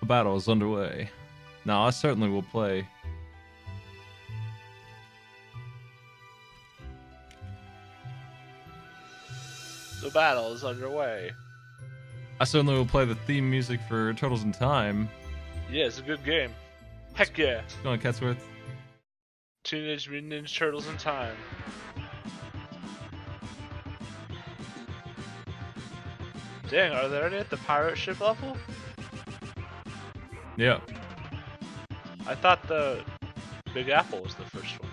A battle is underway. Now, I certainly will play. The battle is underway. I certainly will play the theme music for Turtles in Time. Yeah, it's a good game. Heck yeah. What's going on, Catsworth? Teenage Mutant Ninja Turtles in Time. Dang, are they already at the pirate ship level? Yeah. I thought the Big Apple was the first one.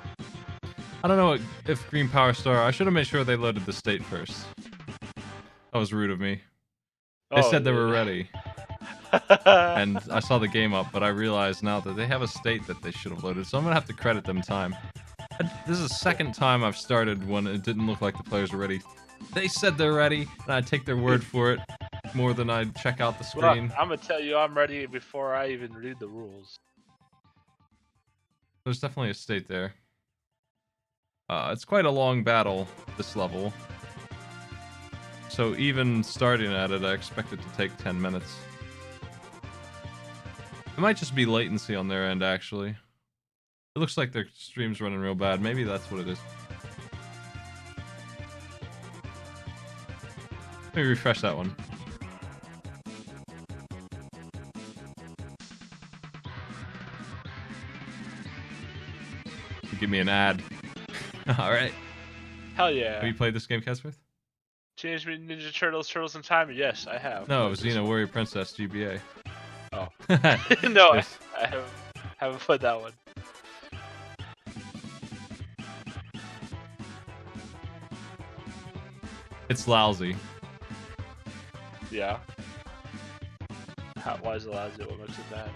I don't know if Green Power Star... I should have made sure they loaded the state first. That was rude of me. They said they were ready. And I saw the game up, but I realized now that they have a state that they should have loaded, so I'm gonna have to credit them time. This is the second time I've started when it didn't look like the players were ready. They said they're ready, and I take their word for it more than I check out the screen. Well, I'm gonna tell you I'm ready before I even read the rules. There's definitely a state there. It's quite a long battle, this level. So even starting at it, I expect it to take 10 minutes. It might just be latency on their end, actually. It looks like their stream's running real bad. Maybe that's what it is. Let me refresh that one. Give me an ad. Alright. Hell yeah. Have you played this game, Catsworth? Teenage Mutant Ninja Turtles, Turtles in Time? Yes, I have. No, Xena Warrior Princess, GBA. Oh. No, Yes. I haven't played that one. It's lousy. Yeah. Why is it lousy? What makes it bad?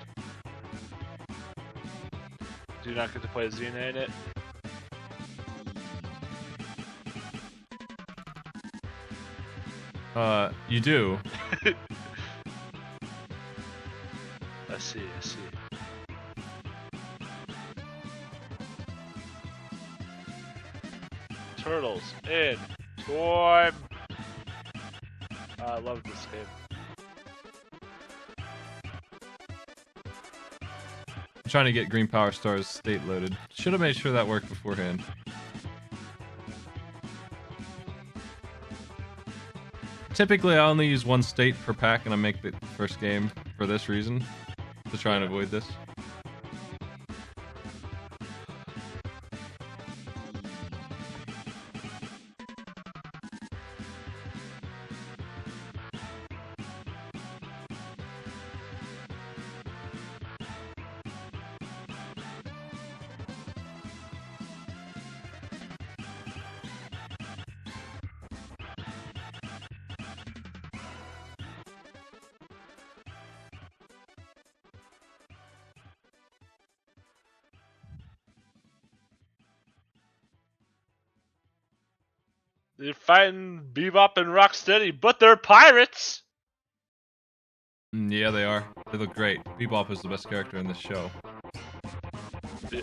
Do you not get to play Xena in it? You do. I see. Turtles in Time! I love this game. I'm trying to get Green Power Star's state loaded. Should have made sure that worked beforehand. Typically, I only use one state per pack, and I make the first game for this reason, to try and avoid this. They're fighting Bebop and Rocksteady, but they're pirates! Yeah, they are. They look great. Bebop is the best character in this show. Yeah.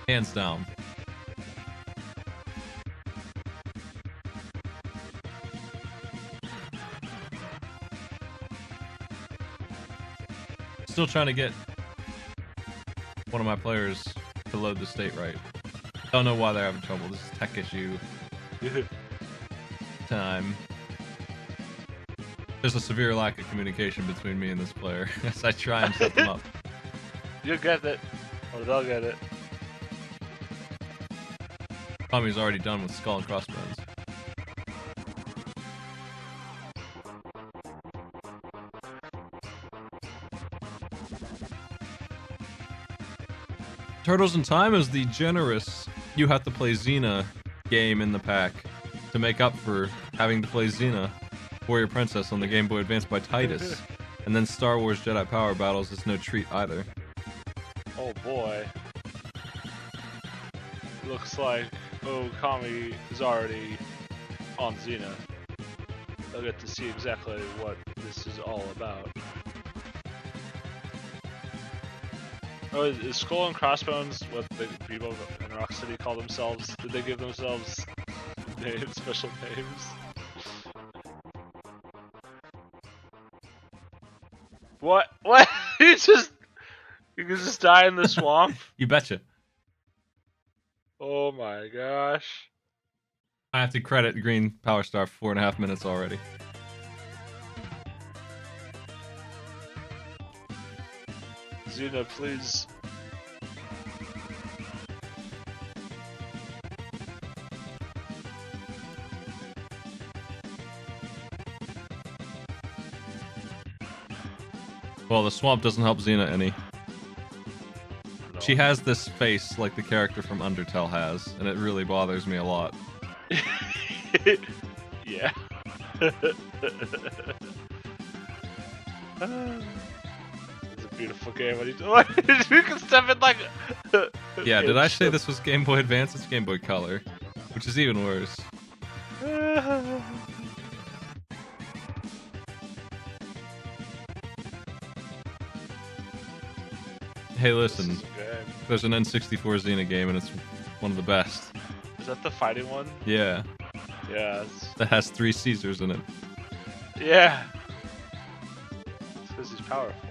Hands down. Still trying to get one of my players to load the state right. Don't know why they're having trouble. This is tech issue time. There's a severe lack of communication between me and this player as I try and set them up. You'll get it. Or they'll get it. Tommy's already done with Skull and Crossbones. Turtles in Time is the generous you have to play Xena game in the pack to make up for having to play Xena Warrior Princess on the Game Boy Advance by Titus. And then Star Wars Jedi Power Battles is no treat either. Oh boy. Looks like Okami is already on Xena. They'll get to see exactly what this is all about. Oh, is Skull and Crossbones what the people in Rocksteady call themselves? Did they give themselves names, special names? What? What? You can just die in the swamp? You betcha. Oh my gosh. I have to credit Green Power Star 4.5 minutes already. Xena, please. Well, the swamp doesn't help Xena any. No. She has this face like the character from Undertale has, and it really bothers me a lot. Yeah. It's a beautiful game. What are you doing? You can step in like. Yeah, did I say this was Game Boy Advance? It's Game Boy Color, which is even worse. Hey, listen. There's an N64 Xena game, and it's one of the best. Is that the fighting one? Yeah. Yeah. That has 3 Caesars in it. Yeah. It's because he's powerful.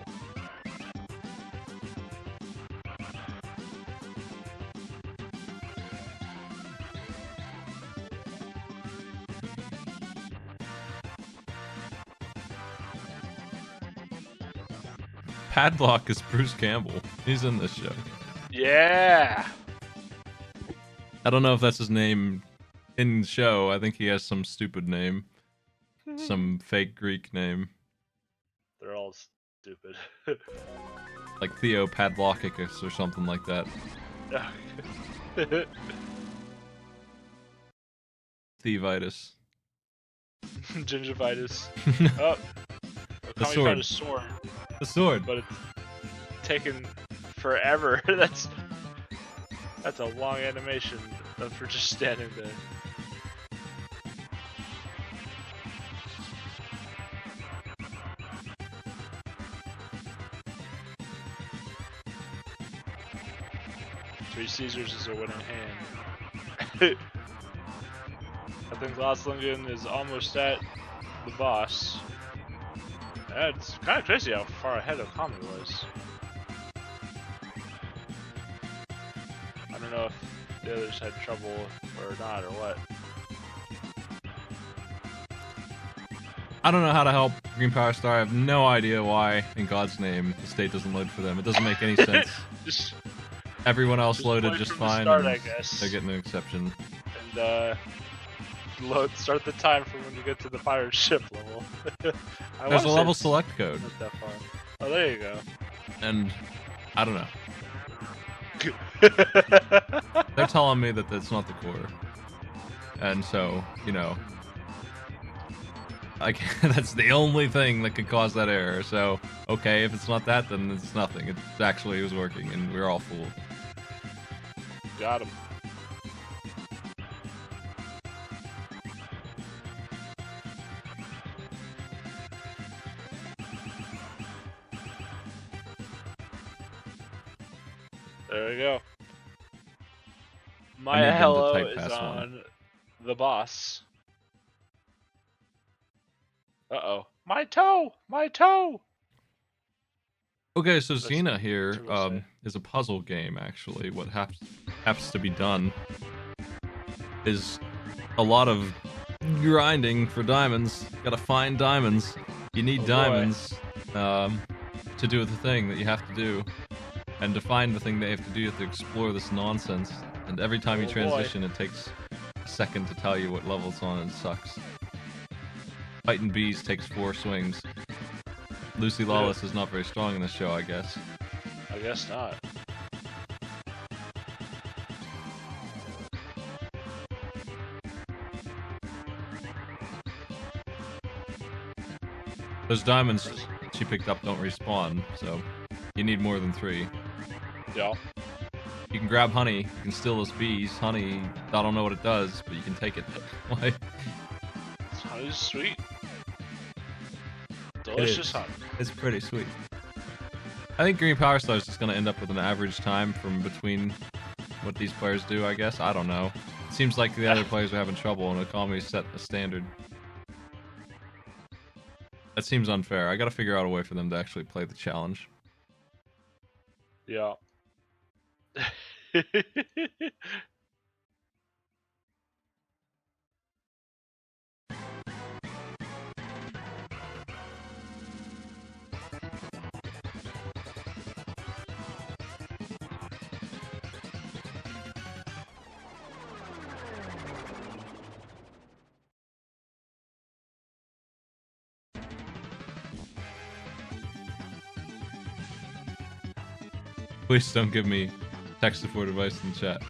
Padlock is Bruce Campbell. He's in this show. Yeah. I don't know if that's his name in the show. I think he has some stupid name. Some fake Greek name. They're all stupid. Like Theo Padlockicus or something like that. Thievitis. Gingivitis. Oh. The Kami sword. found a sword. The sword. But it's taken forever. That's a long animation for just standing there. Three Caesars is a winning hand. I think Loslingen is almost at the boss. Yeah, it's kind of crazy how far ahead of Kami was. I don't know if the others had trouble or not or what. I don't know how to help Green Power Star. I have no idea why, in God's name, the state doesn't load for them. It doesn't make any sense. Everyone else loaded just fine, start, and I guess. they're getting an exception. And start the time from when you get to the pirate ship level. There's a level select code. Not that far. Oh, there you go. And I don't know. They're telling me that that's not the core. And so, you know, that's the only thing that could cause that error. So, okay, if it's not that, then it's nothing. It actually was working, and we were all fooled. Got him. There we go. My hello is on the boss. Uh-oh. My toe! My toe! Okay, so Xena here is a puzzle game, actually. What happens to be done is a lot of grinding for diamonds. Gotta find diamonds. You need diamonds to do the thing that you have to do. And to find the thing that you have to do, you have to explore this nonsense. And every time you transition, it takes a second to tell you what level it's on, and it sucks. Fighting bees takes 4 swings. Lucy Lawless is not very strong in this show, I guess. I guess not. Those diamonds she picked up don't respawn, so you need more than 3. Yeah. You can grab honey, you can steal those bees. Honey, I don't know what it does, but you can take it. Why? Honey's sweet. Delicious honey. It's pretty sweet. I think Green Power Star is just going to end up with an average time from between what these players do, I guess. I don't know. It seems like the other players are having trouble, and Akami set a standard. That seems unfair. I gotta figure out a way for them to actually play the challenge. Yeah. Please don't give me text support advice in the chat.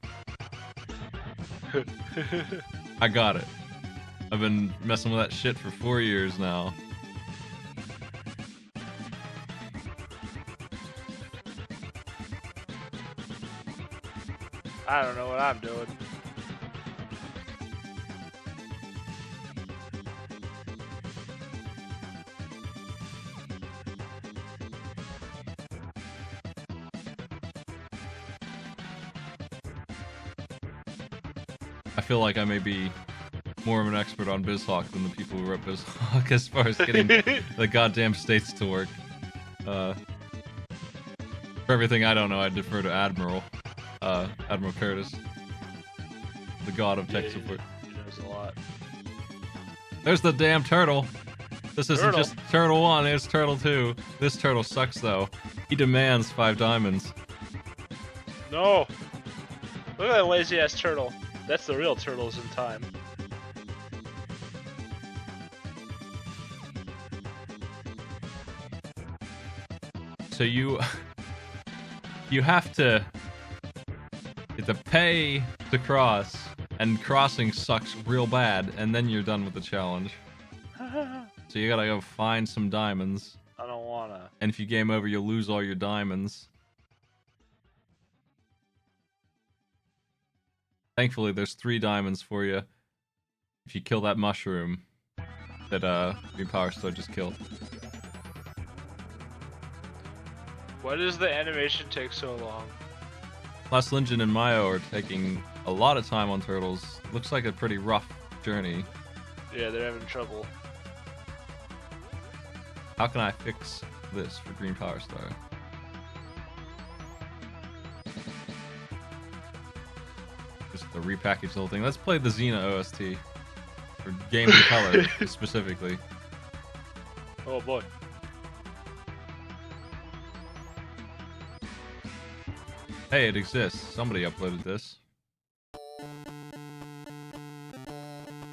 I got it. I've been messing with that shit for 4 years now. I don't know what I'm doing. I feel like I may be more of an expert on BizHawk than the people who wrote BizHawk as far as getting the goddamn states to work. For everything I don't know, I defer to Admiral Curtis, the god of tech support. He knows a lot. There's the damn turtle. This isn't just Turtle 1, it's Turtle 2. This turtle sucks though. He demands 5 diamonds. No! Look at that lazy ass turtle. That's the real Turtles in Time. So you have to pay to cross, and crossing sucks real bad, and then you're done with the challenge. So you gotta go find some diamonds. I don't wanna. And if you game over, you'll lose all your diamonds. Thankfully, there's 3 diamonds for you if you kill that mushroom that Green Power Star just killed. Why does the animation take so long? Last Linjin and Mayo are taking a lot of time on turtles. Looks like a pretty rough journey. Yeah, they're having trouble. How can I fix this for Green Power Star? Just to repackage the whole thing. Let's play the Xena OST. Or Game in Color, specifically. Oh boy. Hey, it exists. Somebody uploaded this.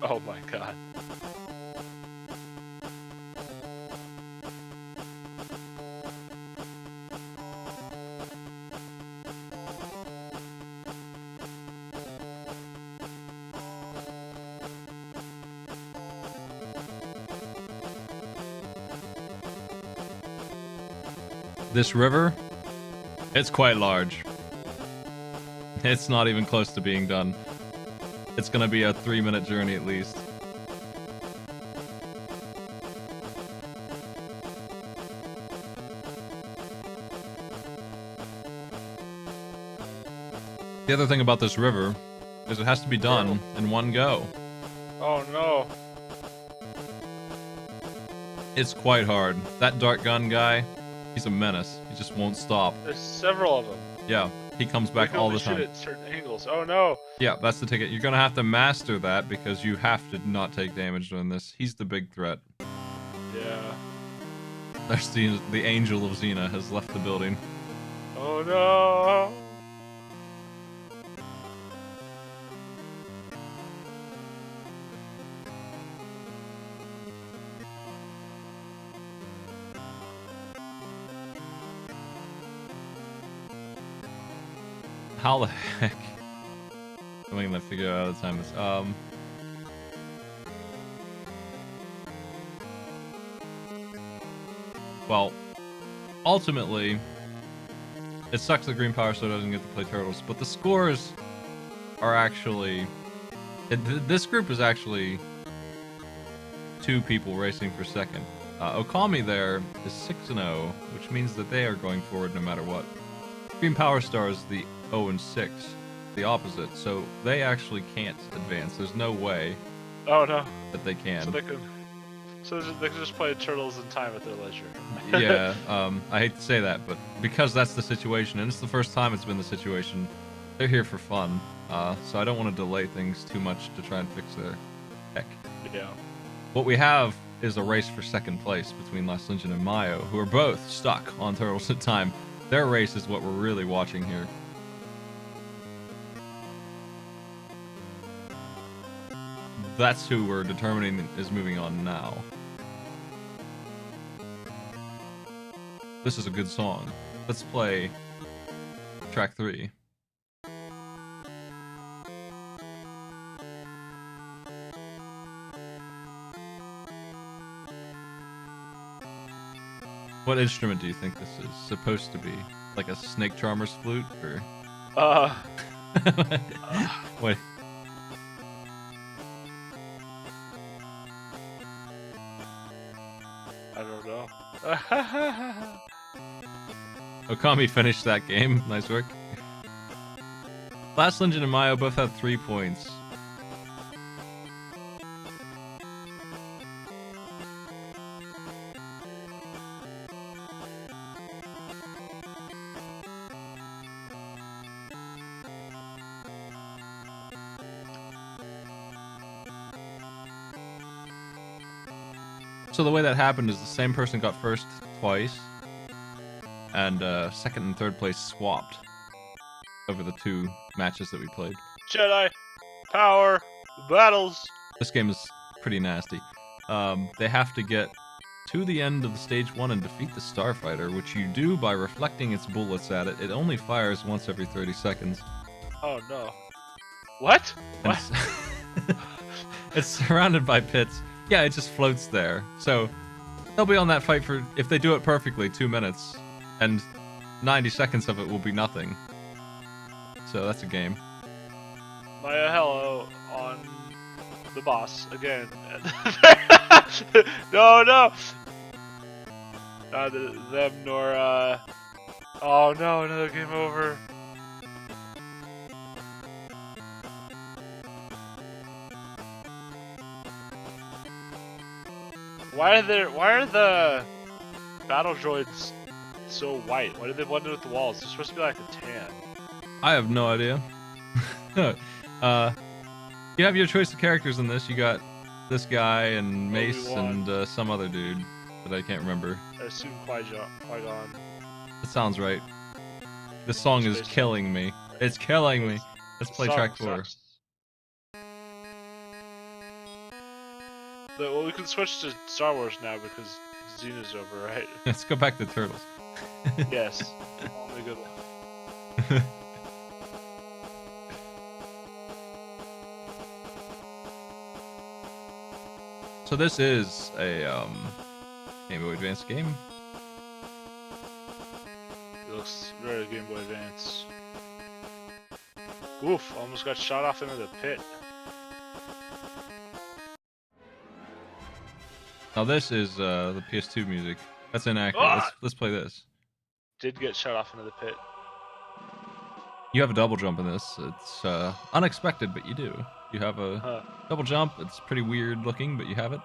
Oh my god. This river, it's quite large. It's not even close to being done. It's gonna be a 3-minute journey at least. The other thing about this river is it has to be done in one go. Oh no. It's quite hard. That dart gun guy, he's a menace. He just won't stop. There's several of them. Yeah, he comes back all the time. Shoot at certain angles. Oh no. Yeah, that's the ticket. You're gonna have to master that because you have to not take damage during this. He's the big threat. Yeah. There's the angel of Xena has left the building. Oh no. How the heck am I gonna figure out how to time this? Well, ultimately, it sucks that Green Power Star doesn't get to play Turtles, but the scores are actually... This group is actually 2 people racing for second. Okami there is 6-0, which means that they are going forward no matter what. Green Power Star is the 0-6, the opposite, so they actually can't advance. There's no way Oh no. that they can. So they could... So they can just play Turtles in Time at their leisure. Yeah, I hate to say that, but because that's the situation, and it's the first time it's been the situation, they're here for fun. So I don't want to delay things too much to try and fix their tech. Yeah. What we have is a race for second place between Last Legend and Mayo, who are both stuck on Turtles in Time. Their race is what we're really watching here. That's who we're determining is moving on now. This is a good song. Let's play track 3. What instrument do you think this is supposed to be? Like a snake charmer's flute, or? Wait. I don't know. Okami finished that game. Nice work. Last Legend and Mayo both have 3 points. So the way that happened is the same person got first twice, and second and third place swapped over the 2 matches that we played. Jedi power battles. This game is pretty nasty. They have to get to the end of the stage 1 and defeat the Starfighter, which you do by reflecting its bullets at it. It only fires once every 30 seconds. Oh no. What? And What? It's surrounded by pits. Yeah, it just floats there. So they'll be on that fight for, if they do it perfectly, 2 minutes. And 90 seconds of it will be nothing. So that's a game. Maya hello on the boss again. No. Neither them nor oh no, another game over. Why are the battle droids so white? Why did they blend in with the walls? They're supposed to be like a tan. I have no idea. You have your choice of characters in this. You got this guy and Mace and some other dude that I can't remember. I assume Qui-Gon. That sounds right. This song is killing me. It's killing me. Let's play track 4. Well, we can switch to Star Wars now because Xeno's over, right? Let's go back to Turtles. Yes. Only good one. So this is a Game Boy Advance game. It looks very Game Boy Advance. Oof, almost got shot off into the pit. Now this is the PS2 music. That's inaccurate. Let's play this. Did get shot off into the pit. You have a double jump in this. It's unexpected, but you do. You have a double jump. It's pretty weird looking, but you have it.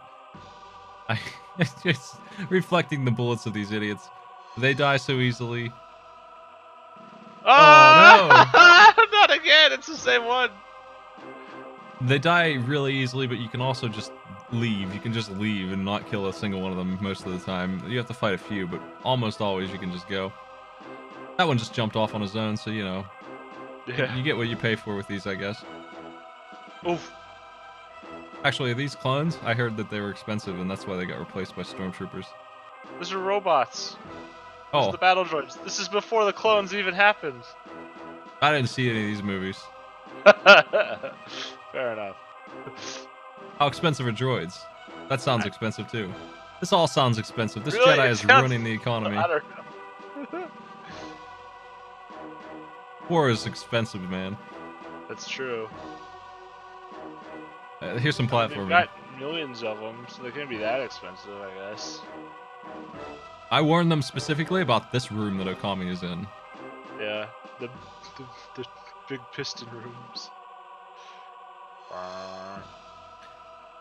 It's just reflecting the bullets of these idiots. They die so easily. Oh no! Not again! It's the same one! They die really easily, but you can also just leave. You can just leave and not kill a single one of them most of the time. You have to fight a few, but almost always you can just go. That one just jumped off on his own, so you know. Yeah. You get what you pay for with these, I guess. Oof. Actually, these clones, I heard that they were expensive, and that's why they got replaced by stormtroopers. These are robots. Oh. These are the battle droids. This is before the clones even happened. I didn't see any of these movies. Fair enough. How expensive are droids? That sounds expensive too. This all sounds expensive. This Really? Jedi is ruining the economy. I don't know. War is expensive, man. That's true. Here's some platforming. We've got millions of them, so they can't be that expensive, I guess. I warned them specifically about this room that Okami is in. Yeah, the big piston rooms.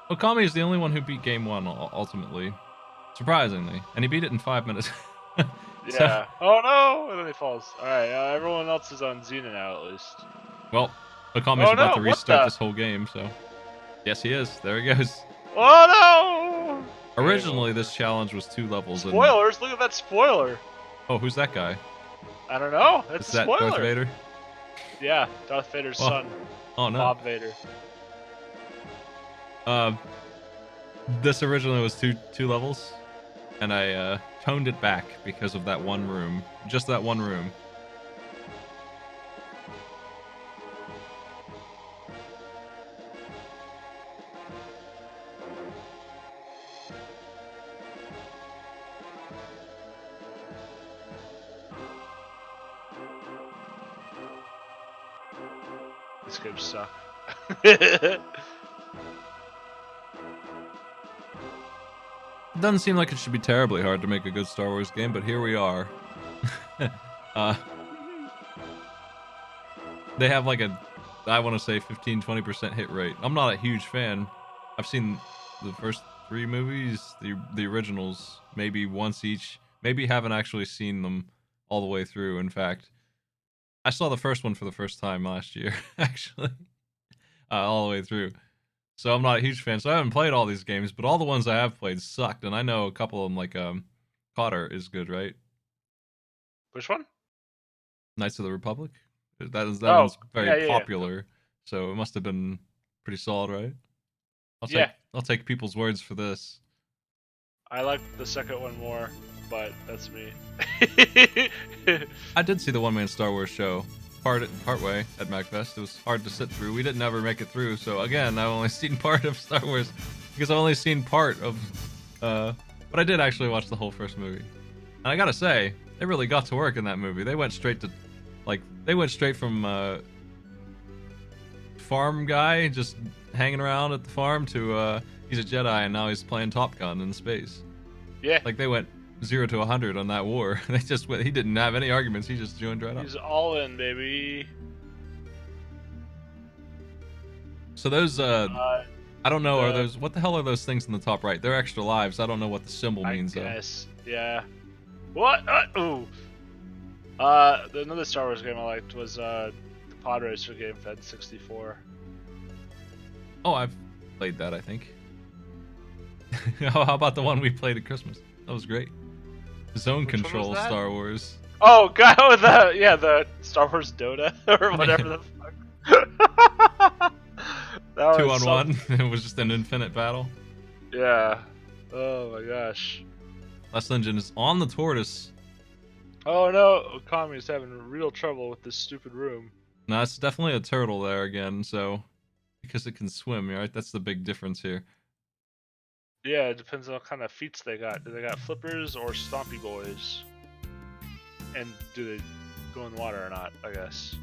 Okami is the only one who beat Game 1 ultimately. Surprisingly. And he beat it in 5 minutes. So, Yeah. Oh no! And then he falls. Alright, everyone else is on Xena now, at least. well, Okami's Oh about no! to What restart the? this whole game, so. Yes, he is. There he goes. Oh no! Game Originally, over. this challenge was 2 levels, and. Spoilers! Look at that spoiler! Oh, who's that guy? I don't know. It's Is a that Darth spoiler. Vader? Yeah, Darth Vader's Oh, son, oh no. Bob Vader. Uh, this originally was two levels, and I toned it back because of that one room. Just that one room. This game sucks. It doesn't seem like it should be terribly hard to make a good Star Wars game, but here we are. uh, they have like I want to say 15-20% hit rate. I'm not a huge fan. I've seen the first 3 movies, the originals, maybe once each. Maybe haven't actually seen them all the way through. In fact, I saw the first one for the first time last year, actually, all the way through. So I'm not a huge fan. So I haven't played all these games, but all the ones I have played sucked, and I know a couple of them, like Cotter is good, right? Which one? Knights of the Republic. That Oh, one's very yeah. popular, so it must have been pretty solid, right? Yeah, I'll take people's words for this. I like the second one more, but that's me. I did see the one-man Star Wars show part way at MagFest. It was hard to sit through. We didn't ever make it through, so again, I've only seen part of Star Wars because I've only seen part of. But I did actually watch the whole first movie, and I gotta say, they really got to work in that movie. They went straight to, they went straight from farm guy just hanging around at the farm to he's a Jedi and now he's playing Top Gun in space. Yeah. Like they went 0 to 100 on that war. They just went. He didn't have any arguments. He just joined right up. He's all in, baby. So those I don't know. Are those what the hell are those things in the top right? They're extra lives. I don't know what the symbol means. I guess. Yeah. What? Ooh. Another Star Wars game I liked was the Pod Racer game for N64. Oh, I've played that. I think. How about the one we played at Christmas? That was great. Zone Which Control one was that? Star Wars. Oh, God, with the Star Wars Dota or whatever the fuck. That 2 was on 1. It was just an infinite battle. Yeah. Oh my gosh. Last Engine is on the tortoise. Oh no, Okami's having real trouble with this stupid room. No, it's definitely a turtle there again. So because it can swim, right? That's the big difference here. Yeah, it depends on what kind of feats they got. Do they got flippers or stompy boys? And do they go in the water or not, I guess.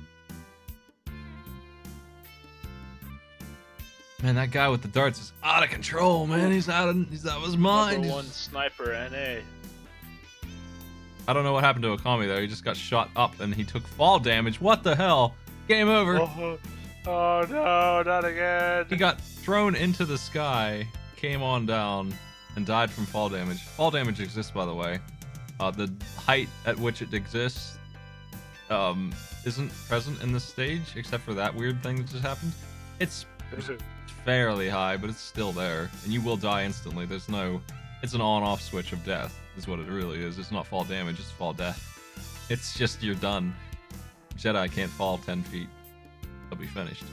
Man, that guy with the darts is out of control, man. He's out of his mind. Number 1 sniper, NA. I don't know what happened to Okami though. He just got shot up and he took fall damage. What the hell? Game over. Oh no, not again. He got thrown into the sky, came on down, and died from fall damage. Fall damage exists, by the way. The height at which it exists isn't present in this stage, except for that weird thing that just happened. It's fairly high, but it's still there, and you will die instantly. It's an on-off switch of death, is what it really is. It's not fall damage, it's fall death. It's just you're done. Jedi can't fall 10 feet. They'll be finished.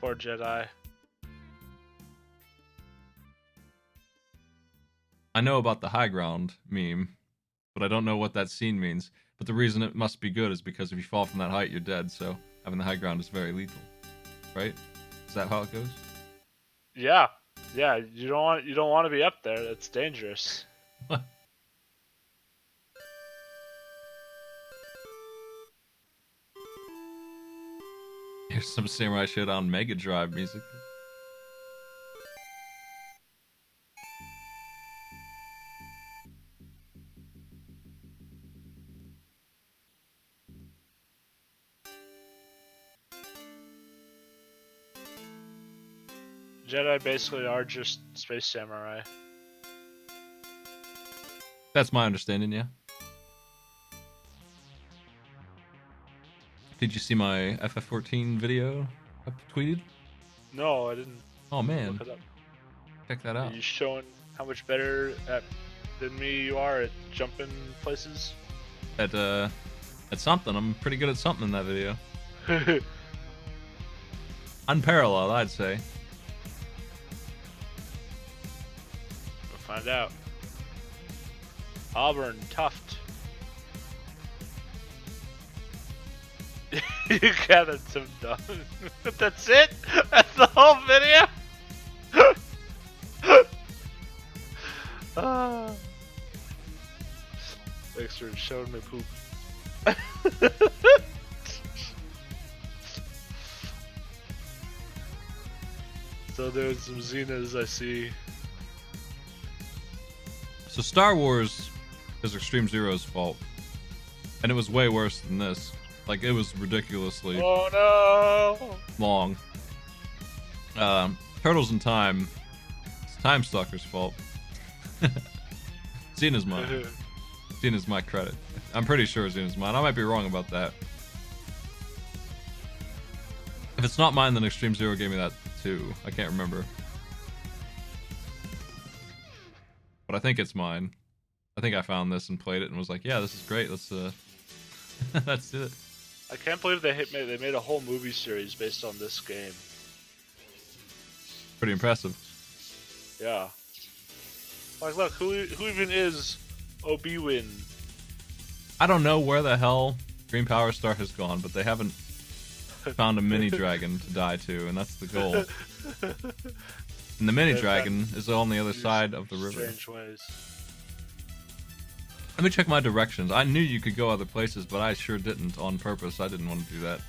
Poor Jedi. I know about the high ground meme, but I don't know what that scene means. But the reason it must be good is because if you fall from that height, you're dead, so having the high ground is very lethal. Right? Is that how it goes? Yeah. Yeah, you don't want to be up there. That's dangerous. Here's some Samurai Showdown Mega Drive music. Jedi basically are just space samurai. That's my understanding, yeah. Did you see my FF14 video I tweeted? No, I didn't. Oh man, Look it up. check that out. Are you showing how much better than me you are at jumping places? At something, I'm pretty good at something in that video. Unparalleled, I'd say. We'll find out. Auburn Tuft. You gathered some dung. That's it? That's the whole video? Thanks for showing me poop. So there's some Xenas I see. So Star Wars is Extreme Zero's fault. And it was way worse than this. Like, it was ridiculously long. Turtles in Time, it's Time Stalker's fault. Xena's mine. Xena's my credit. I'm pretty sure Xena's mine. I might be wrong about that. If it's not mine, then Extreme Zero gave me that too. I can't remember. But I think it's mine. I think I found this and played it and was like, yeah, this is great. Let's let's do it. I can't believe they made a whole movie series based on this game. Pretty impressive. Yeah. Like, look, who even is Obi-Wan? I don't know where the hell Green Power Star has gone, but they haven't found a mini dragon to die to, and that's the goal. And the mini dragon is on the other side of the river. Strange ways. Let me check my directions. I knew you could go other places, but I sure didn't on purpose. I didn't want to do that.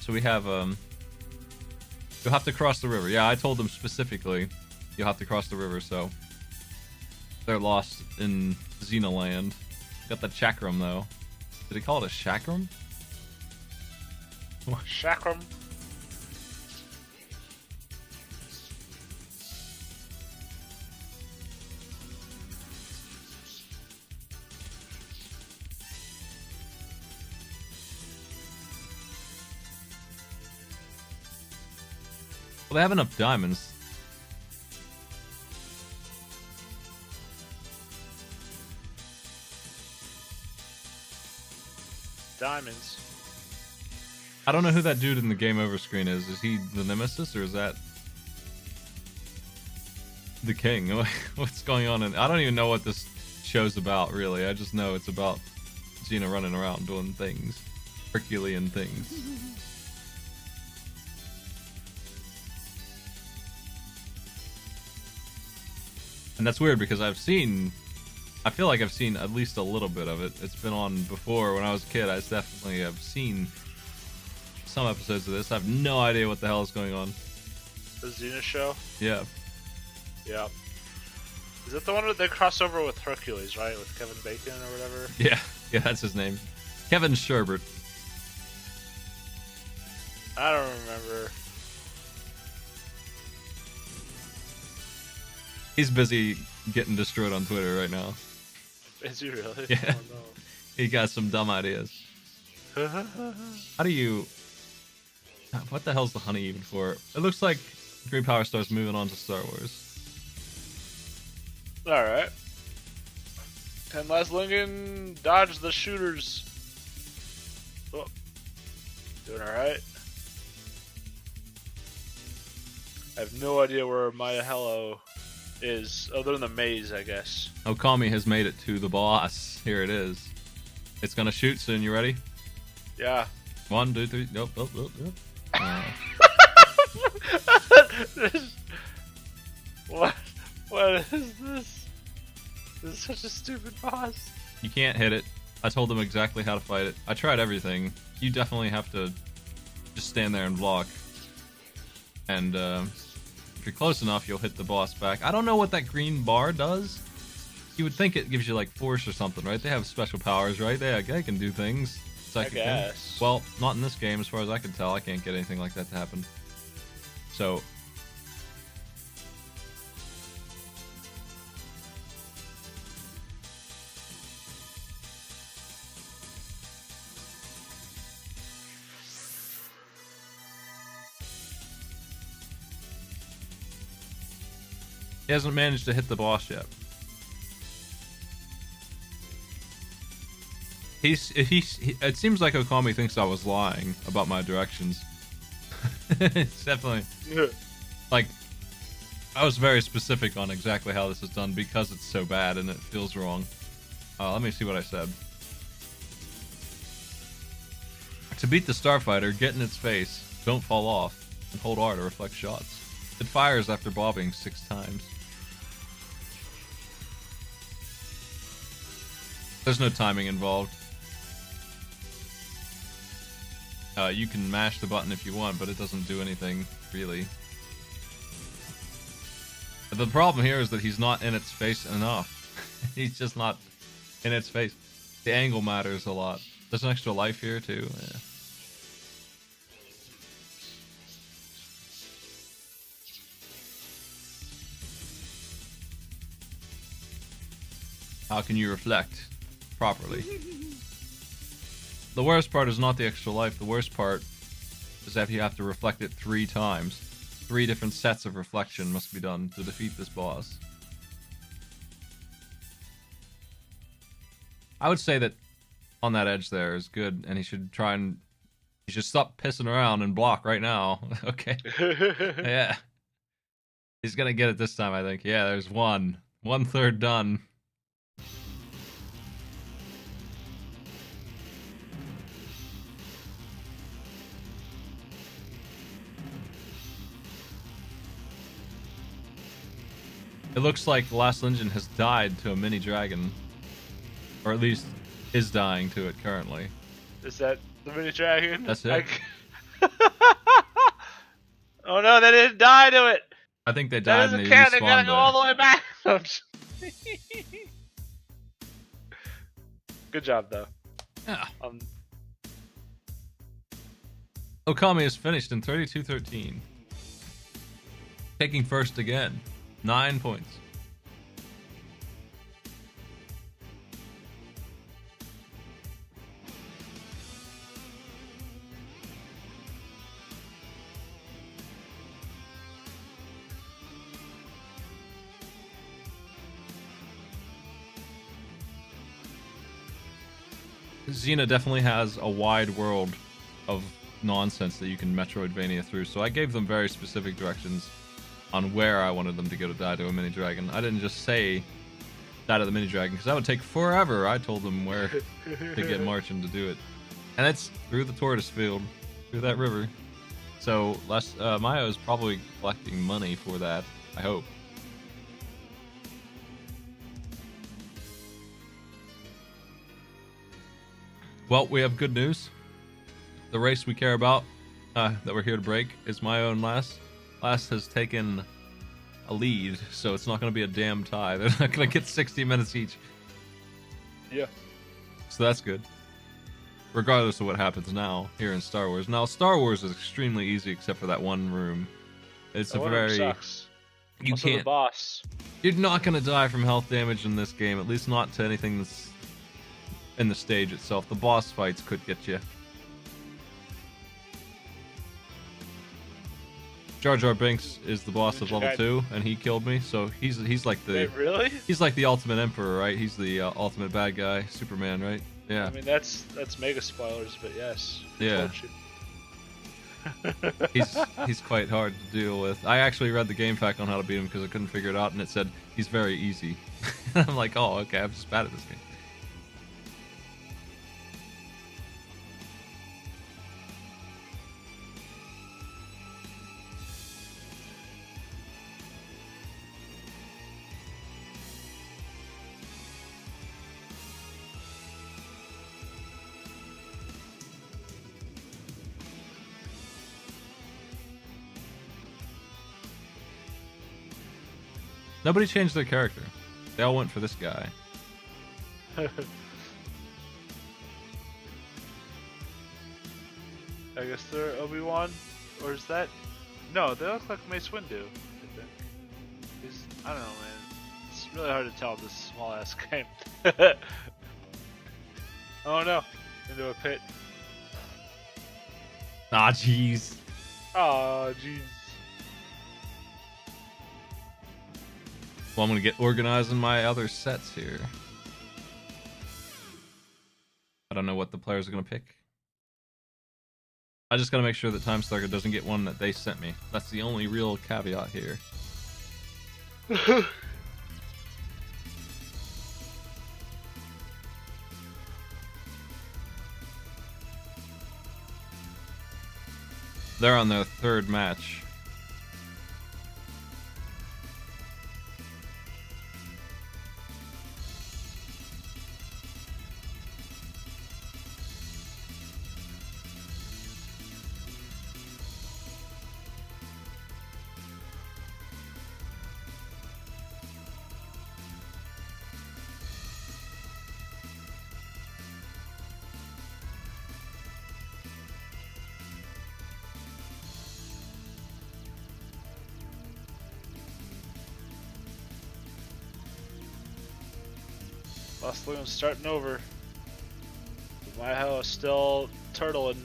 So we have, you'll have to cross the river. Yeah, I told them specifically you'll have to cross the river, so they're lost in Xenaland. Got the chakram, though. Did he call it a chakram? Chakram? Well, they have enough diamonds. Diamonds. I don't know who that dude in the game over screen is. Is he the Nemesis or is that the king? What's going on? I don't even know what this show's about, really. I just know it's about Xena running around doing things. Herculean things. And that's weird because I feel like I've seen at least a little bit of it. It's been on before when I was a kid. I definitely have seen some episodes of this. I have no idea what the hell is going on. The Xena show? Yeah. Yeah. Is that the one that they cross over with Hercules, right? With Kevin Bacon or whatever? Yeah. Yeah, that's his name. Kevin Sherbert. I don't remember. He's busy getting destroyed on Twitter right now. Is he really? Yeah. Oh, no. He got some dumb ideas. How do you... What the hell's the honey even for? It looks like Green Power Star's moving on to Star Wars. Alright. And Leslingen dodged the shooters. Oh. Doing alright. I have no idea where Maya Hello is, other than the maze, I guess. Okami has made it to the boss. Here it is. It's gonna shoot soon. You ready? Yeah. 1, 2, 3. Nope, nope, nope, nope. What is this? This is such a stupid boss. You can't hit it. I told them exactly how to fight it. I tried everything. You definitely have to just stand there and block. And if you're close enough, you'll hit the boss back. I don't know what that green bar does. You would think it gives you like force or something, right? They have special powers, right? They can do things. I guess. Well, not in this game, as far as I can tell. I can't get anything like that to happen. So he hasn't managed to hit the boss yet. It seems like Okami thinks I was lying about my directions. It's definitely like I was very specific on exactly how this is done because it's so bad and it feels wrong. Let me see what I said. To beat the Starfighter, get in its face, don't fall off, and hold R to reflect shots. It fires after bobbing 6 times. There's no timing involved. You can mash the button if you want, but it doesn't do anything, really. The problem here is that he's not in its face enough. He's just not in its face. The angle matters a lot. There's an extra life here, too. Yeah. How can you reflect properly? The worst part is not the extra life. The worst part is that you have to reflect it 3 times. 3 different sets of reflection must be done to defeat this boss. I would say that on that edge there is good, and he should stop pissing around and block right now. Okay. Yeah. He's gonna get it this time, I think. Yeah, there's 1/3 done. It looks like the last engine has died to a mini dragon. Or at least is dying to it currently. Is that the mini dragon? That's it. Oh no, they didn't die to it! I think they died and they count. They gotta respawned go all the way back! Good job, though. Yeah. Okami is finished in 32-13. Taking first again. 9 points. Xena definitely has a wide world of nonsense that you can Metroidvania through, so I gave them very specific directions on where I wanted them to go to die to a mini dragon. I didn't just say die to the mini dragon, because that would take forever. I told them where to get marching to do it. And it's through the tortoise field, through that river. So Mayo is probably collecting money for that, I hope. Well, we have good news. The race we care about, that we're here to break, is Mayo and Lass. Lass has taken a lead, so it's not going to be a damn tie. They're not going to get 60 minutes each. Yeah. So that's good. Regardless of what happens now, here in Star Wars. Now, Star Wars is extremely easy except for that one room. It's that a one very... room sucks. You also can't... the boss. You're not going to die from health damage in this game, at least not to anything that's in the stage itself. The boss fights could get you. Jar Jar Binks is the boss of level 2, and he killed me. So he's like the Wait, really? He's like the ultimate emperor, right? He's the ultimate bad guy, Superman, right? Yeah. I mean that's mega spoilers, but yes. Yeah. He's quite hard to deal with. I actually read the game pack on how to beat him because I couldn't figure it out, and it said he's very easy. I'm like, oh, okay, I'm just bad at this game. Nobody changed their character. They all went for this guy. I guess they're Obi-Wan, or is that No, they look like Mace Windu, I think. I don't know, man. It's really hard to tell in this small ass game. Oh no, into a pit. Ah, jeez. Oh jeez. Well, I'm gonna get organized in my other sets here. I don't know what the players are gonna pick. I just gotta make sure that Time Stalker doesn't get one that they sent me. That's the only real caveat here. They're on their third match. Last Loon's starting over. My house still turtling.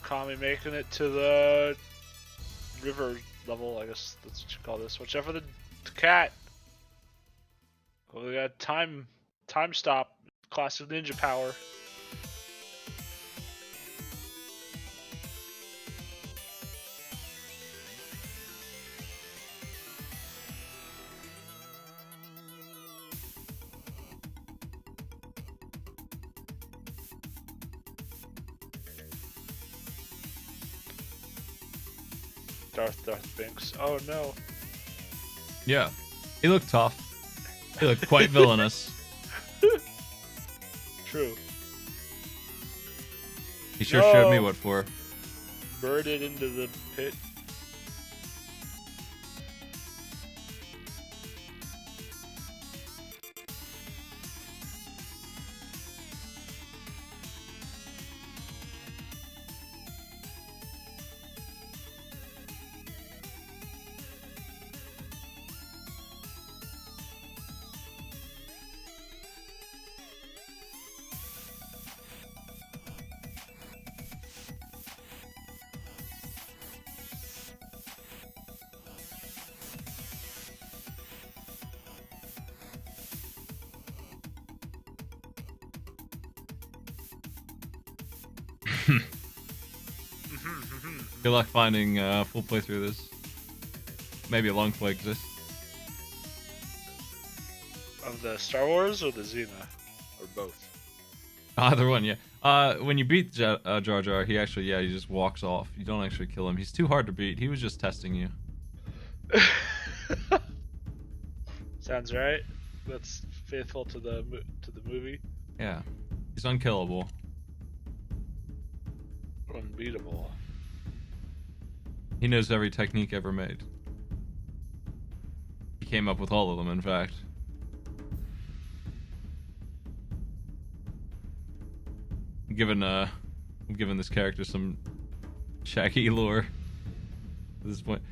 Kami making it to the river level, I guess that's what you call this. Watch out for the cat. Oh, we got time stop. Classic ninja power. Darth Binks. Oh no. Yeah, he looked tough. He looked quite villainous. True. He sure showed me what for. Birded into the pit. Good luck finding full playthrough of this. Maybe a long play exists. Of the Star Wars or the Xena? Or both? Either one, yeah. When you beat Jar Jar, he actually, he just walks off. You don't actually kill him. He's too hard to beat. He was just testing you. Sounds right. That's faithful to the movie. Yeah. He's unkillable. Unbeatable. He knows every technique ever made. He came up with all of them, in fact. I'm giving this character some Shaggy lore at this point.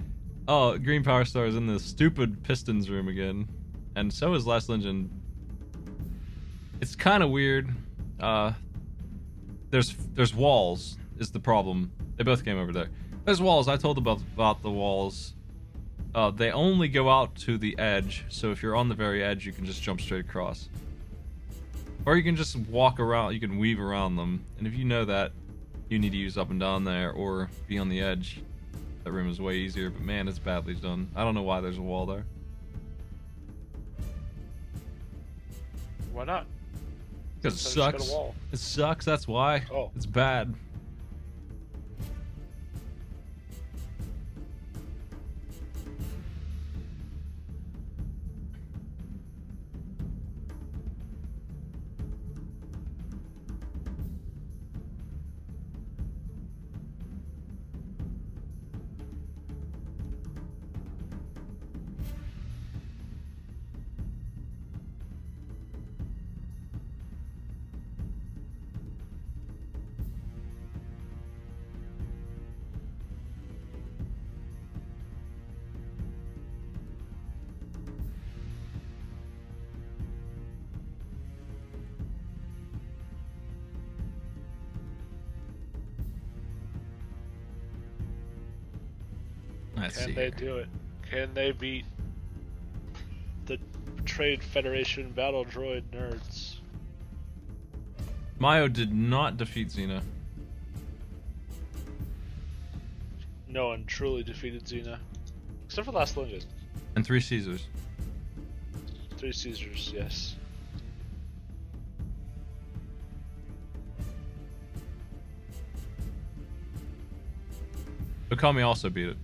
Oh, Green Power Star is in the stupid Pistons room again. And so is Last Legend. It's kind of weird. There's walls is the problem. They both came over there. There's walls. I told about the walls. They only go out to the edge, so if you're on the very edge, you can just jump straight across. Or you can just walk around, you can weave around them. And if you know that, you need to use up and down there or be on the edge. That room is way easier, but man, it's badly done. I don't know why there's a wall there. Why not? Because it So sucks. just got a wall. It sucks, that's why. Oh. It's bad. Let's Can see they here. do it? Can they beat the Trade Federation Battle Droid nerds? Mayo did not defeat Xena. No one truly defeated Xena. Except for Last Lungen. And 3 Caesars. 3 Caesars, yes. Okami also beat it.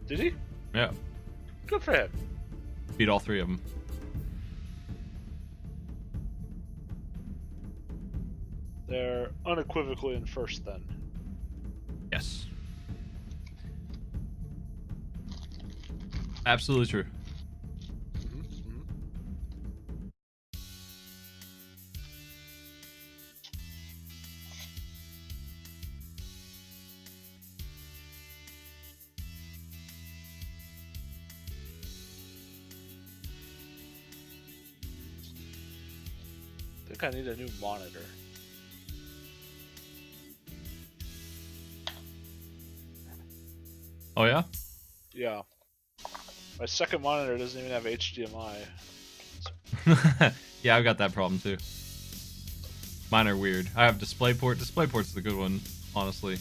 Did he? Yeah. Good for him. Beat all 3 of them. They're unequivocally in first then. Yes. Absolutely true. I think I need a new monitor. Oh yeah? Yeah. My second monitor doesn't even have HDMI. Yeah, I've got that problem too. Mine are weird. I have DisplayPort. DisplayPort's the good one, honestly.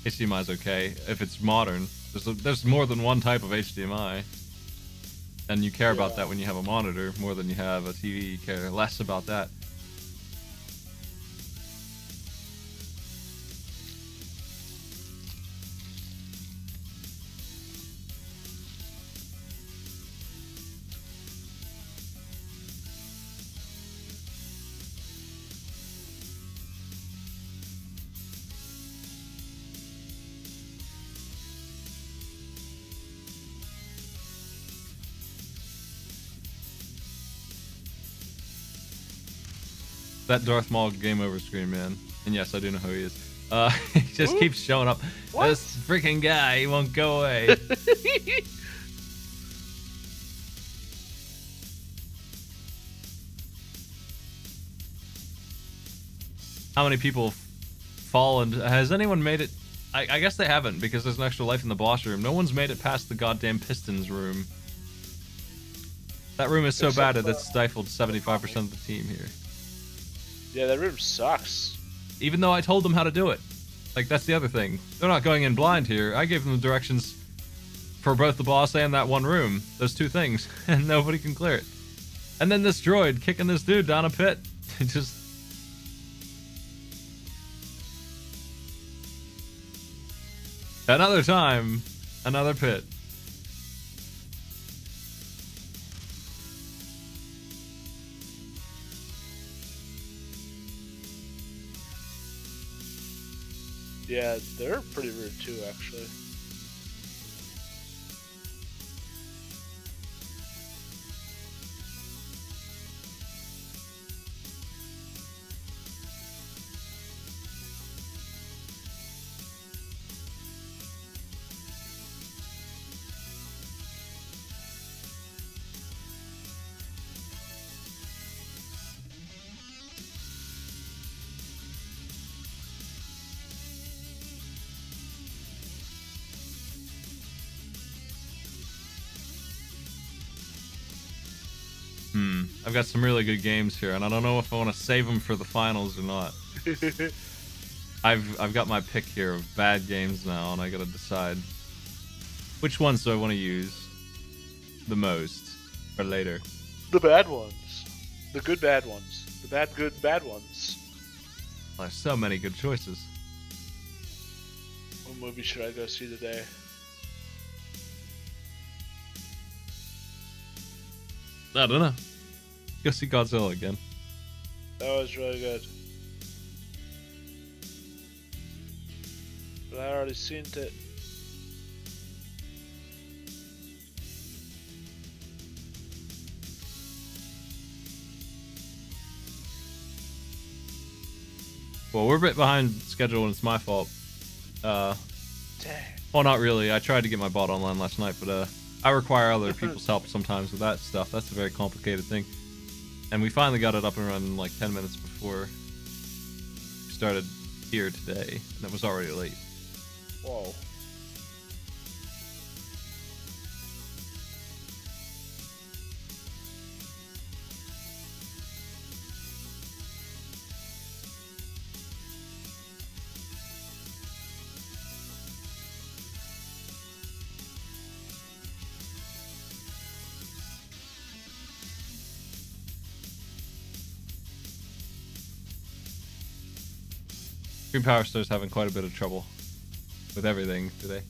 HDMI's okay. If it's modern, there's more than one type of HDMI. And you care about that when you have a monitor more than you have a TV. You care less about that. That Darth Maul game over screen, man. And yes, I do know who he is. He just Who? keeps showing up. What? This freaking guy, he won't go away. How many people fall and has anyone made it? I guess they haven't because there's an extra life in the boss room. No one's made it past the goddamn Pistons room. That room is so bad that it's stifled 75% of the team here. Yeah, that room sucks. Even though I told them how to do it. Like, that's the other thing. They're not going in blind here. I gave them the directions for both the boss and that one room. Those 2 things. And nobody can clear it. And then this droid kicking this dude down a pit. It just... Another time. Another pit. Yeah, they're pretty rude too, actually. I've got some really good games here, and I don't know if I want to save them for the finals or not. I've got my pick here of bad games now, and I gotta decide which ones do I want to use the most for later. The bad ones. The good bad ones. The bad good bad ones. Well, there's so many good choices. What movie should I go see today? I don't know. Go see Godzilla again. That was really good. But I already seen it. Well, we're a bit behind schedule, and it's my fault. Dang. Well, not really. I tried to get my bot online last night, but I require other people's help sometimes with that stuff. That's a very complicated thing. And we finally got it up and running like 10 minutes before we started here today, and it was already late. Whoa. Green Power Star's having quite a bit of trouble with everything today.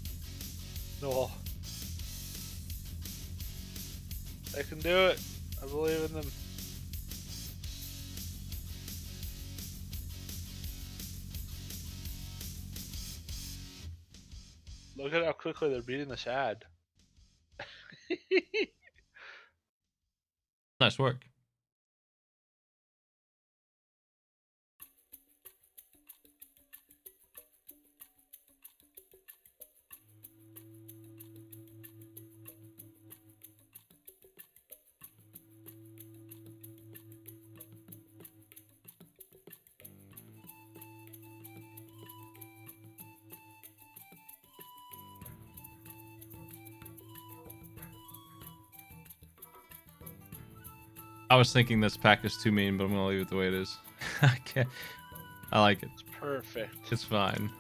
No. They can do it. I believe in them. Look at how quickly they're beating the Shad. Nice work. I was thinking this pack is too mean, but I'm gonna leave it the way it is. I can't. I like it. It's perfect. It's fine.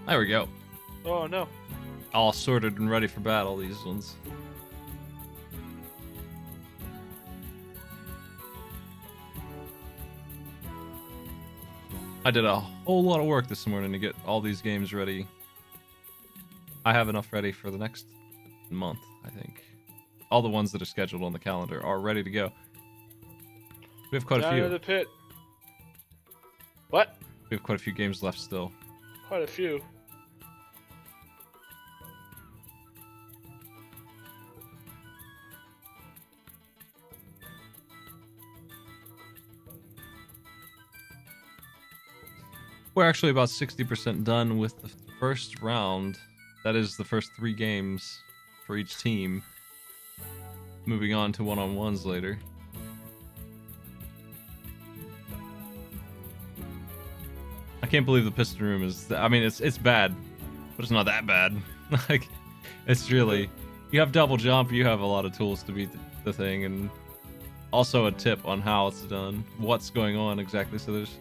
There we go. Oh no. All sorted and ready for battle, these ones. I did a whole lot of work this morning to get all these games ready. I have enough ready for the next month, I think. All the ones that are scheduled on the calendar are ready to go. We have quite a few. Down to the pit. What? We have quite a few games left still. Quite a few. We're actually about 60% done with the first round. That is the first 3 games for each team. Moving on to one-on-ones later. I can't believe the piston room is... I mean, it's bad, but it's not that bad. Like, it's really... You have double jump, you have a lot of tools to beat the thing, and also a tip on how it's done, what's going on exactly, so there's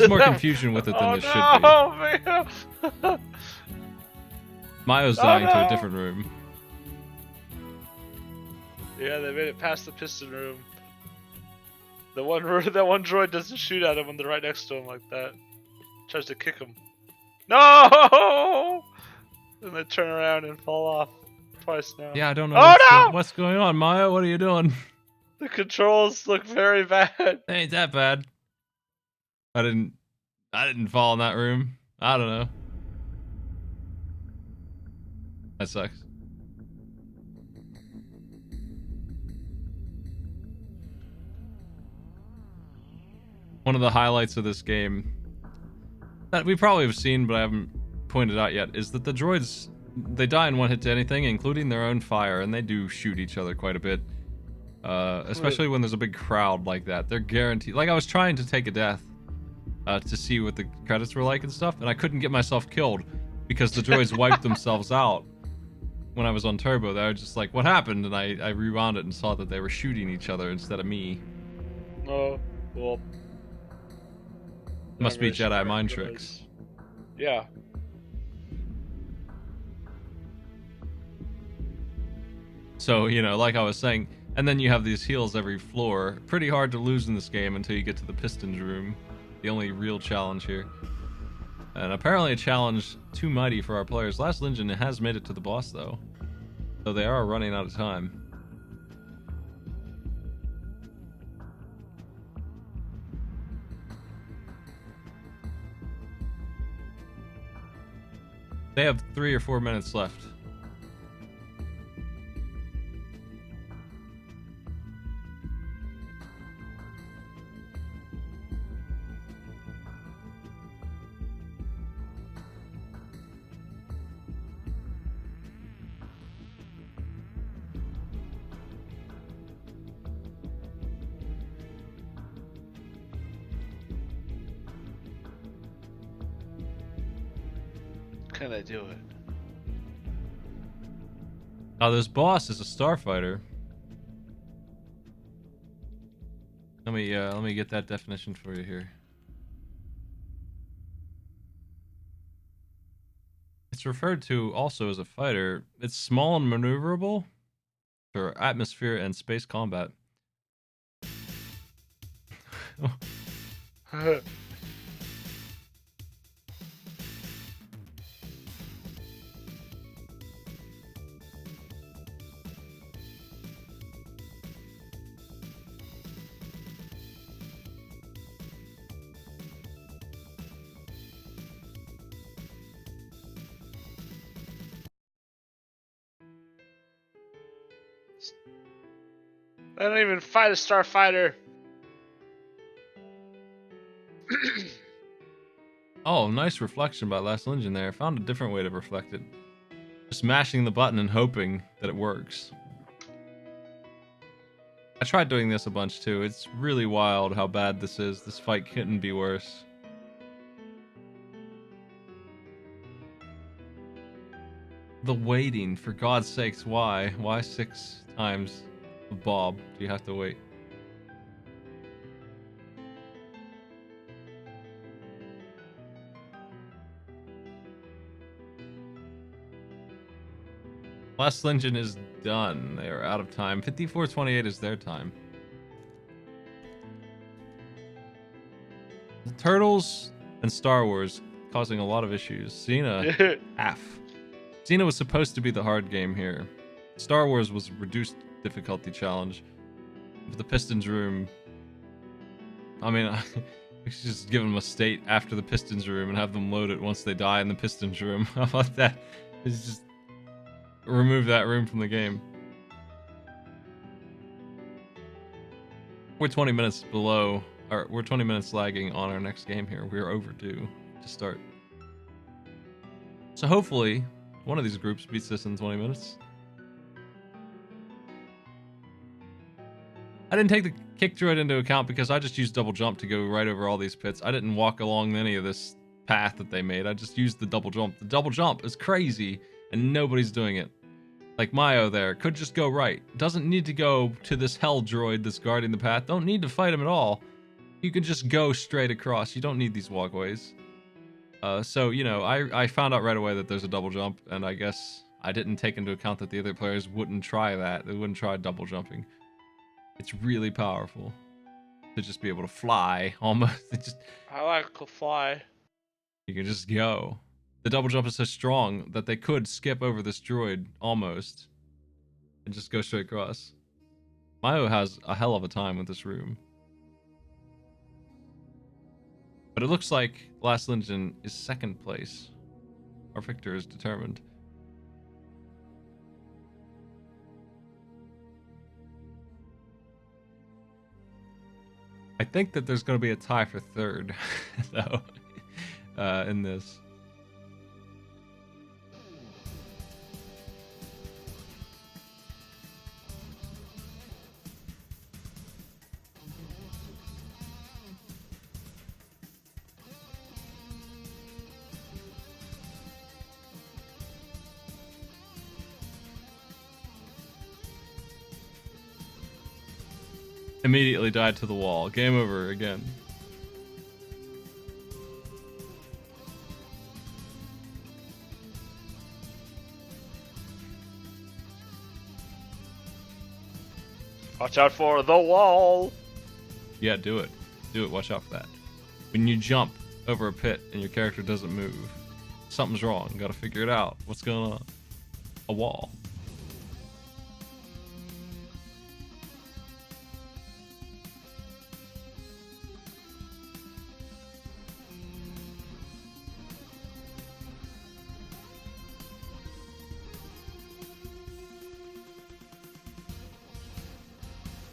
more confusion with it than there should be. Man. Mayo's dying to a different room. Yeah, they made it past the piston room. That one droid doesn't shoot at him when they're right next to him like that. Tries to kick him. No! And they turn around and fall off twice now. Yeah, I don't know what's going on. Mayo, what are you doing? The controls look very bad. They ain't that bad. I didn't fall in that room. I don't know. That sucks. One of the highlights of this game that we probably have seen, but I haven't pointed out yet, is that the droids, they die in one hit to anything, including their own fire, and they do shoot each other quite a bit. Especially when there's a big crowd like that. They're guaranteed. Like, I was trying to take a death to see what the credits were like and stuff, and I couldn't get myself killed because the droids wiped themselves out when I was on turbo. They were just like, what happened? And I rewound it and saw that they were shooting each other instead of me. Oh, well. Must be Jedi mind tricks. Yeah. So, you know, like I was saying, and then you have these heals every floor. Pretty hard to lose in this game until you get to the Pistons room. The only real challenge here. And apparently a challenge too mighty for our players. Last Legion has made it to the boss, though. So they are running out of time. They have 3 or 4 minutes left. Can I do it? Oh, this boss is a starfighter. Let me get that definition for you here. It's referred to also as a fighter. It's small and maneuverable for atmosphere and space combat. I don't even fight a starfighter. Oh, nice reflection by Last Engine there. I found a different way to reflect it. Just mashing the button and hoping that it works. I tried doing this a bunch too. It's really wild how bad this is. This fight couldn't be worse. The waiting, for God's sakes, why? Why 6 times Bob do you have to wait? Last Engine is done. They are out of time. 54:28 is their time. The Turtles and Star Wars causing a lot of issues. Xena, half. Xena was supposed to be the hard game here. Star Wars was a reduced difficulty challenge. But the Pistons room... I mean, we should just give them a state after the Pistons room and have them load it once they die in the Pistons room. How about that? It's just... remove that room from the game. We're 20 minutes below, or we're 20 minutes lagging on our next game here. We're overdue to start. So hopefully, one of these groups beats this in 20 minutes. I didn't take the kick droid into account because I just used double jump to go right over all these pits. I didn't walk along any of this path that they made. I just used the double jump. The double jump is crazy, and nobody's doing it. Like Mayo there, could just go right. Doesn't need to go to this hell droid that's guarding the path. Don't need to fight him at all. You can just go straight across. You don't need these walkways. So, you know, I found out right away that there's a double jump, and I guess I didn't take into account that the other players wouldn't try that. They wouldn't try double jumping. It's really powerful to just be able to fly almost. I like to fly. You can just go. The double jump is so strong that they could skip over this droid almost and just go straight across. Mayo has a hell of a time with this room. But it looks like Last Engine is second place. Our victor is determined. I think that there's going to be a tie for third, though, in this. Immediately died to the wall. Game over again. Watch out for the wall. Yeah, do it. Do it. Watch out for that. When you jump over a pit and your character doesn't move, something's wrong. Gotta figure it out. What's going on? A wall.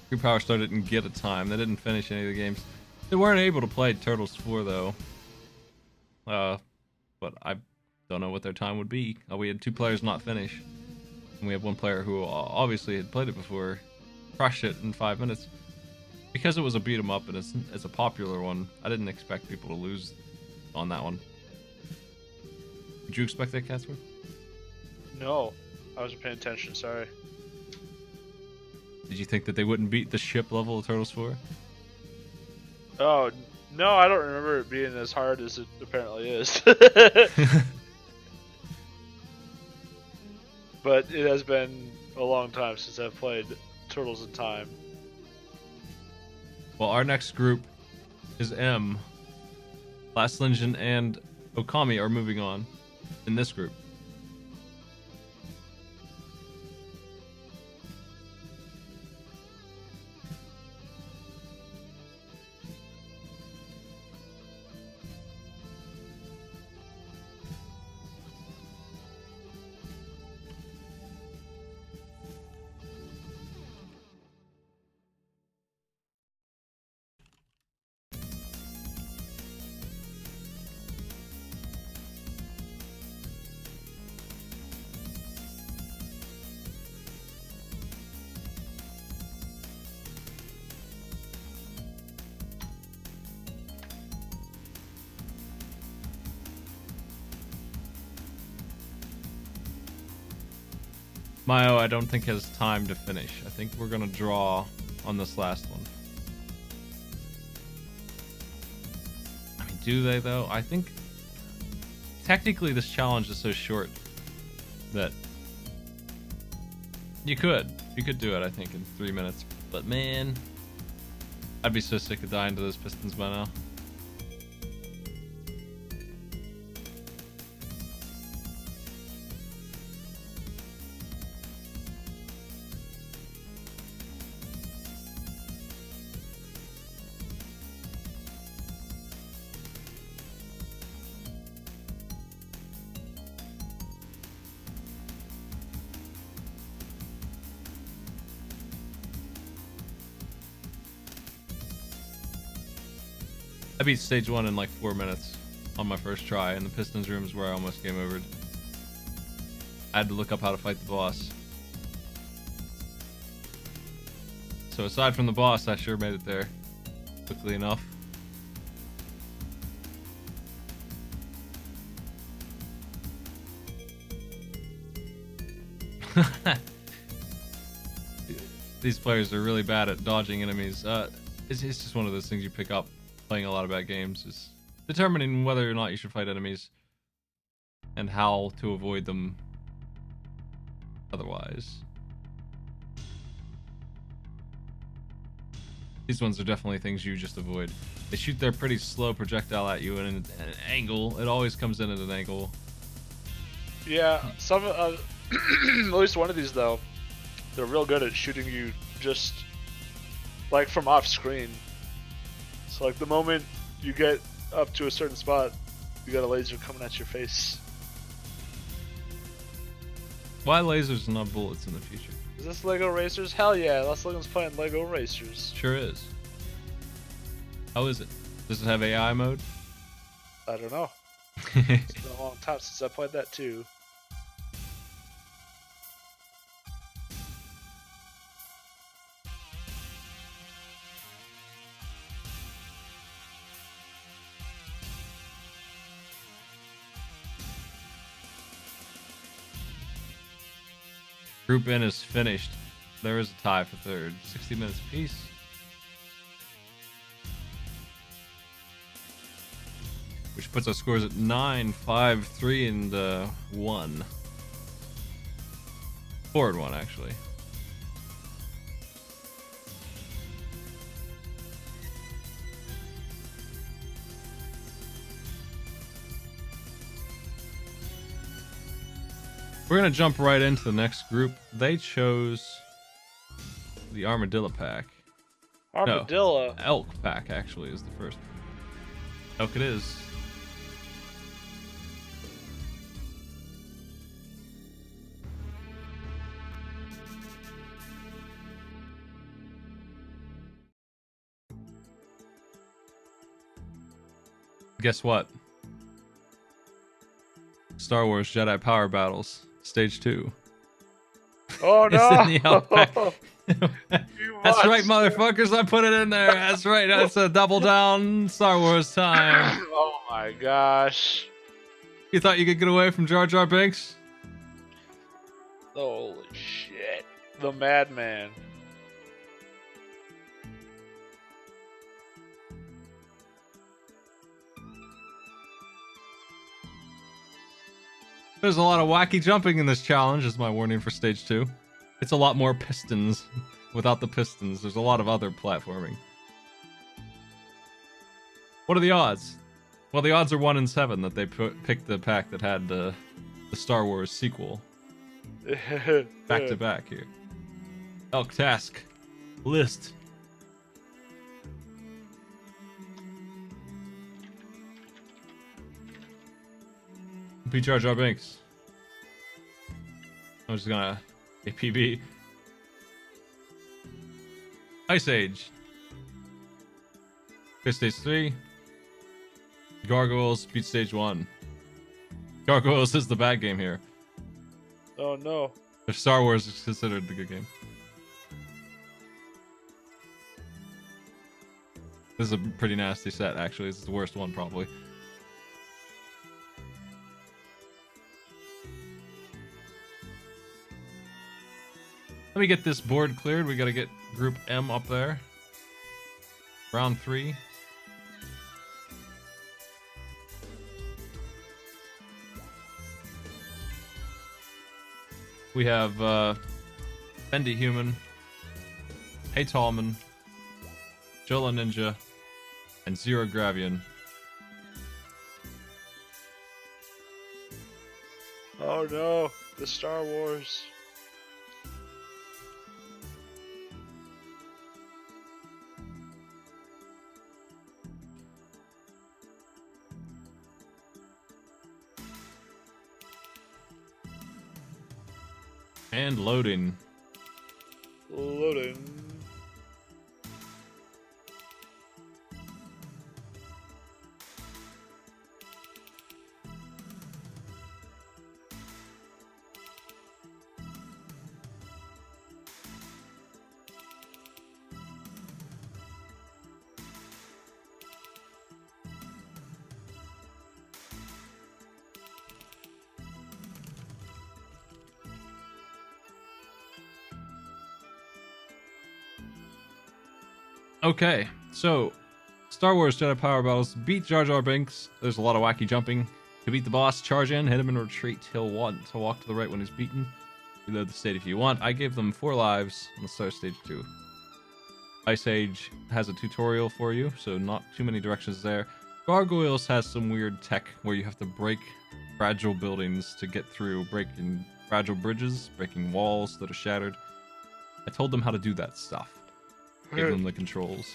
Green Power Star didn't get a time. They didn't finish any of the games. They weren't able to play Turtles 4 though. But I don't know what their time would be. We had 2 players not finish. And we had 1 player who obviously had played it before. Crushed it in 5 minutes. Because it was a beat 'em up and it's a popular one, I didn't expect people to lose on that one. Did you expect that, Catherine? No, I wasn't paying attention. Sorry. Did you think that they wouldn't beat the ship level of Turtles 4? Oh no, I don't remember it being as hard as it apparently is. But it has been a long time since I've played Turtles in Time. Well, our next group is M. Last Legend and Okami are moving on in this group. Mayo, I don't think has time to finish. I think we're gonna draw on this last one. I mean, do they though? I think technically this challenge is so short that you could do it. I think in 3 minutes. But man, I'd be so sick of dying to those pistons by now. I beat stage 1 in like 4 minutes on my first try, and the Pistons room is where I almost game overed. I had to look up how to fight the boss. So aside from the boss, I sure made it there quickly enough. These players are really bad at dodging enemies. It's just one of those things you pick up playing a lot of bad games, is determining whether or not you should fight enemies and how to avoid them otherwise. These ones are definitely things you just avoid. They shoot their pretty slow projectile at you in an angle. It always comes in at an angle. Yeah, some at least one of these though, they're real good at shooting you just like from off screen. So like the moment you get up to a certain spot, you got a laser coming at your face. Why lasers and not bullets in the future? Is this Lego Racers? Hell yeah, Last Logan's playing Lego Racers. Sure is. How is it? Does it have AI mode? I don't know. It's been a long time since I played that too. Group N is finished. There is a tie for third. 60 minutes apiece. Which puts our scores at 9, 5, 3, and 1. 4 and 1, actually. We're gonna jump right into the next group. They chose the Armadillo pack. Armadillo? No, Elk pack actually is the first. Elk it is. Guess what? Star Wars Jedi Power Battles. Stage 2. Oh no! It's in the Elk pack. That's right, motherfuckers. I put it in there. That's right. That's a double down Star Wars time. Oh my gosh. You thought you could get away from Jar Jar Binks? Holy shit. The madman. There's a lot of wacky jumping in this challenge, is my warning for stage 2. It's a lot more pistons. Without the pistons, there's a lot of other platforming. What are the odds? Well, the odds are 1 in 7 that they picked the pack that had the Star Wars sequel. Back to back here. Elk task. List. Beat Jar Jar Binks. I'm just gonna APB. Ice Age. Okay, stage 3. Gargoyles beat stage 1. Gargoyles is the bad game here. Oh no. If Star Wars is considered the good game. This is a pretty nasty set, actually. This is the worst one, probably. Let me get this board cleared. We gotta get Group M up there. Round 3. We have Bendy Human, Hey Tallman, Jola Ninja, and Zero Gravian. Oh no, the Star Wars. And loading. Loading. Okay, so Star Wars Jedi Power Battles. Beat Jar Jar Binks. There's a lot of wacky jumping. To beat the boss, charge in, hit him and retreat till 1 to walk to the right when he's beaten. Reload the state if you want. I gave them 4 lives on the start stage 2. Ice Age has a tutorial for you, so not too many directions there. Gargoyles has some weird tech where you have to break fragile buildings to get through, breaking fragile bridges, breaking walls that are shattered. I told them how to do that stuff. Gave them the controls.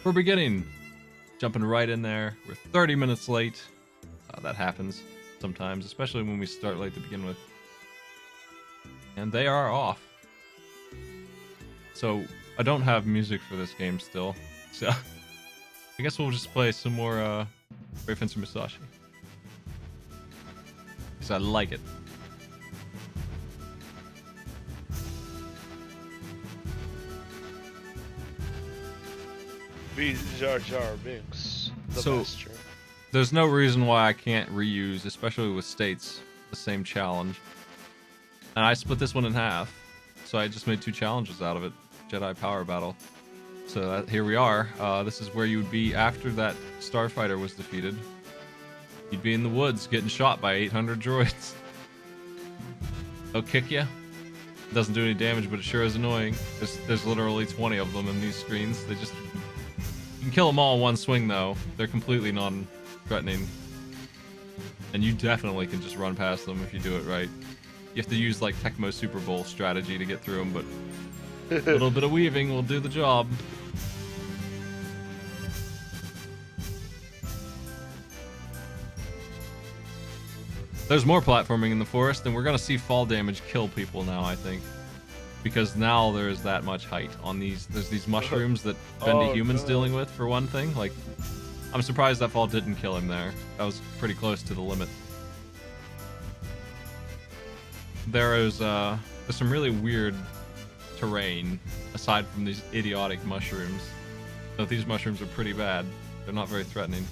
We're beginning. Jumping right in there. We're 30 minutes late. That happens sometimes, especially when we start late to begin with. And they are off. So, I don't have music for this game still. So, I guess we'll just play some more Brave Fencer Musashi. Because I like it. Beat Jar Jar Binks. The master. There's no reason why I can't reuse, especially with states, the same challenge. And I split this one in half. So I just made 2 challenges out of it. Jedi Power Battle. So here we are. This is where you would be after that starfighter was defeated. You'd be in the woods getting shot by 800 droids. They'll kick you. Doesn't do any damage, but it sure is annoying. There's literally 20 of them in these screens. They just... You can kill them all in one swing, though. They're completely non-threatening. And you definitely can just run past them if you do it right. You have to use, like, Tecmo Super Bowl strategy to get through them, but a little bit of weaving will do the job. There's more platforming in the forest, and we're gonna see fall damage kill people now, I think. Because now there's that much height on these. There's these mushrooms that Bendy Human's dealing with, for one thing. Like, I'm surprised that fall didn't kill him there. That was pretty close to the limit. There's some really weird terrain aside from these idiotic mushrooms. So these mushrooms are pretty bad. They're not very threatening.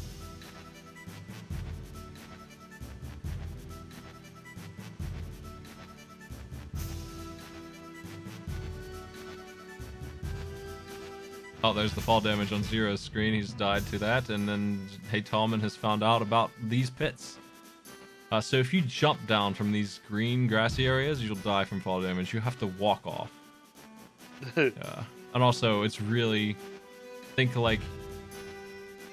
Oh, there's the fall damage on Zero's screen. He's died to that. And then Hey Tallman has found out about these pits. So if you jump down from these green grassy areas, you'll die from fall damage. You have to walk off. And also, it's really... Think like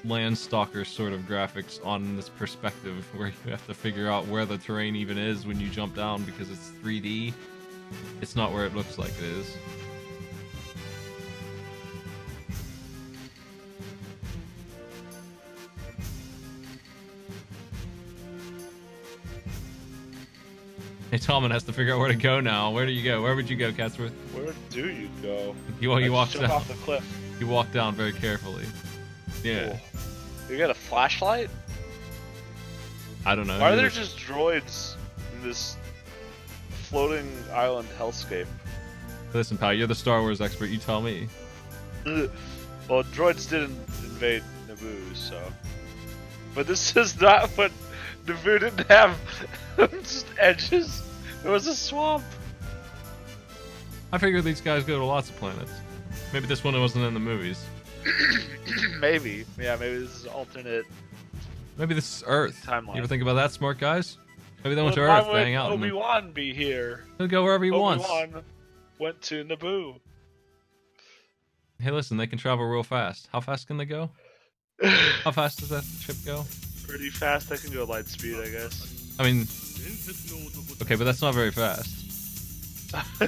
Landstalker sort of graphics on this perspective where you have to figure out where the terrain even is when you jump down because it's 3D. It's not where it looks like it is. Hey, Tallman has to figure out where to go now. Where do you go? Where would you go, Catsworth? Where do you go? You walk jump down. off the cliff. You walk down very carefully. Yeah. Cool. You got a flashlight? I don't know. Why are there just droids in this floating island hellscape? Listen, pal, you're the Star Wars expert. You tell me. Well, droids didn't invade Naboo, so... But this is not what... Naboo didn't have just edges. It was a swamp. I figure these guys go to lots of planets. Maybe this one wasn't in the movies. Maybe. Yeah, maybe this is alternate. Maybe this is Earth. Timeline. You ever think about that, smart guys? Maybe they went to Why Earth to would hang out. Obi-Wan be here? He'll go wherever he wants. Obi-Wan went to Naboo. Hey, listen, they can travel real fast. How fast can they go? How fast does that ship go? Pretty fast. I can go light speed, I guess. I mean, okay, but that's not very fast.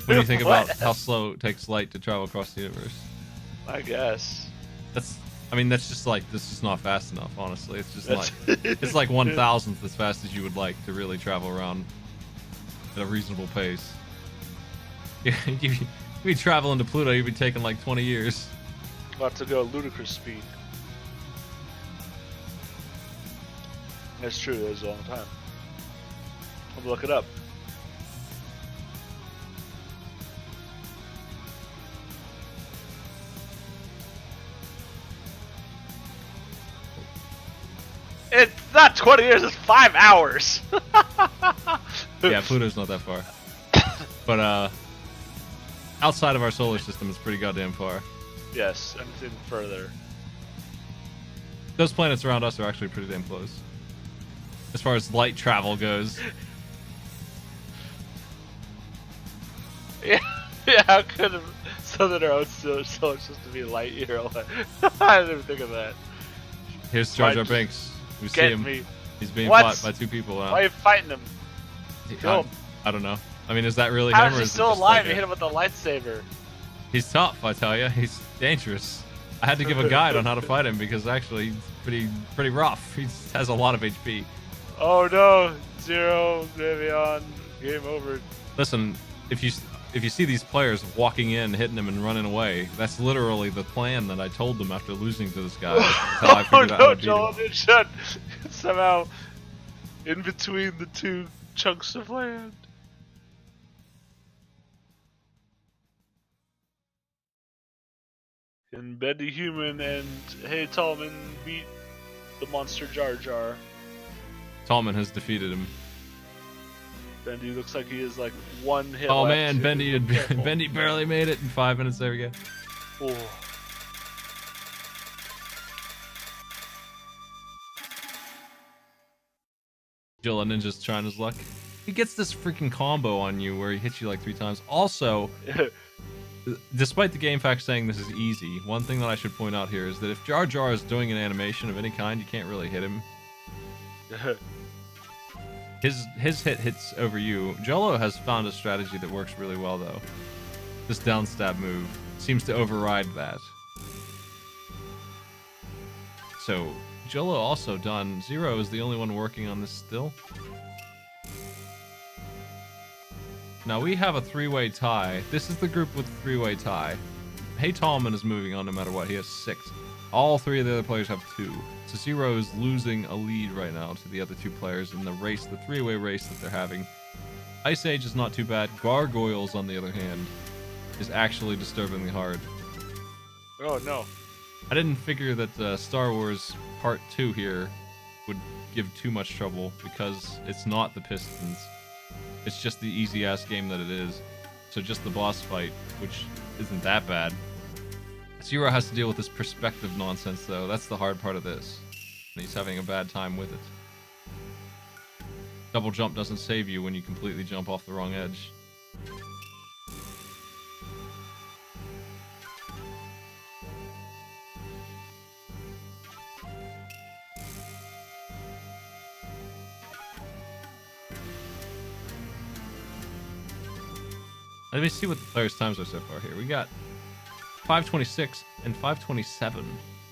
When you think about how slow it takes light to travel across the universe. I guess. I mean, that's just like, this is not fast enough, honestly. It's just like, it's like 1,000th as fast as you would like to really travel around at a reasonable pace. You'd be traveling to Pluto, you'd be taking like 20 years. About to go ludicrous speed. That's true, that was a long time. I'm gonna look it up. It's not 20 years, it's 5 hours! Yeah, Pluto's not that far. But, outside of our solar system, it's pretty goddamn far. Yes, anything further. Those planets around us are actually pretty damn close. As far as light travel goes. Yeah, how could Southern our own solar system be light year away? I didn't even think of that. Here's Jar Jar Binks. We see him. Me. He's being What? fought by 2 people now. Why are you fighting him? Kill him. I don't know. I mean, is that really How him, is or he is it still just alive? like You hit him with a lightsaber. He's tough, I tell you. He's dangerous. I had to give a guide on how to fight him because actually he's pretty rough. He has a lot of HP. Oh no, Zero, Vivian, game over. Listen, if you see these players walking in, hitting him, and running away, that's literally the plan that I told them after losing to this guy. That's how I figured out how to beat Joel, him. it shut somehow in between the 2 chunks of land. And Bendy Human and Hey Tallman beat the monster Jar Jar. Tallman has defeated him. Bendy looks like he is like 1 hit Oh left. man, Bendy barely made it in 5 minutes. There we go. Oh. Jilla Ninja's trying his luck. He gets this freaking combo on you where he hits you like 3 times. Also, despite the game fact saying this is easy, one thing that I should point out here is that if Jar Jar is doing an animation of any kind, you can't really hit him. His hit hits over you. Jello has found a strategy that works really well though. This down stab move seems to override that. So Jello also done. Zero is the only one working on this still. Now we have a 3-way tie. This is the group with a 3-way tie. Hey Tallman is moving on no matter what. He has 6. All 3 of the other players have 2. So Zero is losing a lead right now to the other 2 players in the race, the 3-way race that they're having. Ice Age is not too bad. Gargoyles, on the other hand, is actually disturbingly hard. Oh no. I didn't figure that Star Wars Part 2 here would give too much trouble because it's not the Pistons. It's just the easy-ass game that it is. So just the boss fight, which isn't that bad. Zero has to deal with this perspective nonsense, though. That's the hard part of this. And he's having a bad time with it. Double jump doesn't save you when you completely jump off the wrong edge. Let me see what the players' times are so far here. We got 5:26 and 5:27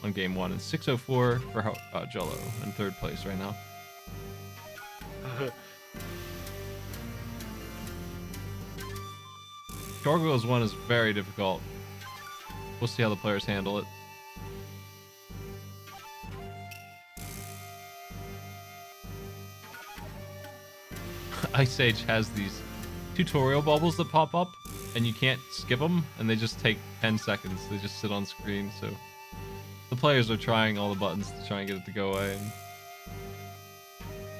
on game 1, and 6:04 for Jello in 3rd place right now. Gargoyles 1 is very difficult. We'll see how the players handle it. Ice Age has these tutorial bubbles that pop up, and you can't skip them, and they just take 10 seconds. They just sit on screen, so the players are trying all the buttons to try and get it to go away. And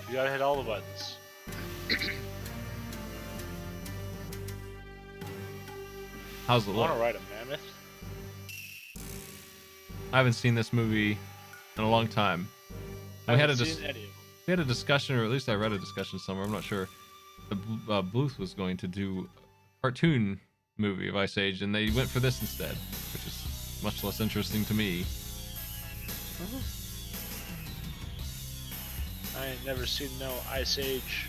you gotta hit all the buttons. How's it I look? wanna ride a mammoth. I haven't seen this movie in a long time. I haven't seen any of them. We had a discussion, or at least I read a discussion somewhere, I'm not sure. The Bluth was going to do a cartoon movie of Ice Age, and they went for this instead, which is much less interesting to me. I ain't never seen no Ice Age.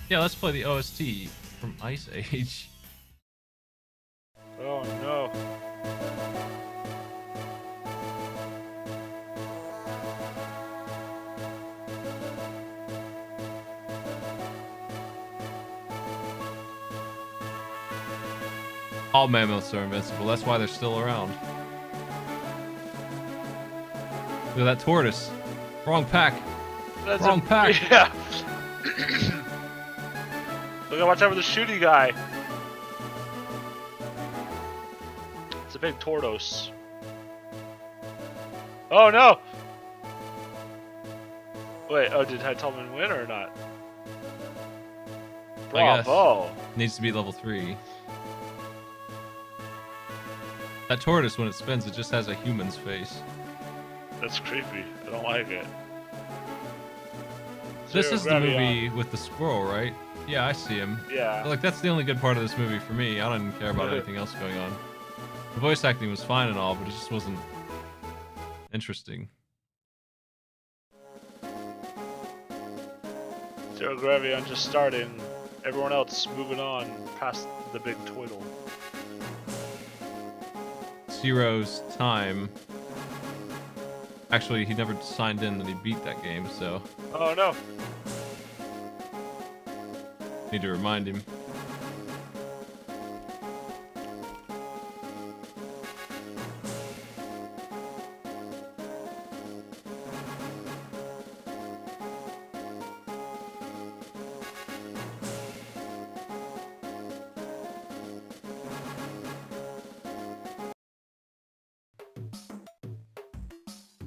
Yeah, let's play the OST from Ice Age. Oh no. All mammoths are invincible, that's why they're still around. Look at that tortoise. Wrong pack. That's Wrong pack. Yeah. Look, watch out for the shooty guy. It's a big tortoise. Oh no! Wait, oh, did Heitleman win or not? I guess. Bravo! Needs to be level 3. That tortoise, when it spins, it just has a human's face. That's creepy. I don't like it. This Zero is the gravity movie with the squirrel, right? Yeah, I see him. Yeah. Like, that's the only good part of this movie for me. I don't even care about anything else going on. The voice acting was fine and all, but it just wasn't interesting. Zero gravity on just starting. Everyone else moving on past the big twiddle. Zero's time. Actually, he never signed in that he beat that game, so Oh no! need to remind him.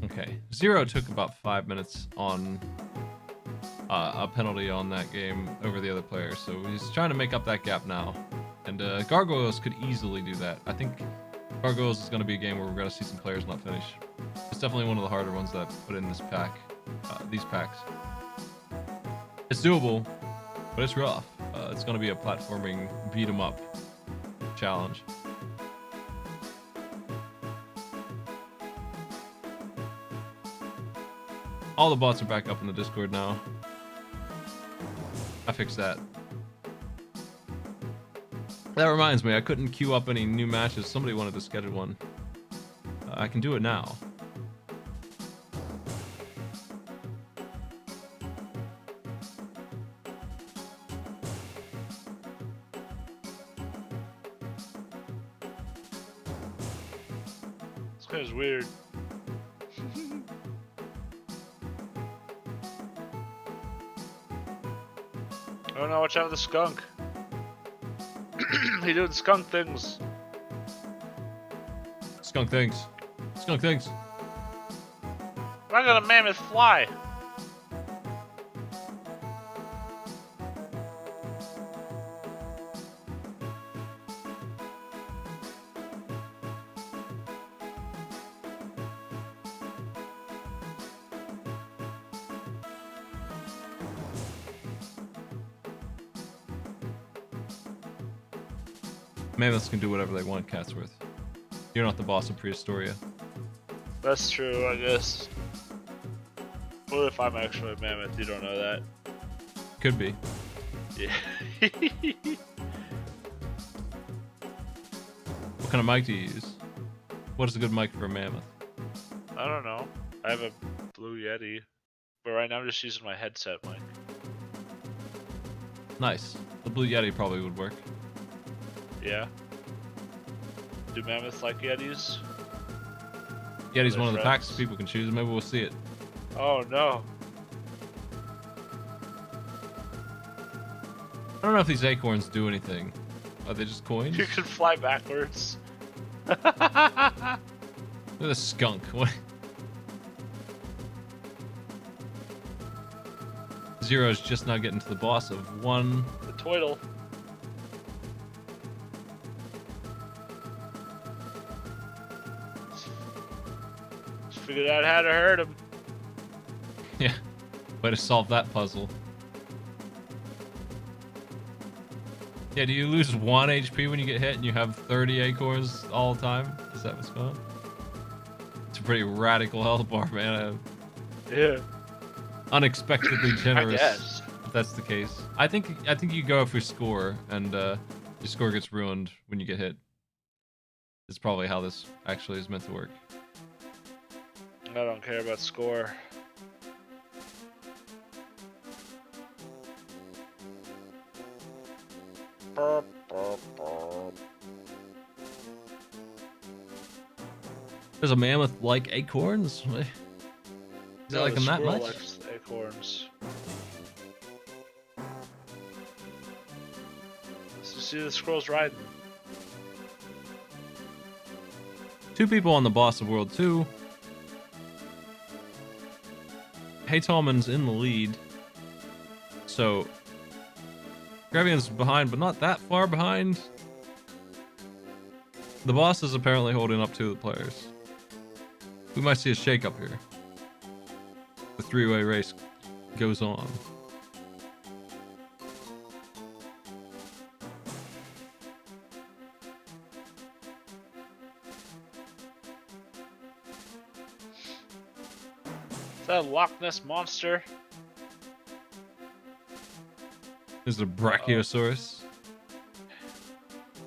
Okay, Zero took about 5 minutes on a penalty on that game over the other player, so he's trying to make up that gap now. And Gargoyles could easily do that. I think Gargoyles is going to be a game where we're going to see some players not finish. It's definitely one of the harder ones that I've put in this pack, these packs. It's doable, but it's rough. It's going to be a platforming beat 'em up challenge. All the bots are back up in the Discord now. I fixed that. That reminds me, I couldn't queue up any new matches. Somebody wanted to schedule one. I can do it now. This guy's weird. Oh no, watch out for the skunk. He doing skunk things. Skunk things. Skunk things. I got a mammoth fly. Mammoths can do whatever they want, Catsworth. You're not the boss of Prehistoria. That's true, I guess. What if I'm actually a mammoth? You don't know that. Could be. Yeah. What kind of mic do you use? What is a good mic for a mammoth? I don't know. I have a Blue Yeti. But right now I'm just using my headset mic. Nice. The Blue Yeti probably would work. Yeah. Do mammoths like Yetis? Yeti's one of the friends? packs people can choose. Maybe we'll see it. Oh no. I don't know if these acorns do anything. Are they just coins? You can fly backwards. Look at the skunk. What? Zero's just now getting to the boss of one. The Toidle. Just figured out how to hurt him. Yeah. Way to solve that puzzle. Yeah, do you lose 1 HP when you get hit and you have 30 acorns all the time? Is that what's going on? It's a pretty radical health bar, man. Yeah. Unexpectedly generous. I guess. If that's the case. I think you go for score, and your score gets ruined when you get hit. It's probably how this actually is meant to work. I don't care about score. Does a mammoth like acorns? Is it like them that much? Likes acorns. So see the squirrels riding. 2 people on the boss of World 2. Hey Tallman's in the lead. So Grevian's behind, but not that far behind. The boss is apparently holding up 2 of the players. We might see a shake-up here. The 3-way race goes on. Is that a Loch Ness monster? Is it a Brachiosaurus?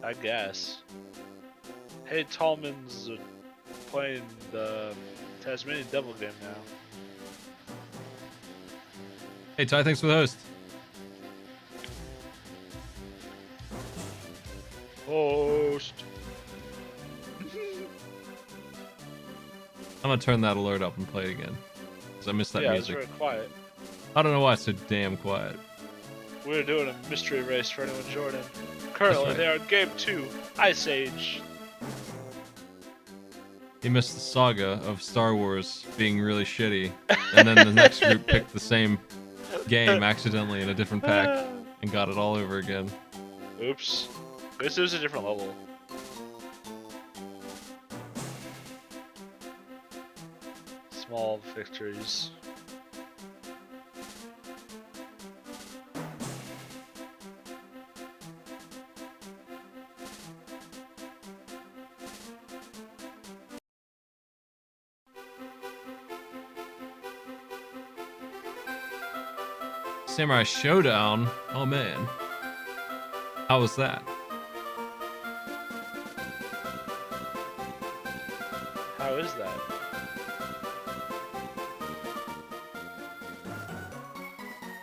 I guess. Hey, Tallman's playing the Tasmanian Devil game now. Hey Ty, thanks for the host. Host. I'm gonna turn that alert up and play it again. Because I missed that Yeah, music. it's very quiet. I don't know why it's so damn quiet. We're doing a mystery race for anyone Jordan. Currently, right. they are Game 2, Ice Age. He missed the saga of Star Wars being really shitty, and then the next group picked the same game accidentally in a different pack and got it all over again. Oops. This is a different level. Small victories. Samurai Showdown? Oh man. How was that? How is that?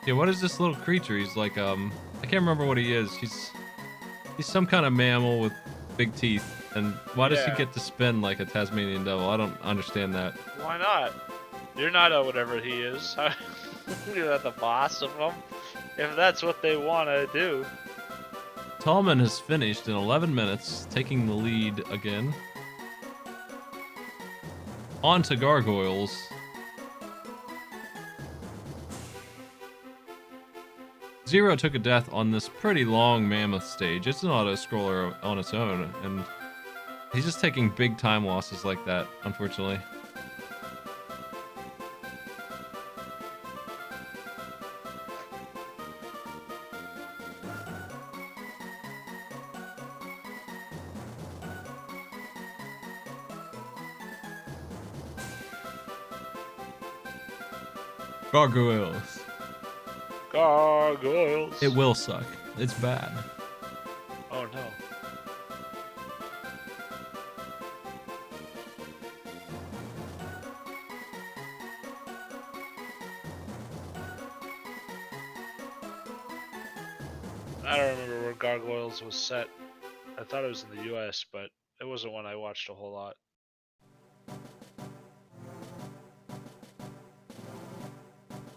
Yeah, what is this little creature? He's like, I can't remember what he is. He's some kind of mammal with big teeth. And why does he get to spin like a Tasmanian devil? I don't understand that. Why not? You're not whatever he is. You're not the boss of them. If that's what they want to do. Tallman has finished in 11 minutes, taking the lead again. On to Gargoyles. Zero took a death on this pretty long mammoth stage. It's an auto-scroller on its own, and he's just taking big time losses like that, unfortunately. Gargoyles. Gargoyles. It will suck. It's bad. Oh no. I don't remember where Gargoyles was set. I thought it was in the US, but it wasn't one I watched a whole lot.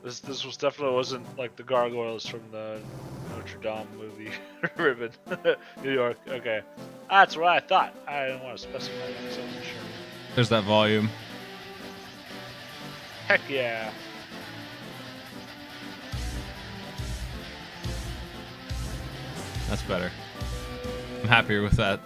This was definitely wasn't like the Gargoyles from the Notre Dame movie Ribbon. New York. Okay. That's what I thought. I didn't want to specify that because I wasn't sure. There's that volume. Heck yeah. That's better. I'm happier with that.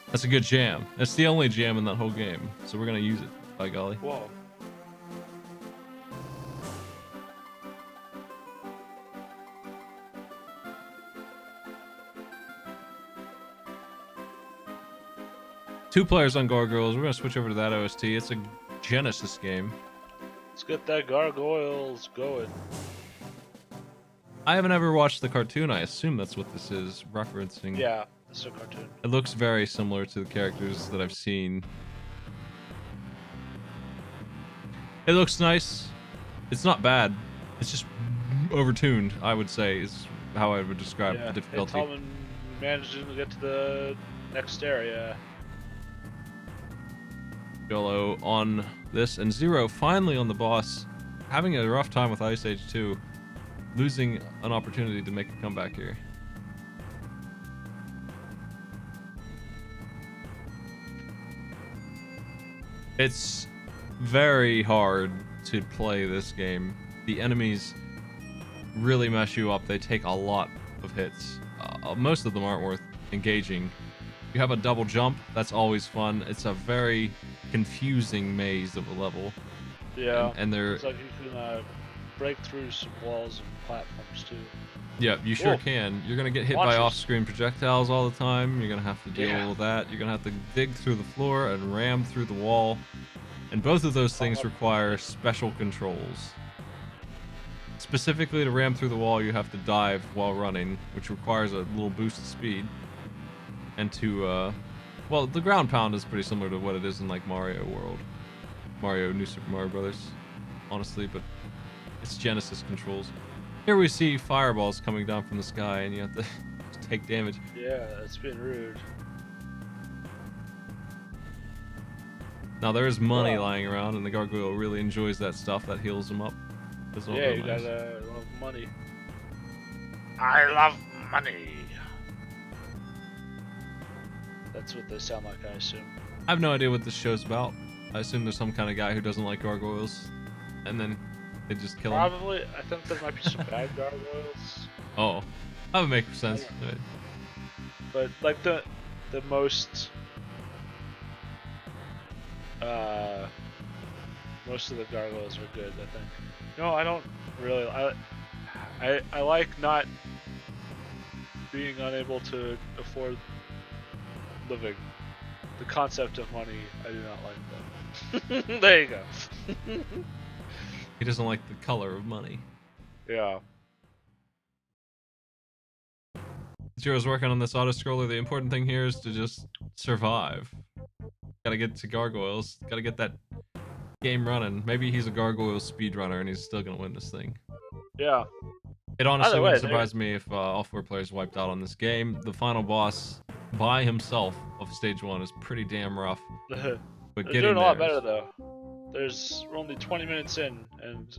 That's a good jam. It's the only jam in that whole game, so we're gonna use it, by golly. Whoa. Two players on Gargoyles. We're gonna switch over to that OST. It's a Genesis game. Let's get that Gargoyles going. I haven't ever watched the cartoon. I assume that's what this is referencing. Yeah, it's a cartoon. It looks very similar to the characters that I've seen. It looks nice. It's not bad. It's just overtuned, I would say, is how I would describe the difficulty. Tallman managed to get to the next area. YOLO on this, and Zero finally on the boss, having a rough time with Ice Age 2, losing an opportunity to make a comeback here. It's very hard to play this game. The enemies really mess you up. They take a lot of hits. Most of them aren't worth engaging. You have a double jump, that's always fun. It's a very confusing maze of a level. Yeah, and they're... It's like you can break through some walls and platforms too. Yeah, you sure can. You're gonna get hit by off-screen projectiles all the time. You're gonna have to deal with that. You're gonna have to dig through the floor and ram through the wall. And both of those things require special controls. Specifically to ram through the wall, you have to dive while running, which requires a little boost of speed. And to, well, the ground pound is pretty similar to what it is in, like, Mario World. New Super Mario Brothers, honestly, but it's Genesis controls. Here we see fireballs coming down from the sky, and you have to take damage. Yeah, that's been rude. Now, there is money lying around, and the Gargoyle really enjoys that stuff. That heals him up. Yeah, you gotta love money. I love money. That's what they sound like, I assume. I have no idea what this show's about. I assume there's some kind of guy who doesn't like gargoyles, and then they just kill him. Probably. I think there might be some bad gargoyles. Oh, that would make sense. But like the most most of the gargoyles are good, I think. No, I don't really. I like not being unable to afford living. The concept of money, I do not like that. There you go. He doesn't like the color of money. Yeah. Zero's working on this auto-scroller. The important thing here is to just survive. Gotta get to gargoyles. Gotta get that game running. Maybe he's a gargoyle speedrunner and he's still gonna win this thing. Yeah. It honestly wouldn't surprise me if all 4 players wiped out on this game. The final boss by himself of stage 1 is pretty damn rough. But They're doing a lot better though. We're only 20 minutes in, and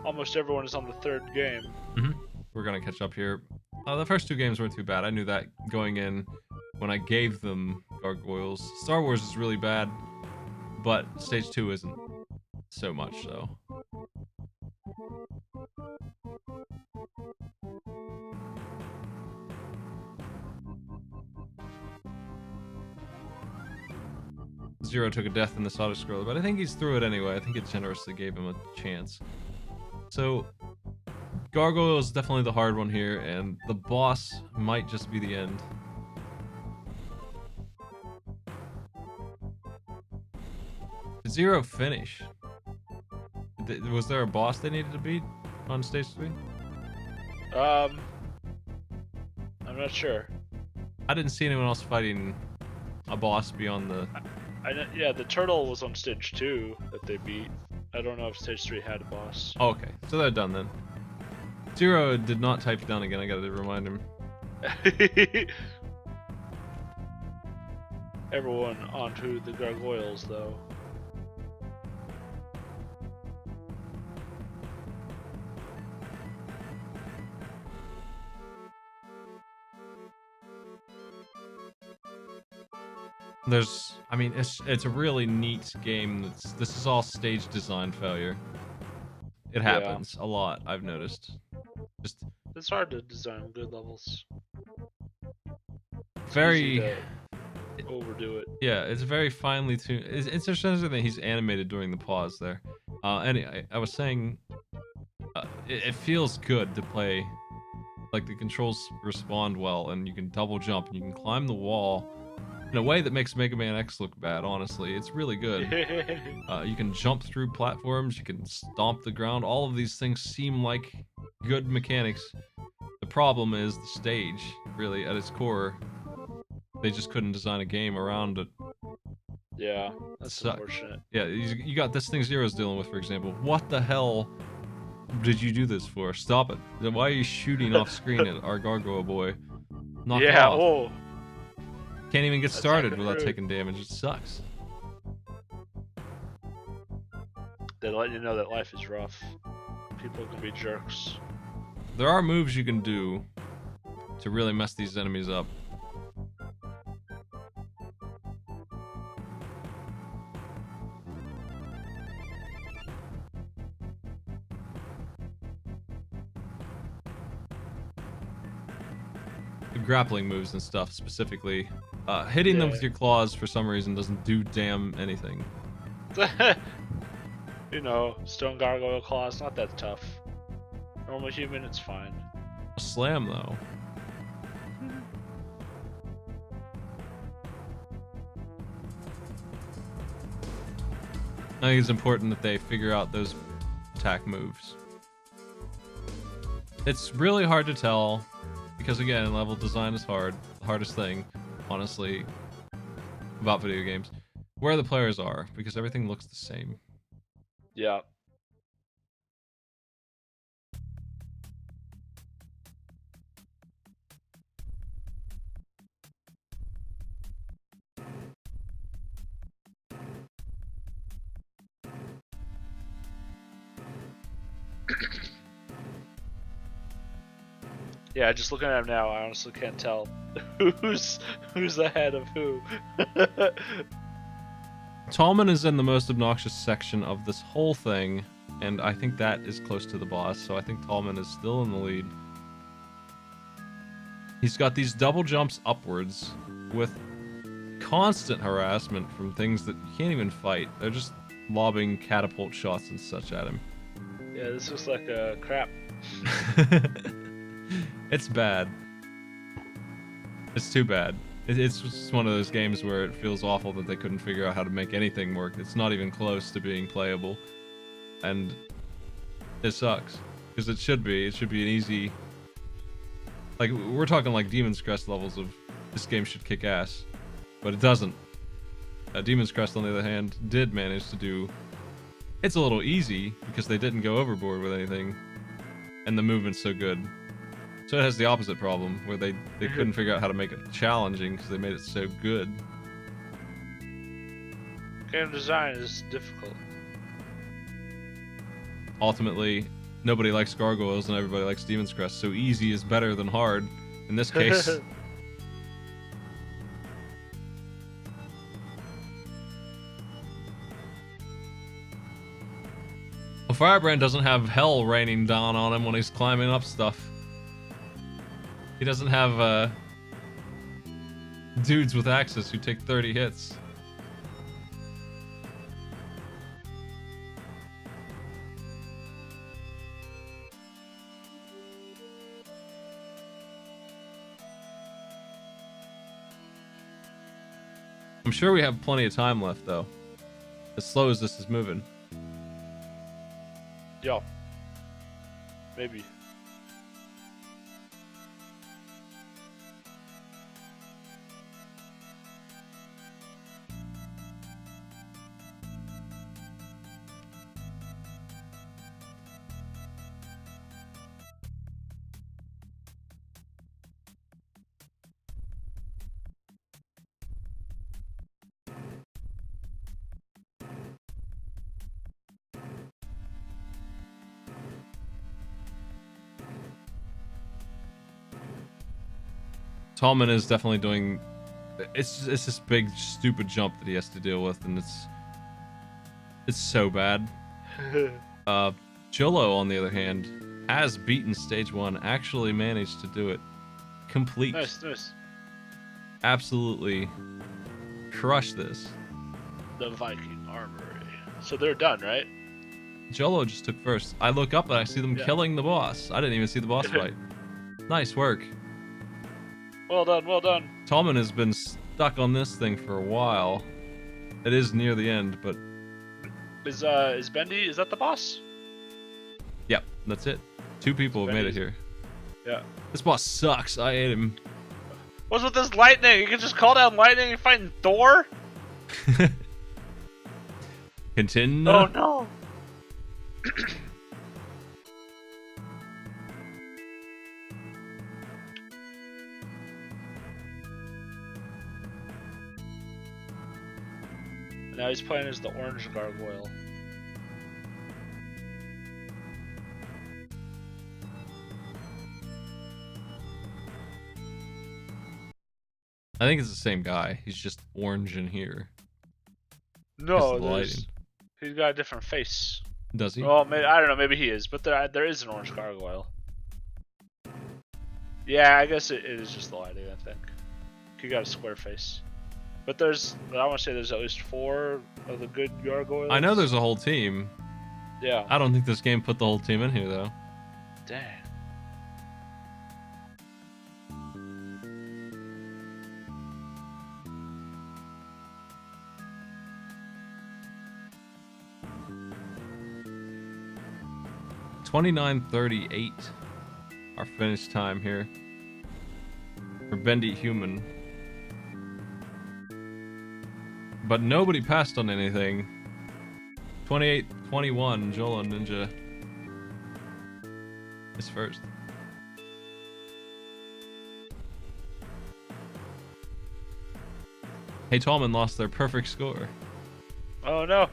almost everyone is on the third game. We're gonna catch up here. The first 2 games weren't too bad. I knew that going in when I gave them gargoyles. Star Wars is really bad, but stage 2 isn't so much so. Zero took a death in the auto-scroller, but I think he's through it anyway. I think it generously gave him a chance. So, Gargoyle is definitely the hard one here, and the boss might just be the end. Did Zero finish? Was there a boss they needed to beat on stage 3? I'm not sure. I didn't see anyone else fighting a boss beyond the... Yeah, the turtle was on stage 2 that they beat. I don't know if stage 3 had a boss. Oh, okay, so they're done then. Zero did not type down again, I gotta remind him. Everyone onto the gargoyles, though. I mean, it's a really neat game. This is all stage design failure. It happens a lot, I've noticed. It's hard to design good levels. It's very easy to overdo it. Yeah, it's very finely tuned. It's interesting that he's animated during the pause there. Anyway, I was saying, it feels good to play. Like, the controls respond well, and you can double jump, and you can climb the wall in a way that makes Mega Man X look bad, honestly. It's really good. You can jump through platforms, you can stomp the ground. All of these things seem like good mechanics. The problem is the stage, really, at its core. They just couldn't design a game around it. Yeah, that's unfortunate. Yeah, you got this thing Zero's dealing with, for example. What the hell did you do this for? Stop it. Why are you shooting off screen at our gargoyle boy? Knock it off. Oh. Can't even get started without taking damage. It sucks. They let you know that life is rough. People can be jerks. There are moves you can do to really mess these enemies up. The grappling moves and stuff specifically. Hitting them with your claws for some reason doesn't do damn anything. You know, stone gargoyle claws, not that tough. Normal human, it's fine. Slam, though. I think it's important that they figure out those attack moves. It's really hard to tell, because again, level design is hard. The hardest thing, honestly, about video games. Where the players are, because everything looks the same. Yeah. Yeah, just looking at him now, I honestly can't tell who's ahead of who. Tallman is in the most obnoxious section of this whole thing, and I think that is close to the boss, so I think Tallman is still in the lead. He's got these double jumps upwards with constant harassment from things that you can't even fight. They're just lobbing catapult shots and such at him. Yeah, this looks like a crap. It's bad. It's too bad. It's just one of those games where it feels awful that they couldn't figure out how to make anything work. It's not even close to being playable. And it sucks. Because it should be. It should be an easy... Like, we're talking like Demon's Crest levels of this game should kick ass. But it doesn't. Demon's Crest, on the other hand, did manage to do... It's a little easy, because they didn't go overboard with anything. And the movement's so good. So it has the opposite problem, where they couldn't figure out how to make it challenging because they made it so good. Game design is difficult. Ultimately, nobody likes gargoyles and everybody likes Demon's Crest, so easy is better than hard in this case. Well, Firebrand doesn't have hell raining down on him when he's climbing up stuff. He doesn't have dudes with axes who take 30 hits. I'm sure we have plenty of time left, though. As slow as this is moving. Yo. Maybe. Tallman is definitely doing... It's this big, stupid jump that he has to deal with, and it's so bad. Jolo, on the other hand, has beaten stage 1, actually managed to do it. Complete. Nice, nice. Absolutely crush this. The Viking Armory. So they're done, right? Jolo just took first. I look up and I see them killing the boss. I didn't even see the boss fight. Nice work. Well done, well done. Tallman has been stuck on this thing for a while. It is near the end, but... Is Bendy, is that the boss? Yep, that's it. 2 people have made it here. Yeah. This boss sucks. I hate him. What's with this lightning? You can just call down lightning and fighting Thor? Continue. Oh no. Now he's playing as the orange gargoyle. I think it's the same guy. He's just orange in here. No, he's got a different face. Does he? Well, maybe, I don't know. Maybe he is, but there is an orange gargoyle. Yeah, I guess it is just the lighting. I think he got a square face. But I want to say there's at least 4 of the good gargoyles. I know there's a whole team. Yeah. I don't think this game put the whole team in here, though. Dang. $29:38. Our finish time here for Bendy Human. But nobody passed on anything. 28-21, Jolo Ninja is first. Hey, Tallman lost their perfect score. Oh no.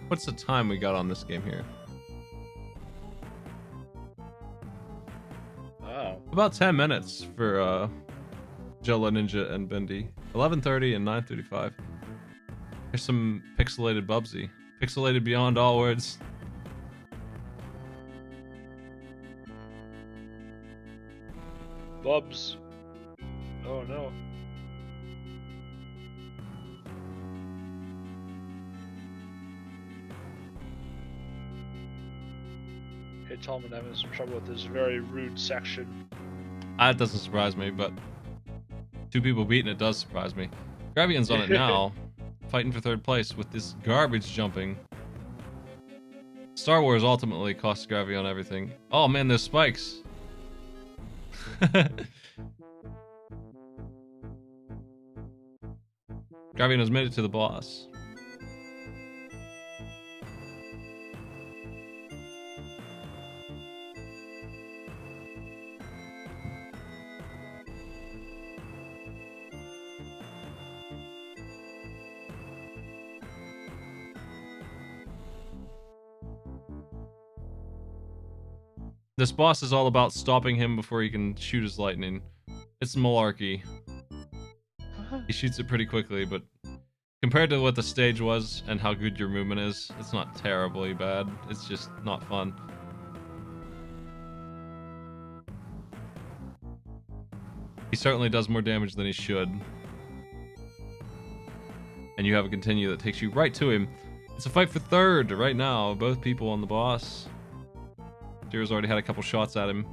What's the time we got on this game here? Oh. About 10 minutes for Jolo Ninja and Bendy. 11:30 and 9:35. Here's some pixelated Bubsy. Pixelated beyond all words. Bubs. Oh no. Hey, Tallman having some trouble with this very rude section. That doesn't surprise me, but 2 people beating it does surprise me. Gravian's on it now, fighting for 3rd place with this garbage jumping. Star Wars ultimately costs Gravion everything. Oh man, there's spikes. Gravion has made it to the boss. This boss is all about stopping him before he can shoot his lightning. It's malarkey. He shoots it pretty quickly, but compared to what the stage was and how good your movement is, it's not terribly bad. It's just not fun. He certainly does more damage than he should. And you have a continue that takes you right to him. It's a fight for 3rd right now. Both people on the boss. Zero's already had a couple shots at him.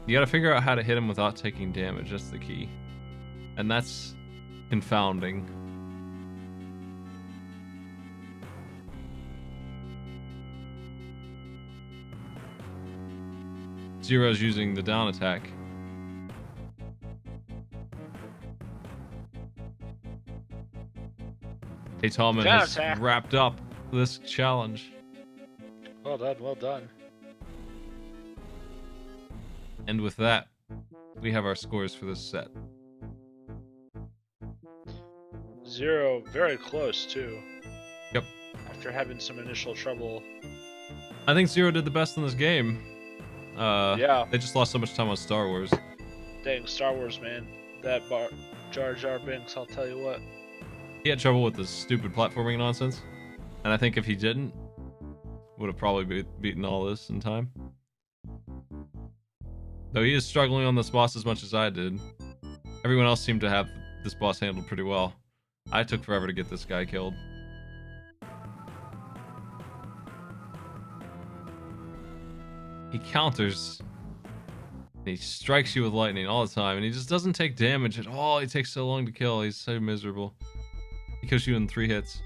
You gotta figure out how to hit him without taking damage. That's the key. And that's confounding. Zero's using the down attack. Hey, Tallman has wrapped up this challenge. Well done, well done. And with that, we have our scores for this set. Zero, very close too. Yep. After having some initial trouble. I think Zero did the best in this game. Yeah. They just lost so much time on Star Wars. Dang, Star Wars, man. That Jar Jar Binks, I'll tell you what. He had trouble with the stupid platforming nonsense. And I think if he didn't, would have probably beaten all this in time. Though he is struggling on this boss as much as I did. Everyone else seemed to have this boss handled pretty well. I took forever to get this guy killed. He counters. And he strikes you with lightning all the time. And he just doesn't take damage at all. He takes so long to kill. He's so miserable. He kills you in 3 hits.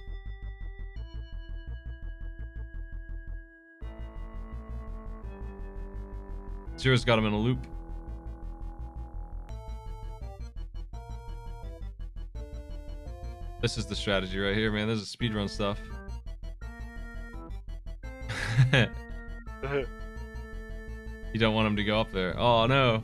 Zero's got him in a loop. This is the strategy right here, man. This is speedrun stuff. You don't want him to go up there. Oh, no.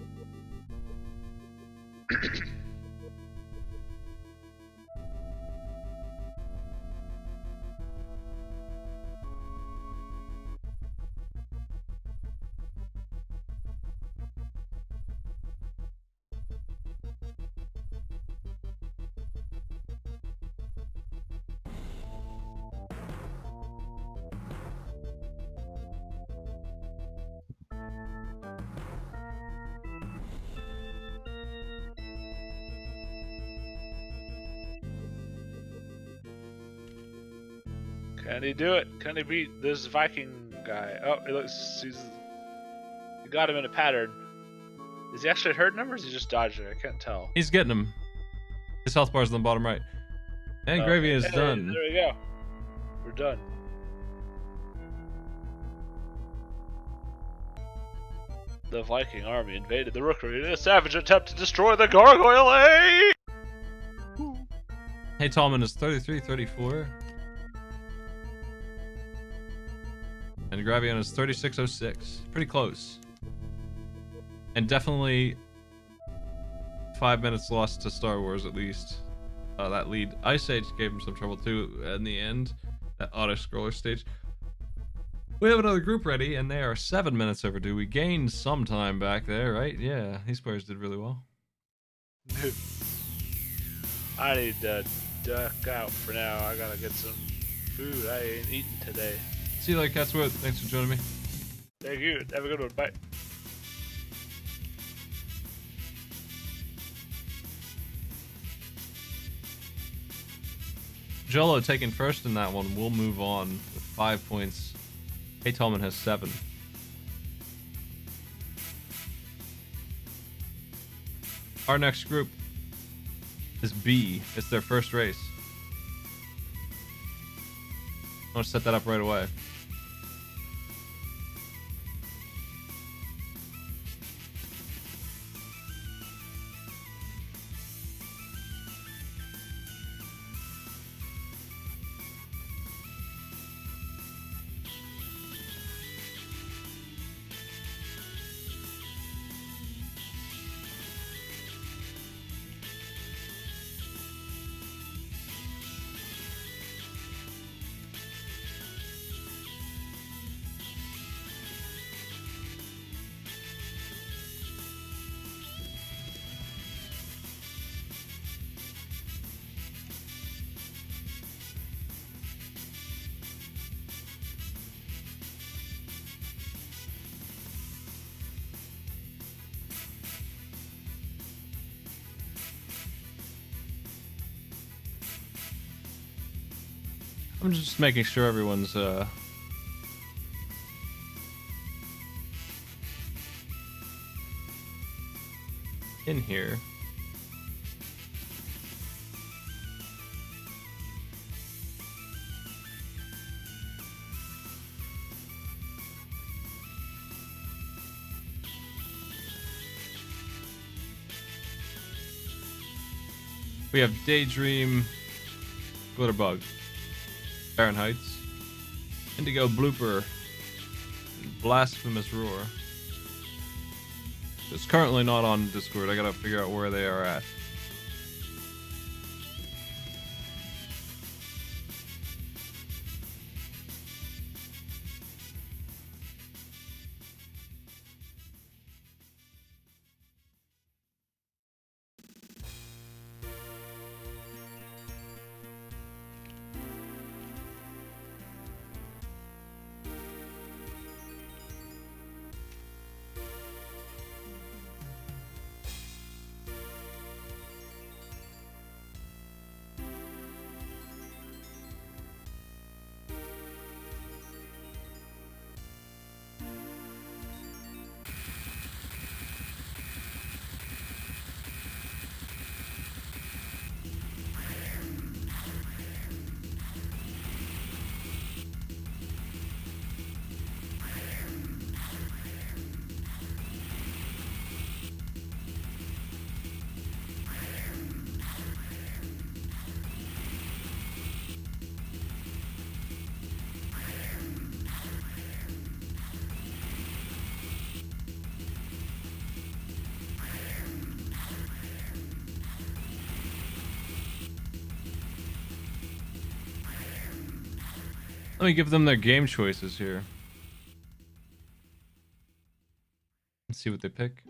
Can he do it? Can he beat this Viking guy? Oh, he looks. You got him in a pattern. Is he actually hurting him or is he just dodging? I can't tell. He's getting him. His health bar's on the bottom right. And Gravy is done. There we go. We're done. The Viking army invaded the Rookery in a savage attempt to destroy the Gargoyle A! Hey, Tallman is 33-34. And Gravion is 36-06. Pretty close. And definitely 5 minutes lost to Star Wars at least. That lead. Ice Age gave him some trouble too in the end. That auto-scroller stage. We have another group ready, and they are 7 minutes overdue. We gained some time back there, right? Yeah, these players did really well. I need to duck out for now. I gotta get some food. I ain't eaten today. See you later, Catswood. Thanks for joining me. Thank you. Have a good one. Bye. Jolo taking first in that one. We'll move on with 5 points. Hey, Tallman has 7. Our next group is B. It's their first race. I want to set that up right away. I'm just making sure everyone's in here. We have Daydream, Glitterbug, Fahrenheit's, Indigo Blooper, and Blasphemous Roar. It's currently not on Discord. I gotta figure out where they are at. Let me give them their game choices here. Let's see what they pick.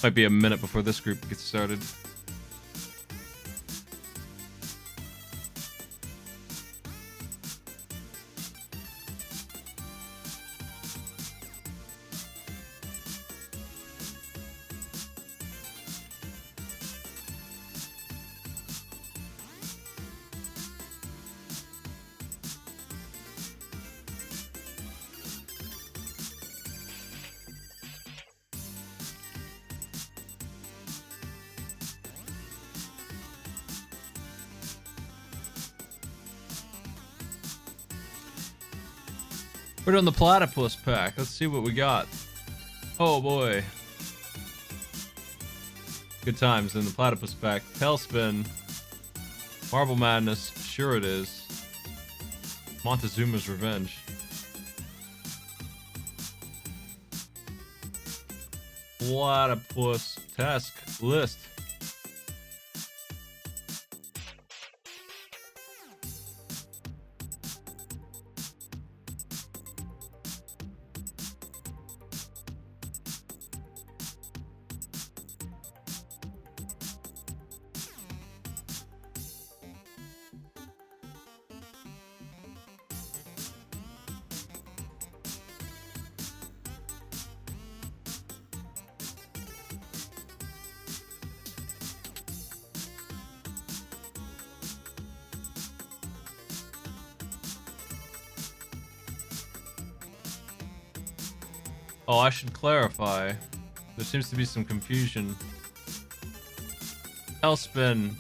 Might be a minute before this group gets started. We're doing the platypus pack. Let's see what we got. Oh boy. Good times in the platypus pack. Tailspin. Marble Madness. Sure it is. Montezuma's Revenge. Platypus task list. Oh, I should clarify. There seems to be some confusion. Tailspin.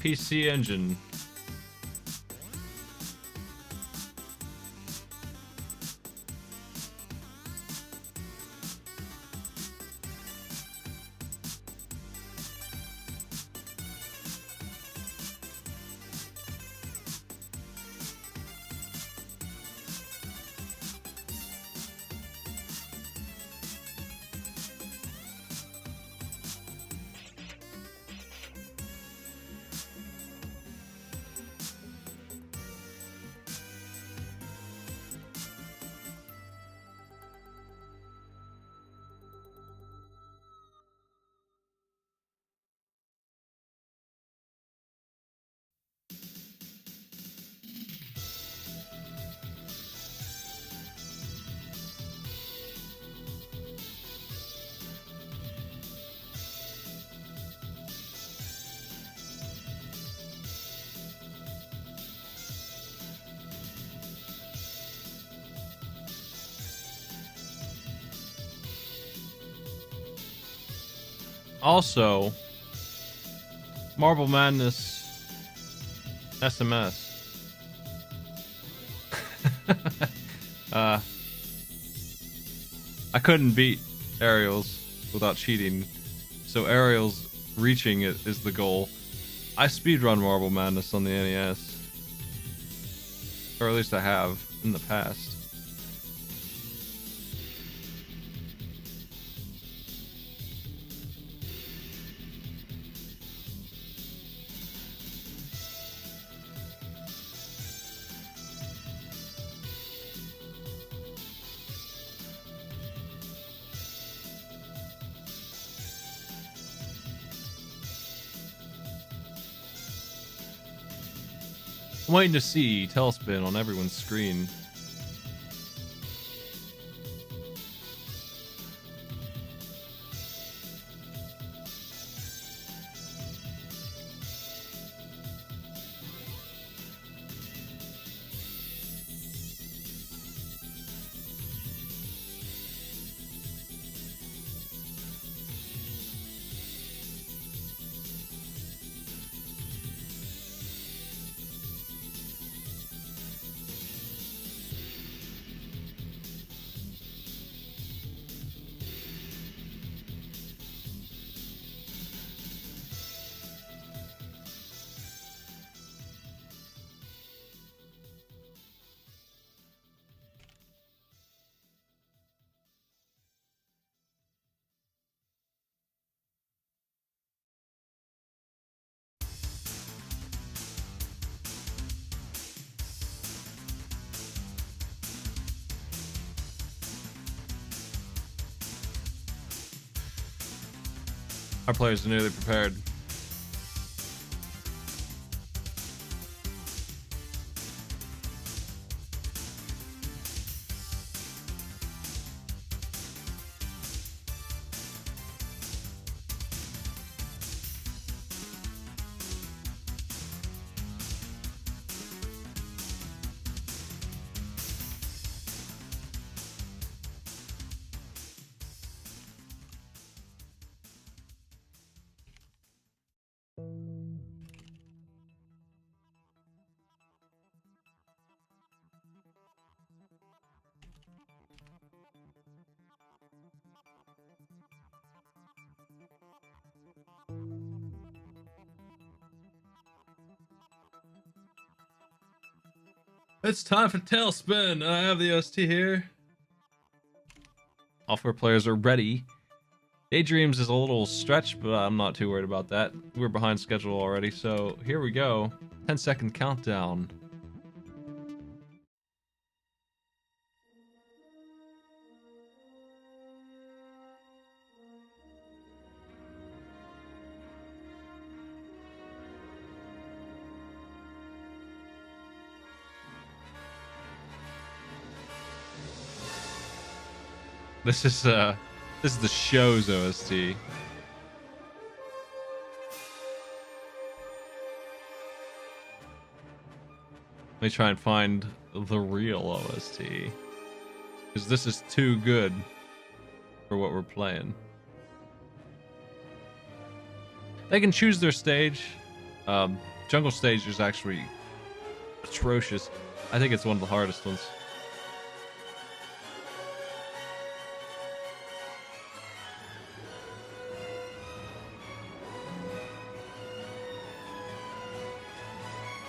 PC Engine. Also, Marble Madness SMS. I couldn't beat Aerials without cheating, so Aerials reaching it is the goal. I speedrun Marble Madness on the NES. Or at least I have in the past. I'm waiting to see Tailspin on everyone's screen. Our players are nearly prepared. It's time for Tailspin. I have the OST here. All 4 players are ready. Daydreams is a little stretch, but I'm not too worried about that. We're behind schedule already, so here we go. 10-second countdown. This is the show's OST. Let me try and find the real OST, because this is too good for what we're playing. They can choose their stage. Jungle stage is actually atrocious. I think it's one of the hardest ones.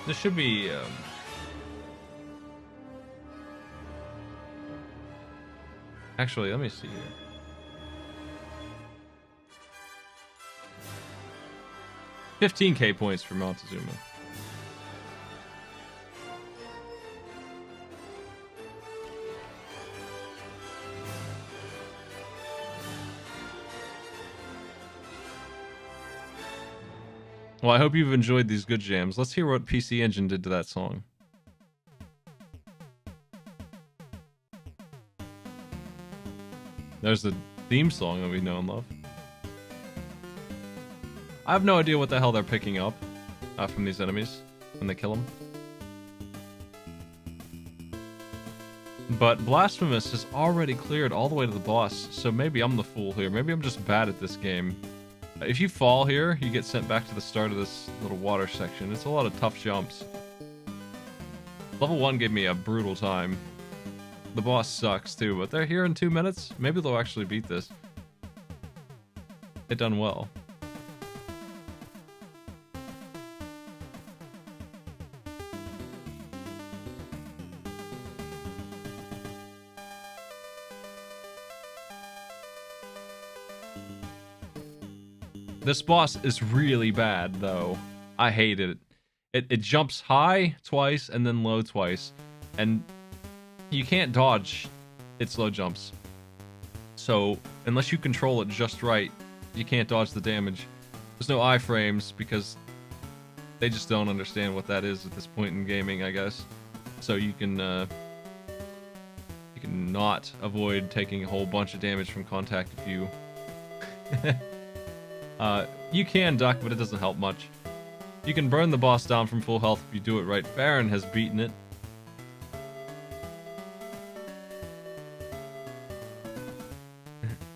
This should be actually, let me see here. $15K points for Montezuma. Well, I hope you've enjoyed these good jams. Let's hear what PC Engine did to that song. There's the theme song that we know and love. I have no idea what the hell they're picking up from these enemies when they kill them. But Blasphemous has already cleared all the way to the boss, so maybe I'm the fool here. Maybe I'm just bad at this game. If you fall here, you get sent back to the start of this little water section. It's a lot of tough jumps. Level 1 gave me a brutal time. The boss sucks too, but they're here in 2 minutes. Maybe they'll actually beat this. They done well. This boss is really bad, though. I hate it. It jumps high twice and then low twice. And you can't dodge its low jumps. So, unless you control it just right, you can't dodge the damage. There's no iframes because they just don't understand what that is at this point in gaming, I guess. So you can not avoid taking a whole bunch of damage from contact if you... you can duck, but it doesn't help much. You can burn the boss down from full health if you do it right. Farron has beaten it.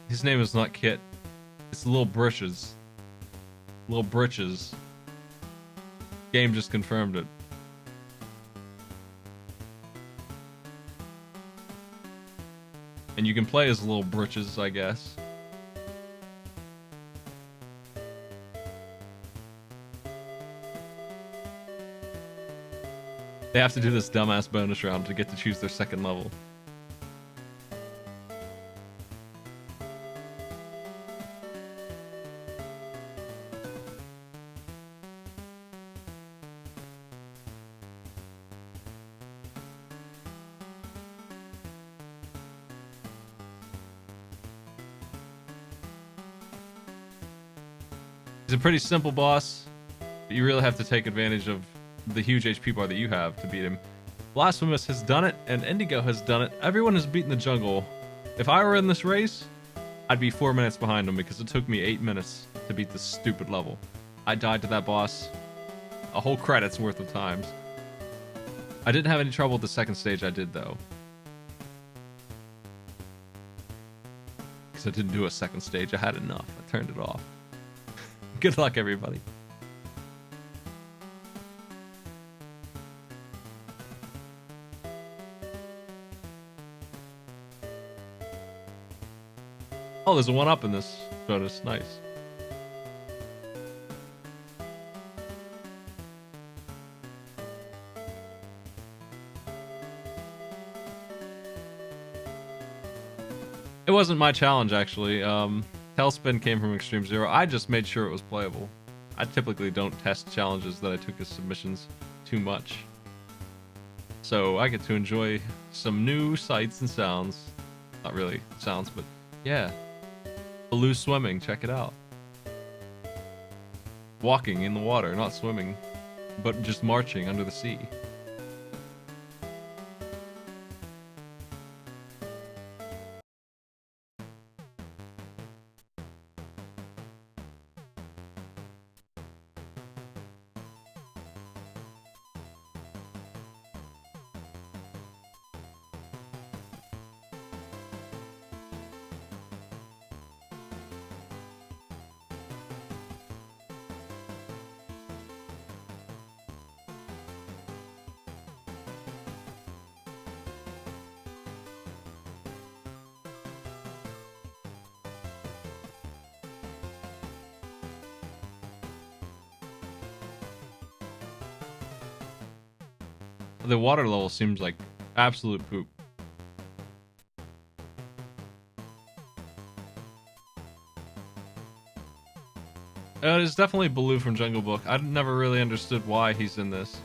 His name is not Kit. It's Lil Britches. Lil Britches. Game just confirmed it. And you can play as Lil Britches, I guess. They have to do this dumbass bonus round to get to choose their second level. He's a pretty simple boss, but you really have to take advantage of the huge HP bar that you have to beat him. Blasphemous has done it, and Indigo has done it. Everyone has beaten the jungle. If I were in this race, I'd be 4 minutes behind him because it took me 8 minutes to beat this stupid level. I died to that boss a whole credit's worth of times. I didn't have any trouble with the second stage, I did though. Because I didn't do a second stage, I had enough. I turned it off. Good luck, everybody. Oh, there's a 1-up in this bonus. Nice. It wasn't my challenge, actually. Tailspin came from Extreme Zero. I just made sure it was playable. I typically don't test challenges that I took as submissions too much. So I get to enjoy some new sights and sounds. Not really sounds, but yeah. Baloo swimming, check it out. Walking in the water, not swimming, but just marching under the sea. The water level seems like absolute poop. It's definitely Baloo from Jungle Book. I never really understood why he's in this.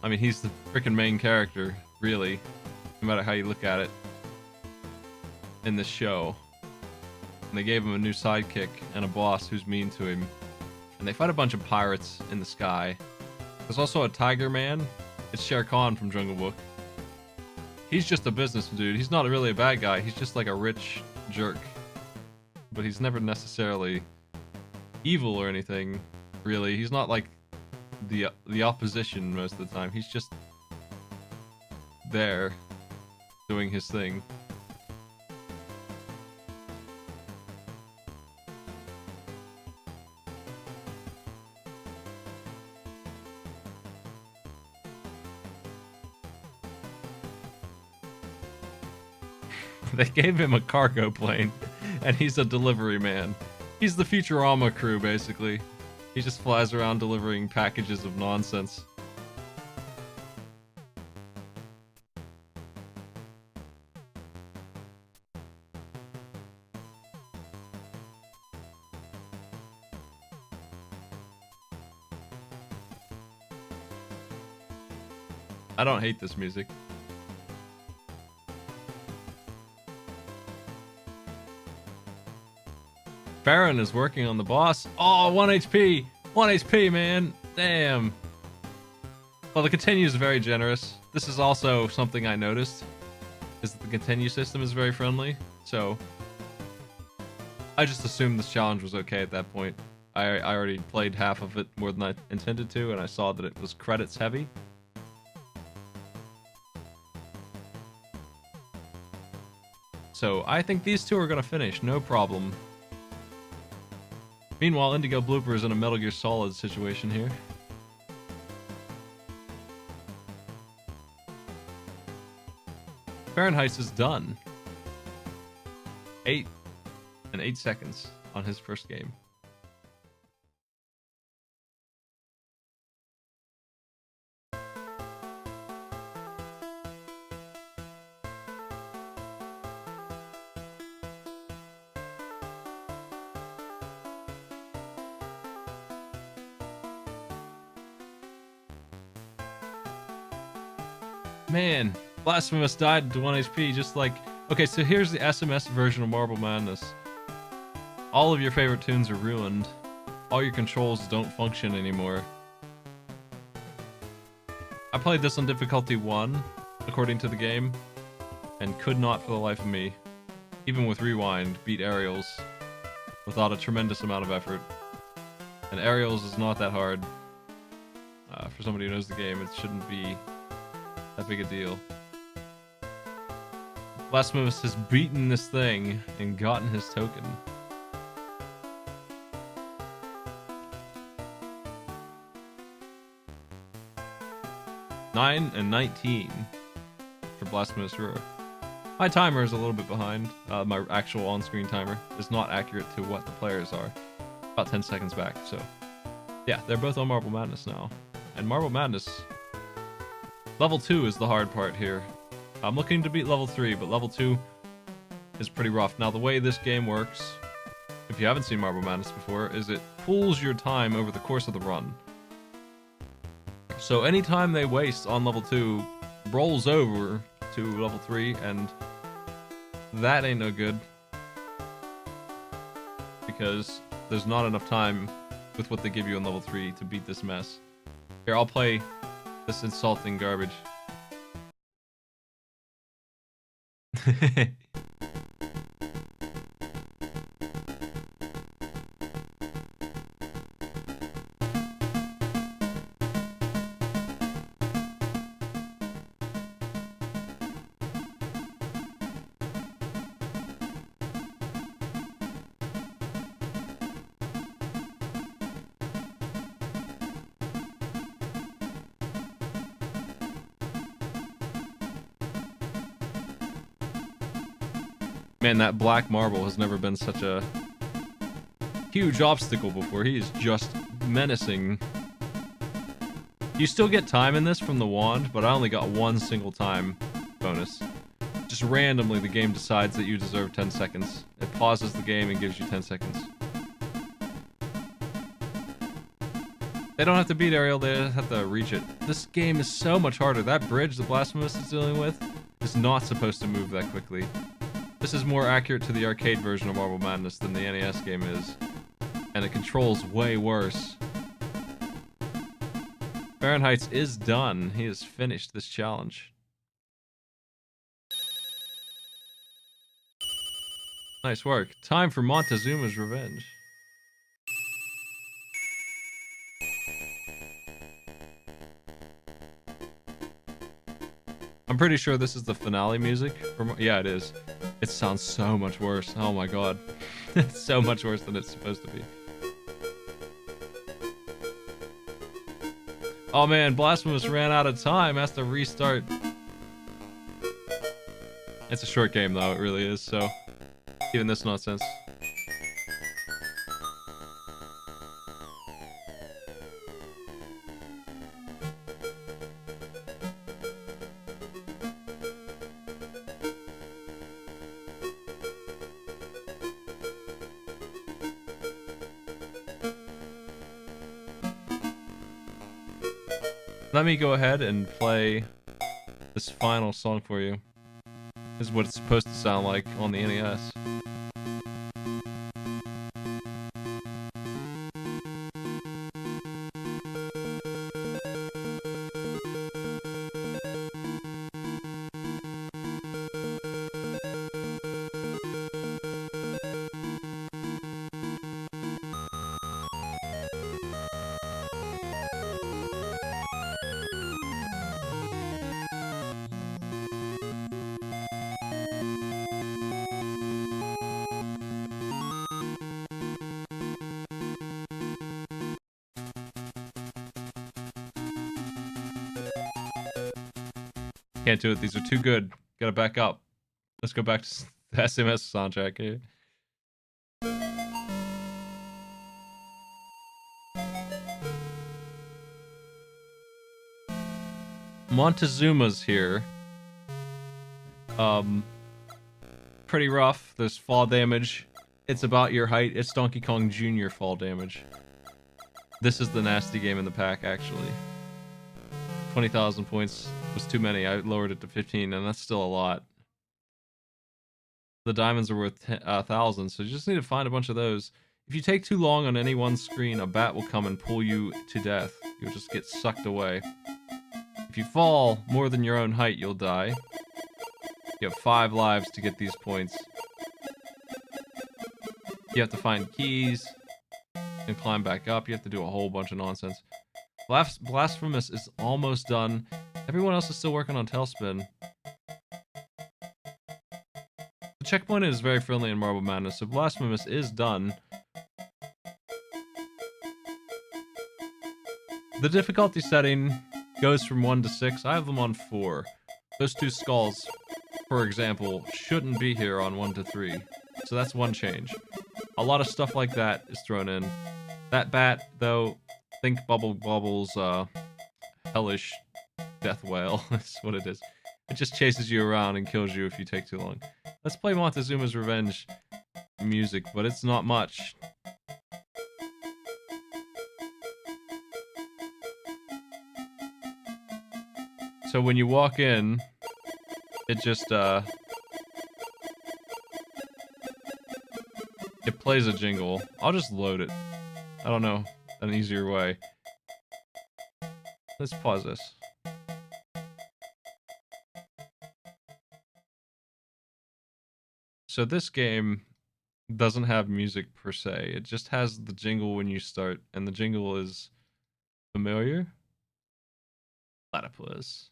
I mean, he's the freaking main character, really, no matter how you look at it, in this show. And they gave him a new sidekick and a boss who's mean to him. And they fight a bunch of pirates in the sky. There's also a Tiger Man. It's Shere Khan from Jungle Book. He's just a business dude. He's not really a bad guy. He's just like a rich jerk. But he's never necessarily evil or anything, really. He's not like the opposition most of the time. He's just there doing his thing. They gave him a cargo plane, and he's a delivery man. He's the Futurama crew, basically. He just flies around delivering packages of nonsense. I don't hate this music. Baron is working on the boss. Oh, 1 HP! 1 HP, man! Damn. Well, the continue is very generous. This is also something I noticed, is that the continue system is very friendly, so I just assumed this challenge was okay at that point. I already played half of it more than I intended to, and I saw that it was credits heavy. So I think these two are gonna finish, no problem. Meanwhile, Indigo Blooper is in a Metal Gear Solid situation here. Fahrenheit is done. 8 and 8 seconds on his first game. Man, Blasphemous died to 1 HP, just like... Okay, so here's the SMS version of Marble Madness. All of your favorite tunes are ruined. All your controls don't function anymore. I played this on difficulty 1, according to the game, and could not for the life of me, even with Rewind, beat Aerials without a tremendous amount of effort. And Aerials is not that hard. For somebody who knows the game, it shouldn't be that big a deal. Blasphemous has beaten this thing and gotten his token. Nine and 19 for Blasphemous Roar. My timer is a little bit behind. My actual on-screen timer is not accurate to what the players are. About 10 seconds back, so... Yeah, they're both on Marble Madness now. And Marble Madness... Level 2 is the hard part here. I'm looking to beat level 3, but level 2 is pretty rough. Now, the way this game works, if you haven't seen Marble Madness before, is it pulls your time over the course of the run. So any time they waste on level 2 rolls over to level 3, and that ain't no good. Because there's not enough time with what they give you on level 3 to beat this mess. Here, I'll play this insulting garbage. Man, that black marble has never been such a huge obstacle before. He is just menacing. You still get time in this from the wand, but I only got one single time bonus. Just randomly, the game decides that you deserve 10 seconds. It pauses the game and gives you 10 seconds. They don't have to beat Ariel, they have to reach it. This game is so much harder. That bridge the Blasphemous is dealing with is not supposed to move that quickly. This is more accurate to the arcade version of Marble Madness than the NES game is, and it controls way worse. Fahrenheit's is done. He has finished this challenge. Nice work. Time for Montezuma's revenge. I'm pretty sure this is the finale music. Yeah, it is. It sounds so much worse. Oh my god. It's so much worse than it's supposed to be. Oh man, Blasphemous ran out of time. Has to restart. It's a short game though, it really is, so even this nonsense. Let me go ahead and play this final song for you. This is what it's supposed to sound like on the NES. Can't do it. These are too good. Gotta back up. Let's go back to the SMS soundtrack here. Montezuma's here. Pretty rough. There's fall damage. It's about your height. It's Donkey Kong Jr. fall damage. This is the nasty game in the pack, actually. 20,000 points was too many. I lowered it to 15, and that's still a lot. The diamonds are worth 1,000, so you just need to find a bunch of those. If you take too long on any one screen, a bat will come and pull you to death. You'll just get sucked away. If you fall more than your own height, you'll die. You have 5 lives to get these points. You have to find keys and climb back up. You have to do a whole bunch of nonsense. Blasphemous is almost done. Everyone else is still working on Tailspin. The checkpoint is very friendly in Marble Madness, so Blasphemous is done. The difficulty setting goes from 1 to 6. I have them on 4. Those 2 skulls, for example, shouldn't be here on 1 to 3. So that's one change. A lot of stuff like that is thrown in. That bat, though, think Bubble's hellish death whale is what it is. It just chases you around and kills you if you take too long. Let's play Montezuma's Revenge music, but it's not much. So when you walk in, it just, it plays a jingle. I'll just load it. I don't know an easier way. Let's pause this. So this game doesn't have music per se. It just has the jingle when you start, and the jingle is familiar. Platypus.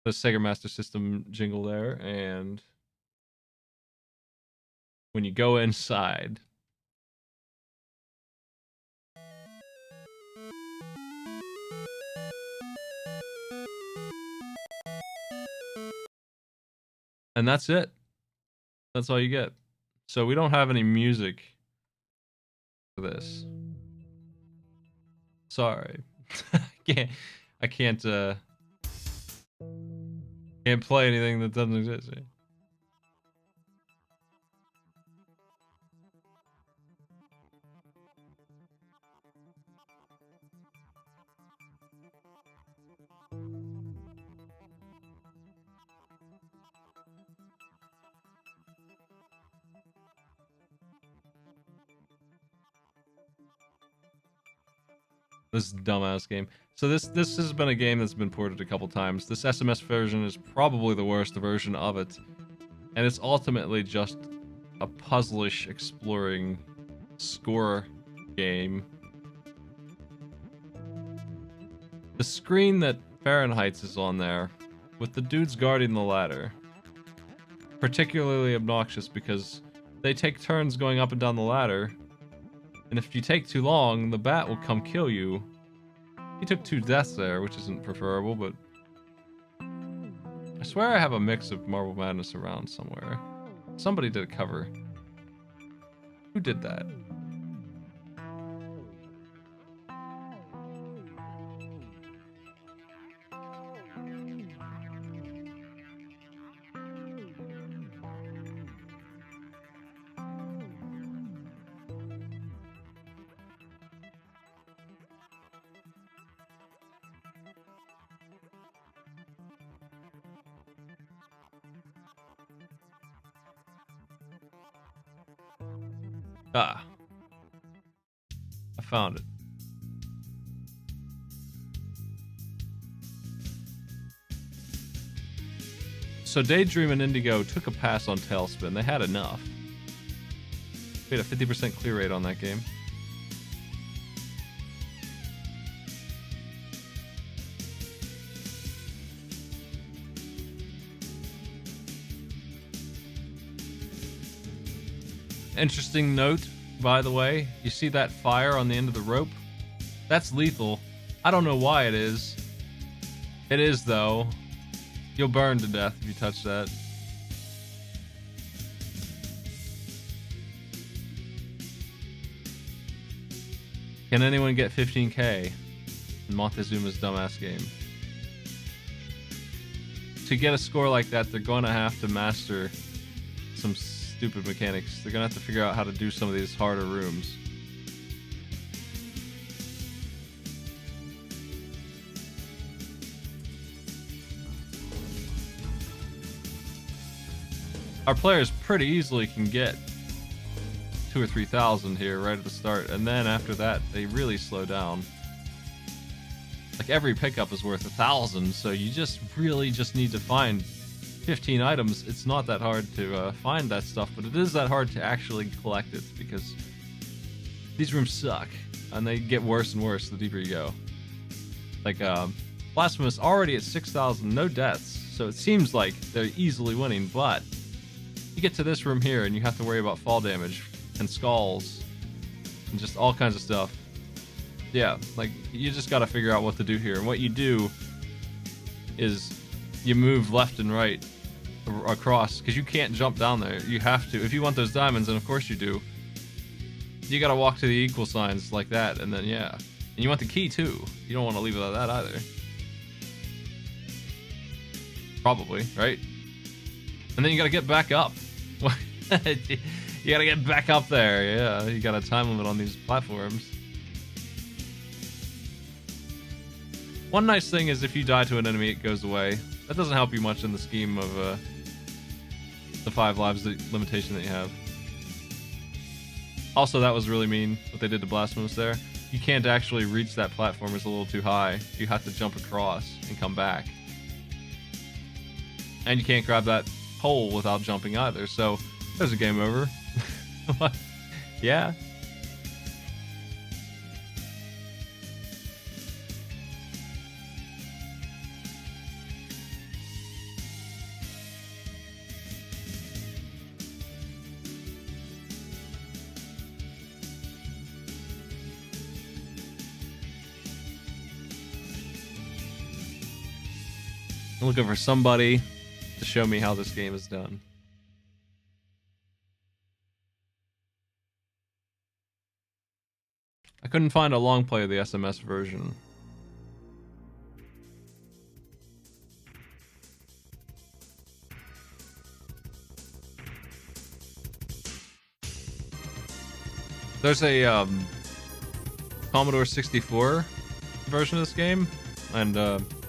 The Sega Master System jingle there, and when you go inside, and that's it. That's all you get. So we don't have any music for this. Sorry. I can't play anything that doesn't exist. This dumbass game. So this has been a game that's been ported a couple times. This SMS version is probably the worst version of it. And it's ultimately just a puzzlish exploring score game. The screen that Fahrenheit's is on there, with the dudes guarding the ladder, particularly obnoxious because they take turns going up and down the ladder. And if you take too long, the bat will come kill you. He took 2 deaths there, which isn't preferable, but... I swear I have a mix of Marble Madness around somewhere. Somebody did a cover. Who did that? Ah. I found it. So Daydream and Indigo took a pass on Tailspin. They had enough. We had a 50% clear rate on that game. Interesting note, by the way, you see that fire on the end of the rope? That's lethal. I don't know why it is. It is, though. You'll burn to death if you touch that. Can anyone get 15k in Montezuma's dumbass game? To get a score like that, they're going to have to master some stupid mechanics. They're gonna have to figure out how to do some of these harder rooms. Our players pretty easily can get 2,000 or 3,000 here right at the start, and then after that they really slow down. Like every pickup is worth 1,000, so you just really need to find 15 items. It's not that hard to find that stuff, but it is that hard to actually collect it because these rooms suck and they get worse and worse the deeper you go. Like Blasphemous already at 6,000, no deaths, so it seems like they're easily winning, but you get to this room here and you have to worry about fall damage and skulls and just all kinds of stuff. Yeah, like you just got to figure out what to do here, and what you do is you move left and right across, because you can't jump down there. You have to, if you want those diamonds, and of course you do, you gotta walk to the equal signs like that, and then yeah, And you want the key too. You don't want to leave without that either. Probably, right? And then you gotta get back up. You gotta get back up there. Yeah, you got a time limit on these platforms. One nice thing is if you die to an enemy, it goes away. That doesn't help you much in the scheme of the 5 lives limitation that you have. Also, that was really mean, what they did to Blasphemous there. You can't actually reach that platform, it's a little too high. You have to jump across and come back. And you can't grab that pole without jumping either, so there's a game over. Yeah. I'm looking for somebody to show me how this game is done. I couldn't find a long play of the SMS version. There's a Commodore 64 version of this game, and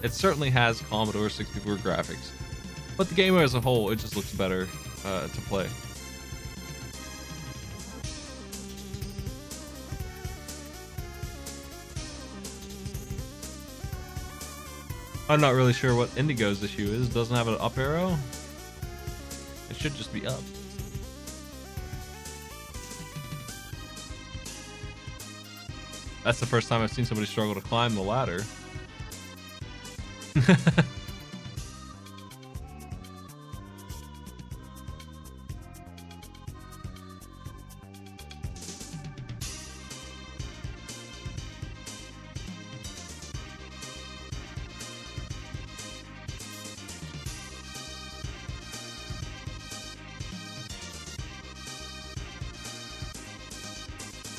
it certainly has Commodore 64 graphics. But the game as a whole, it just looks better to play. I'm not really sure what Indigo's issue is. Doesn't have an up arrow? It should just be up. That's the first time I've seen somebody struggle to climb the ladder.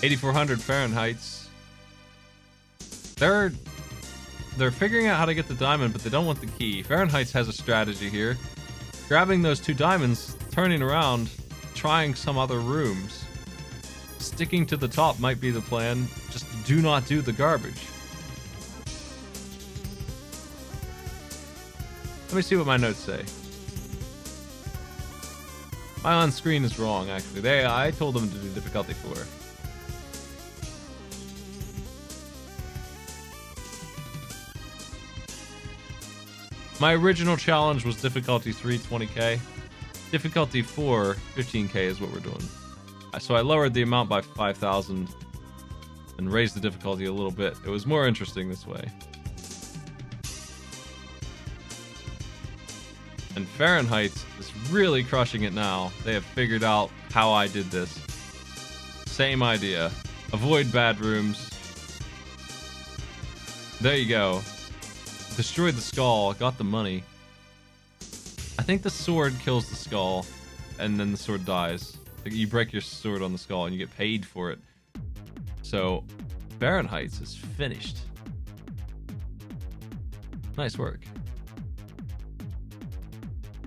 $8,400 Fahrenheit's. They're figuring out how to get the diamond, but they don't want the key. Fahrenheit's has a strategy here. Grabbing those 2 diamonds, turning around, trying some other rooms. Sticking to the top might be the plan. Just do not do the garbage. Let me see what my notes say. My on-screen is wrong, actually. I told them to do difficulty 4. My original challenge was difficulty 3, 20k. Difficulty 4, 15k is what we're doing. So I lowered the amount by 5,000 and raised the difficulty a little bit. It was more interesting this way. And Fahrenheit is really crushing it now. They have figured out how I did this. Same idea. Avoid bad rooms. There you go. Destroyed the skull, got the money. I think the sword kills the skull, and then the sword dies. Like, you break your sword on the skull and you get paid for it. So, Fahrenheit is finished. Nice work.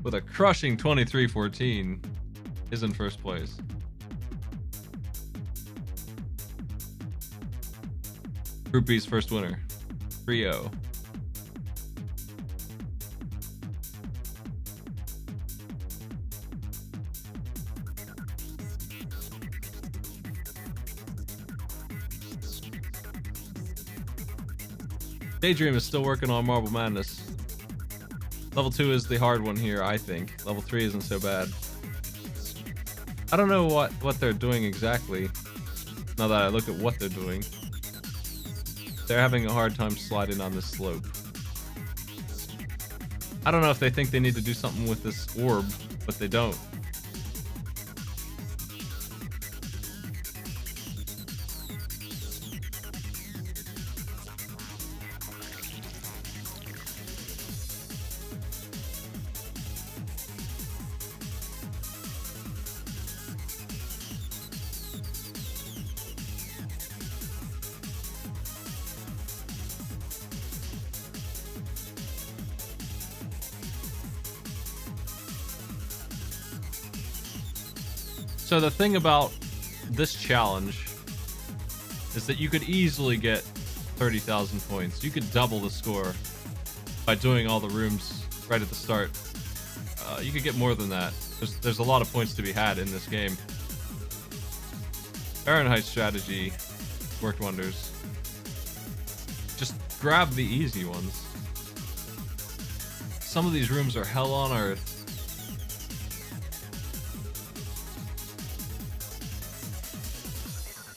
With a crushing 23-14, is in first place. Group B's first winner, 3-0. Daydream is still working on Marble Madness. Level 2 is the hard one here, I think. Level 3 isn't so bad. I don't know what they're doing exactly, now that I look at what they're doing. They're having a hard time sliding on this slope. I don't know if they think they need to do something with this orb, but they don't. So the thing about this challenge is that you could easily get 30,000 points. You could double the score by doing all the rooms right at the start. You could get more than that. There's a lot of points to be had in this game. Fahrenheit's strategy worked wonders. Just grab the easy ones. Some of these rooms are hell on earth.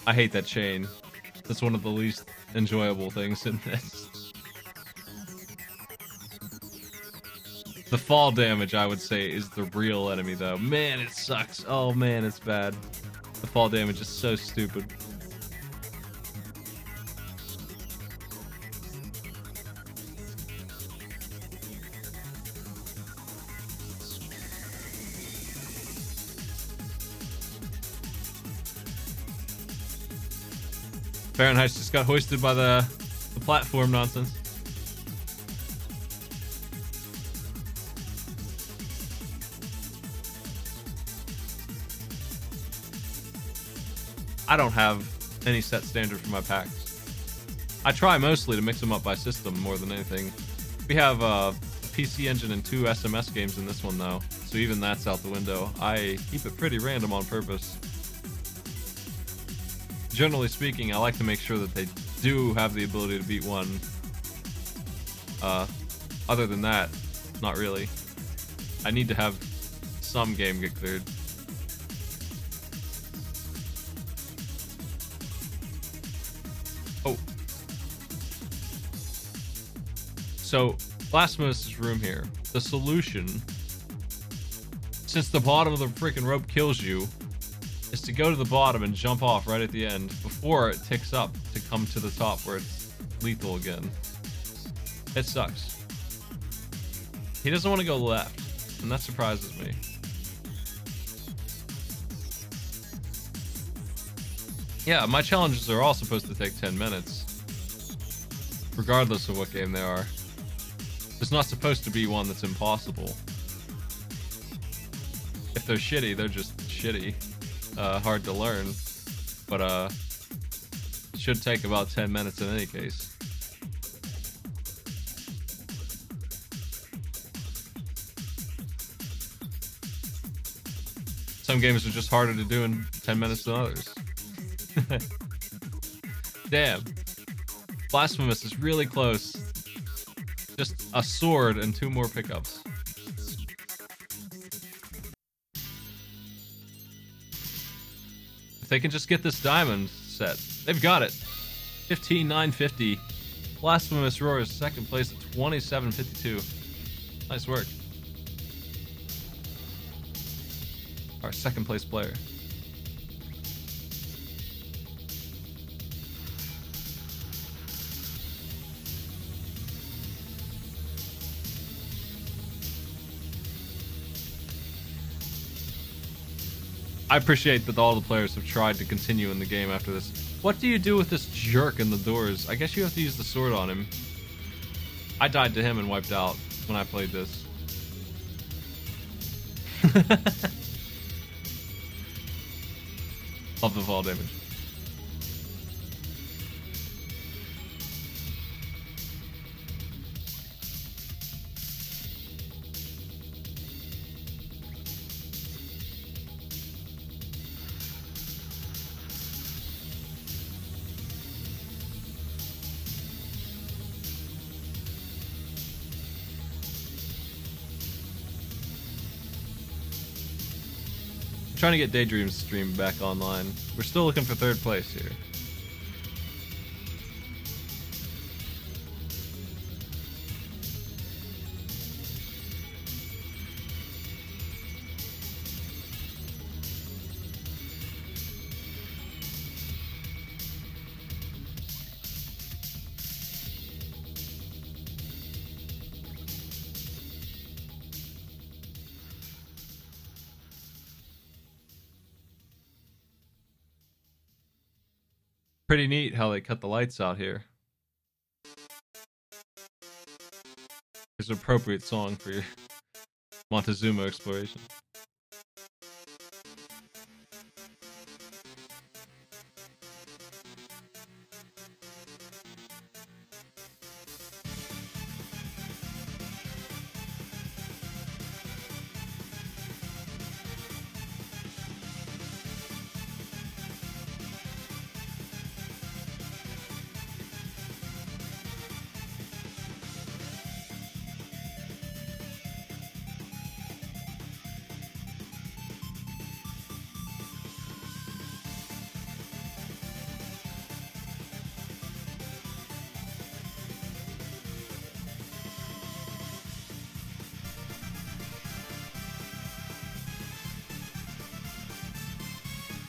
I hate that chain. That's one of the least enjoyable things in this. The fall damage, I would say, is the real enemy, though. Man, it sucks. Oh, man, it's bad. The fall damage is so stupid. Fahrenheit just got hoisted by the platform nonsense. I don't have any set standard for my packs. I try mostly to mix them up by system more than anything. We have a PC Engine and 2 SMS games in this one though, so even that's out the window. I keep it pretty random on purpose. Generally speaking, I like to make sure that they do have the ability to beat one. Other than that, not really. I need to have some game get cleared. Oh. So, Blasphemous' room here. The solution, since the bottom of the freaking rope kills you, is to go to the bottom and jump off right at the end before it ticks up to come to the top where it's lethal again. It sucks. He doesn't want to go left, and that surprises me. Yeah, my challenges are all supposed to take 10 minutes, regardless of what game they are. There's not supposed to be one that's impossible. If they're shitty, they're just shitty. Hard to learn, but it should take about 10 minutes in any case. Some games are just harder to do in 10 minutes than others. Damn. Blasphemous is really close. Just a sword and 2 more pickups. If they can just get this diamond set, they've got it. 15,950. Blasphemous Roar is second place at 2752. Nice work. Our second place player. I appreciate that all the players have tried to continue in the game after this. What do you do with this jerk in the doors? I guess you have to use the sword on him. I died to him and wiped out when I played this. Love the fall damage. Trying to get Daydream's stream back online. We're still looking for third place here. Pretty neat how they cut the lights out here. It's an appropriate song for your Montezuma exploration.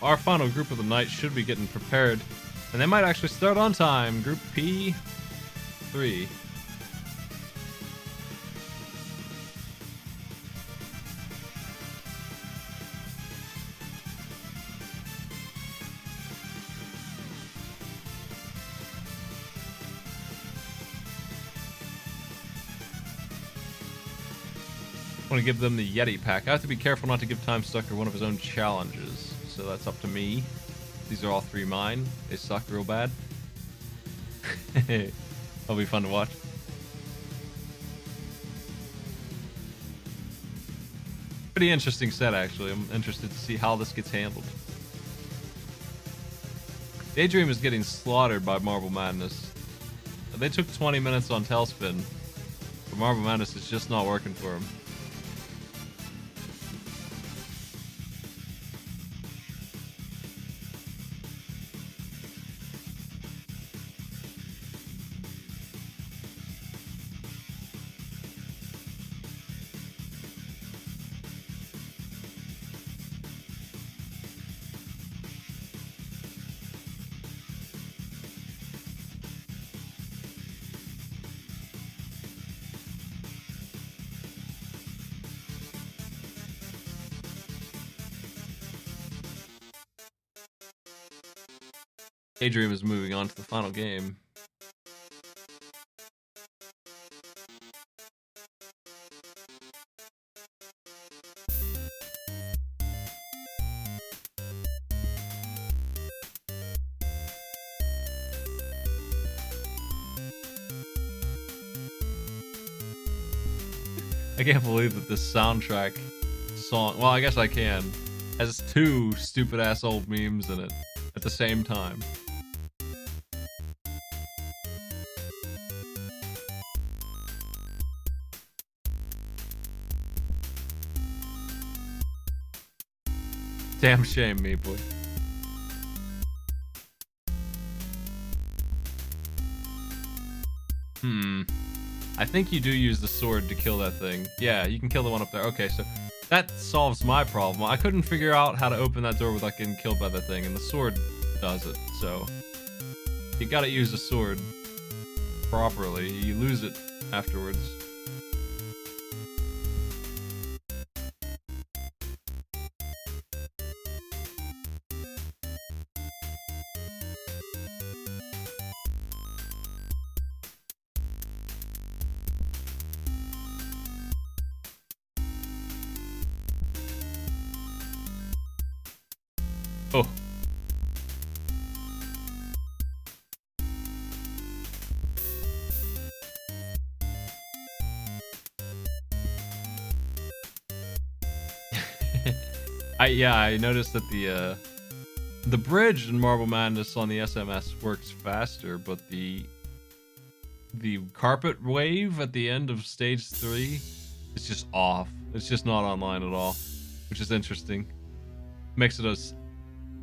our final group of the night should be getting prepared, and they might actually start on time. Group P3. I want to give them the Yeti pack. I have to be careful not to give Time Sucker one of his own challenges, so that's up to me. These are all 3 mine. They suck real bad. That'll be fun to watch. Pretty interesting set, actually. I'm interested to see how this gets handled. Daydream is getting slaughtered by Marble Madness. They took 20 minutes on Tailspin, but Marble Madness is just not working for him. Daydream is moving on to the final game. I can't believe that this soundtrack song, well, I guess I can, has 2 stupid ass old memes in it at the same time. Damn shame, me boy. I think you do use the sword to kill that thing. Yeah, you can kill the one up there. Okay, so that solves my problem. I couldn't figure out how to open that door without getting killed by that thing, and the sword does it, so you gotta use the sword properly. You lose it afterwards. Oh. I noticed that the bridge in Marble Madness on the SMS works faster, but the carpet wave at the end of stage 3 is just off. It's just not online at all, which is interesting. Makes it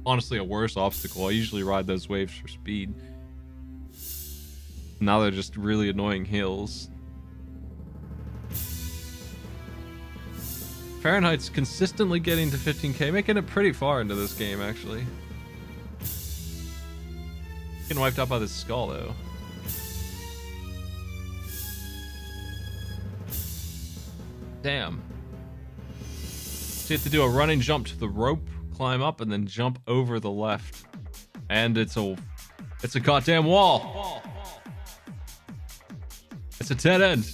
honestly a worse obstacle. I usually ride those waves for speed. Now they're just really annoying hills. Fahrenheit's consistently getting to 15k, making it pretty far into this game, actually. Getting wiped out by this skull, though. Damn. So you have to do a running jump to the rope, climb up, and then jump over the left. And it's a goddamn wall. It's a dead end.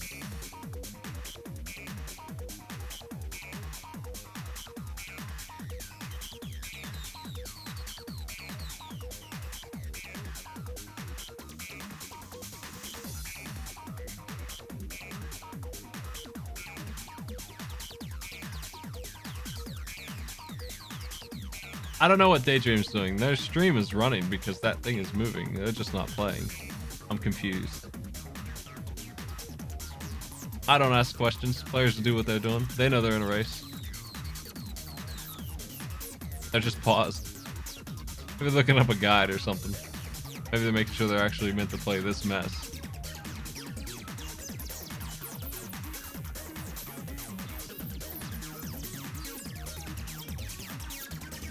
I don't know what Daydream's doing. Their stream is running because that thing is moving. They're just not playing. I'm confused. I don't ask questions. Players do what they're doing. They know they're in a race. They're just paused. Maybe they're looking up a guide or something. Maybe they're making sure they're actually meant to play this mess.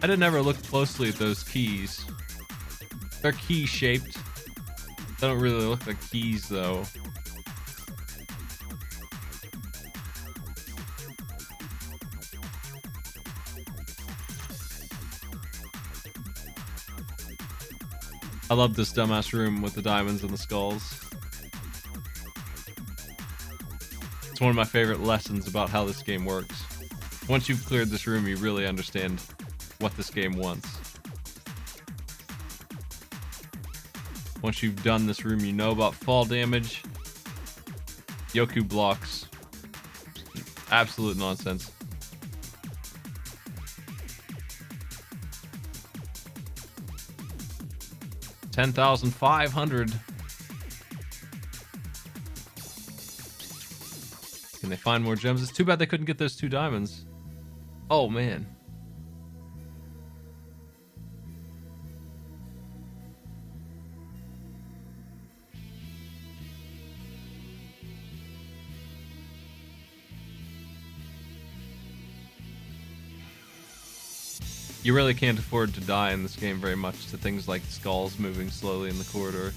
I didn't ever look closely at those keys. They're key shaped. They don't really look like keys though. I love this dumbass room with the diamonds and the skulls. It's one of my favorite lessons about how this game works. Once you've cleared this room, you really understand what this game wants. Once you've done this room, you know about fall damage, Yoku blocks. Absolute nonsense. $10,500. Can they find more gems? It's too bad they couldn't get those 2 diamonds. Oh man. You really can't afford to die in this game very much to things like skulls moving slowly in the corridor.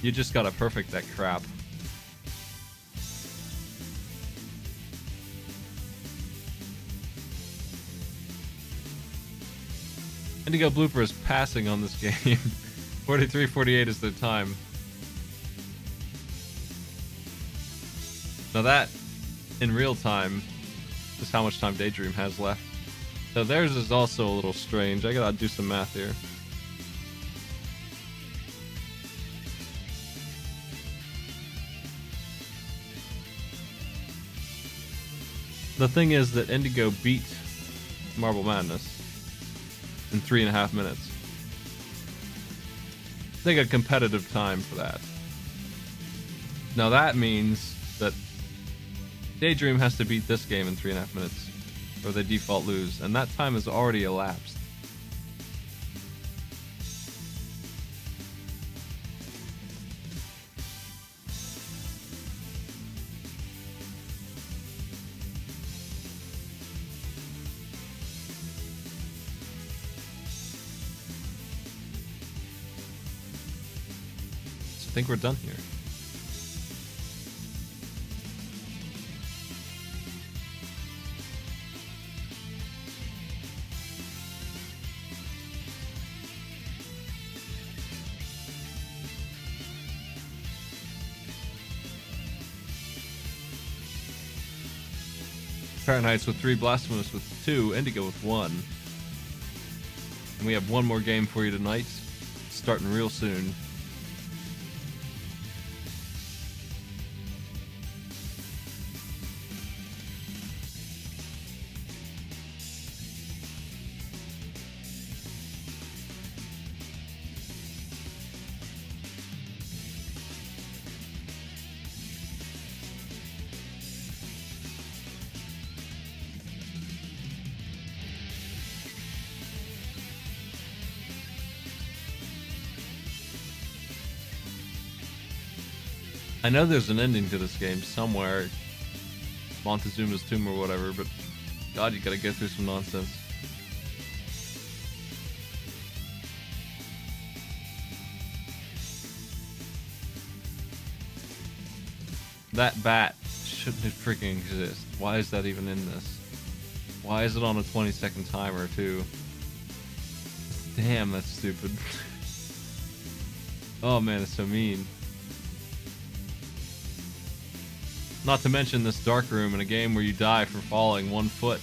You just gotta perfect that crap. Indigo Blooper is passing on this game. 43-48 is their time. Now that, in real time, is how much time Daydream has left. So theirs is also a little strange. I gotta do some math here. The thing is that Indigo beat Marble Madness in 3.5 minutes. They got competitive time for that. Now that means that Daydream has to beat this game in 3.5 minutes, or they default lose, and that time has already elapsed. I think we're done here. Fahrenheit's with 3, Blasphemous with 2, Indigo with 1. And we have one more game for you tonight, starting real soon. I know there's an ending to this game somewhere. Montezuma's tomb or whatever, but God, you gotta go through some nonsense. That bat shouldn't freaking exist. Why is that even in this? Why is it on a 20-second timer too? Damn, that's stupid. Oh man, it's so mean. Not to mention this dark room in a game where you die for falling 1 foot.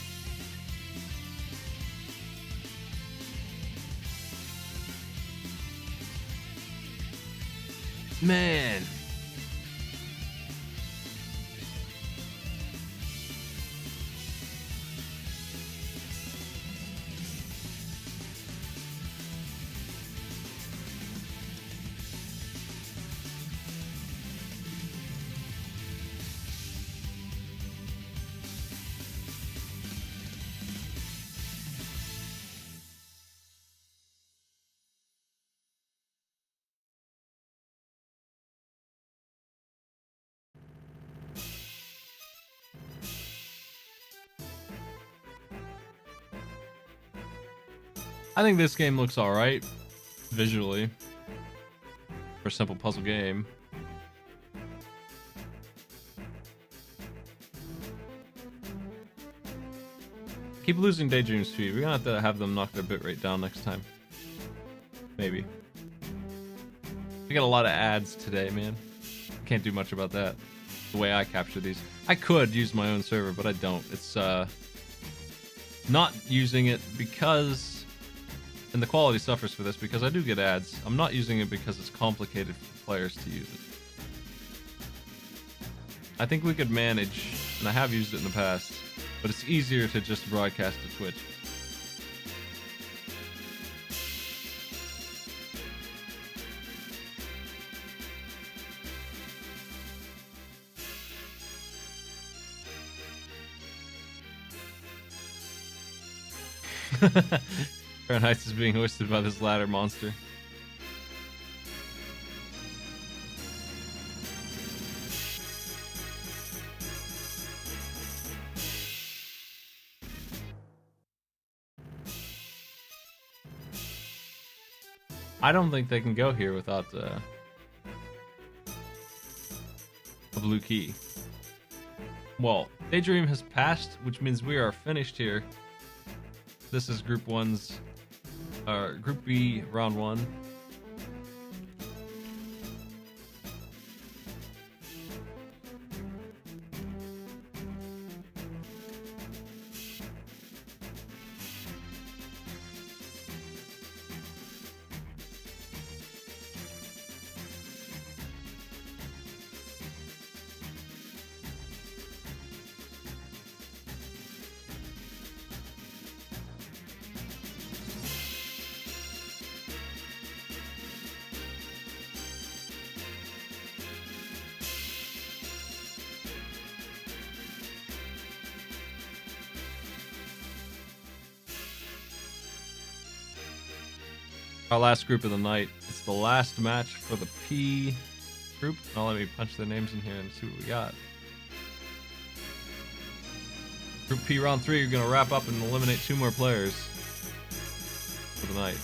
Man. I think this game looks alright visually for a simple puzzle game. Keep losing Daydream speed. We're gonna have them knock their bitrate down next time. Maybe. We got a lot of ads today, man. Can't do much about that. The way I capture these. I could use my own server, but I don't. It's not using it because, and the quality suffers for this because I do get ads. I'm not using it because it's complicated for players to use it. I think we could manage, and I have used it in the past, but it's easier to just broadcast to Twitch. Fahrenheit is being hoisted by this ladder monster. I don't think they can go here without a blue key. Well, Daydream has passed, which means we are finished here. This is Group 1's, Group B, Round 1. Our last group of the night. It's the last match for the P group. Now let me punch their names in here and see what we got. Group P round 3, you're gonna wrap up and eliminate 2 more players for the night.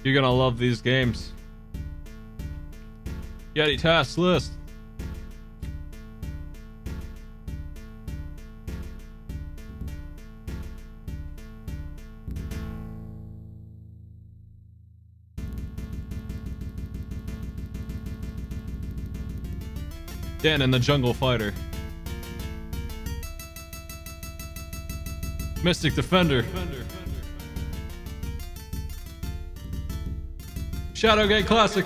You're gonna love these games. Yeti task list. Dan and the Jungle Fighter. Mystic Defender. Shadowgate Classic.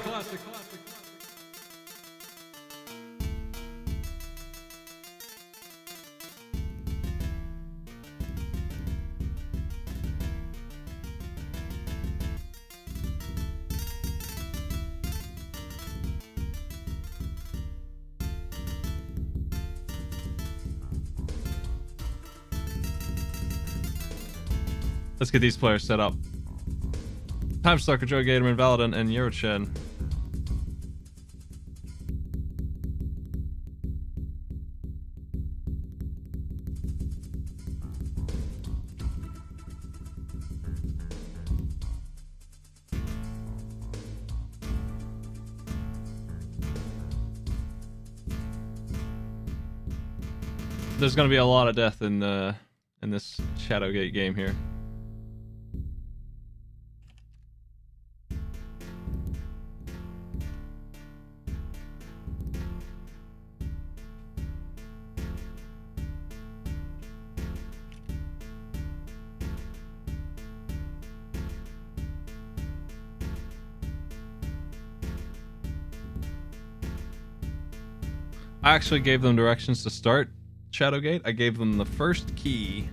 Let's get these players set up. Timestalker, Joe Gatorman, Valadin, and Eurochen. There's gonna be a lot of death in this Shadowgate game here. I actually gave them directions to start Shadowgate. I gave them the first key.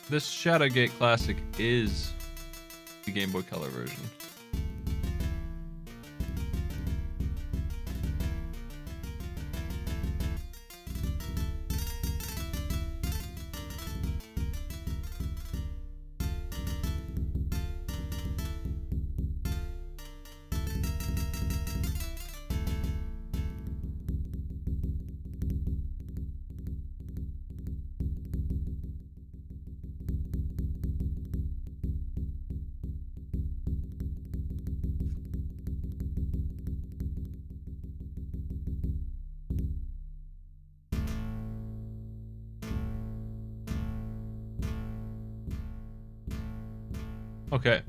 This Shadowgate Classic is the Game Boy Color version. Okay.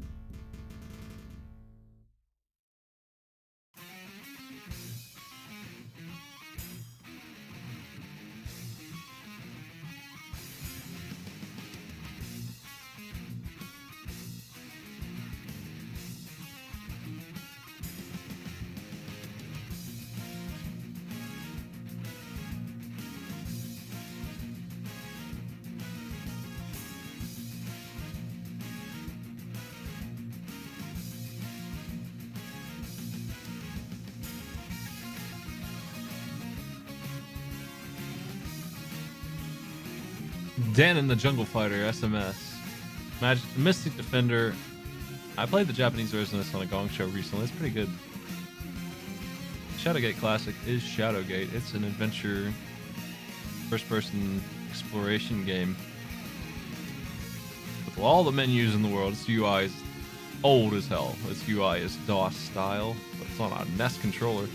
Dan and the Jungle Fighter, SMS. Mystic Defender. I played the Japanese version of this on a Gong Show recently. It's pretty good. Shadowgate Classic is Shadowgate. It's an adventure, first-person exploration game with all the menus in the world. Its UI is old as hell. Its UI is DOS style, but it's on a NES controller.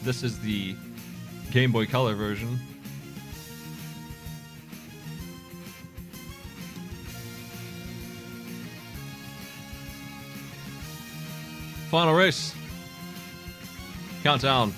This is the Game Boy Color version. Final race. Countdown.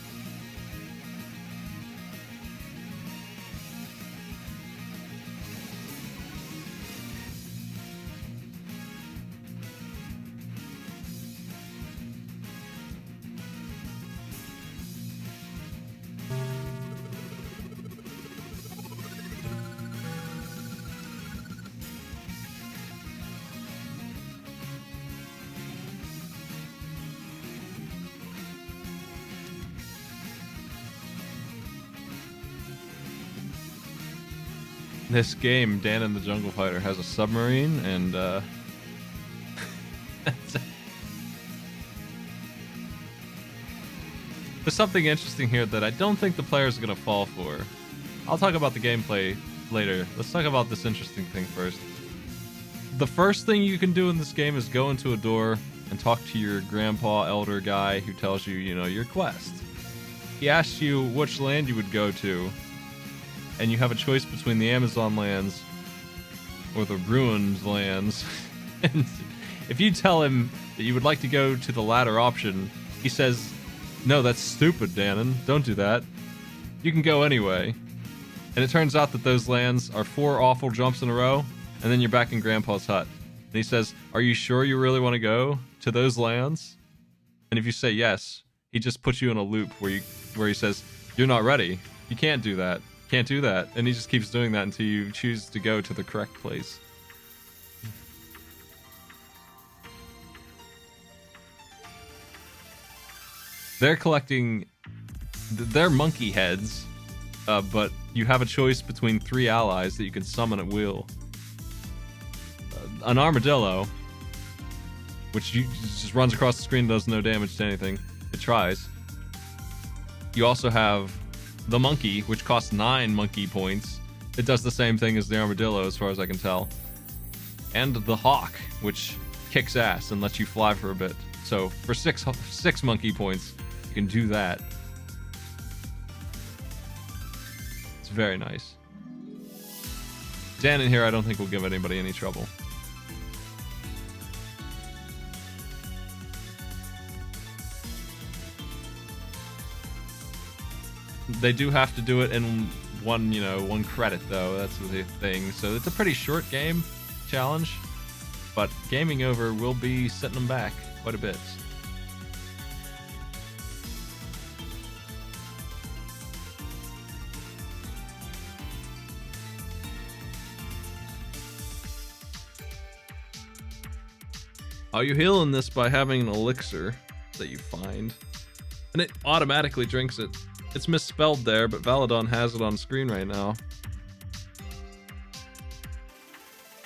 This game, Dan and the Jungle Fighter, has a submarine, and there's something interesting here that I don't think the players are going to fall for. I'll talk about the gameplay later. Let's talk about this interesting thing first. The first thing you can do in this game is go into a door and talk to your grandpa elder guy who tells you, your quest. He asks you which land you would go to, and you have a choice between the Amazon lands or the ruined lands. And if you tell him that you would like to go to the latter option, he says, "No, that's stupid, Danon. Don't do that. You can go anyway." And it turns out that those lands are 4 awful jumps in a row, and then you're back in Grandpa's hut. And he says, "Are you sure you really want to go to those lands?" And if you say yes, he just puts you in a loop where he says, "You're not ready. You can't do that. Can't do that." And he just keeps doing that until you choose to go to the correct place. They're collecting their monkey heads, but you have a choice between 3 allies that you can summon at will. An armadillo, which just runs across the screen and does no damage to anything. It tries. You also have the monkey, which costs 9 monkey points. It does the same thing as the armadillo, as far as I can tell. And the hawk, which kicks ass and lets you fly for a bit. So for 6 monkey points, you can do that. It's very nice. Dan in here, I don't think will give anybody any trouble. They do have to do it in one credit, though. That's the thing. So it's a pretty short game challenge, but gaming over will be setting them back quite a bit. Oh, you heal in this by having an elixir that you find. And it automatically drinks it. It's misspelled there, but Valadon has it on screen right now.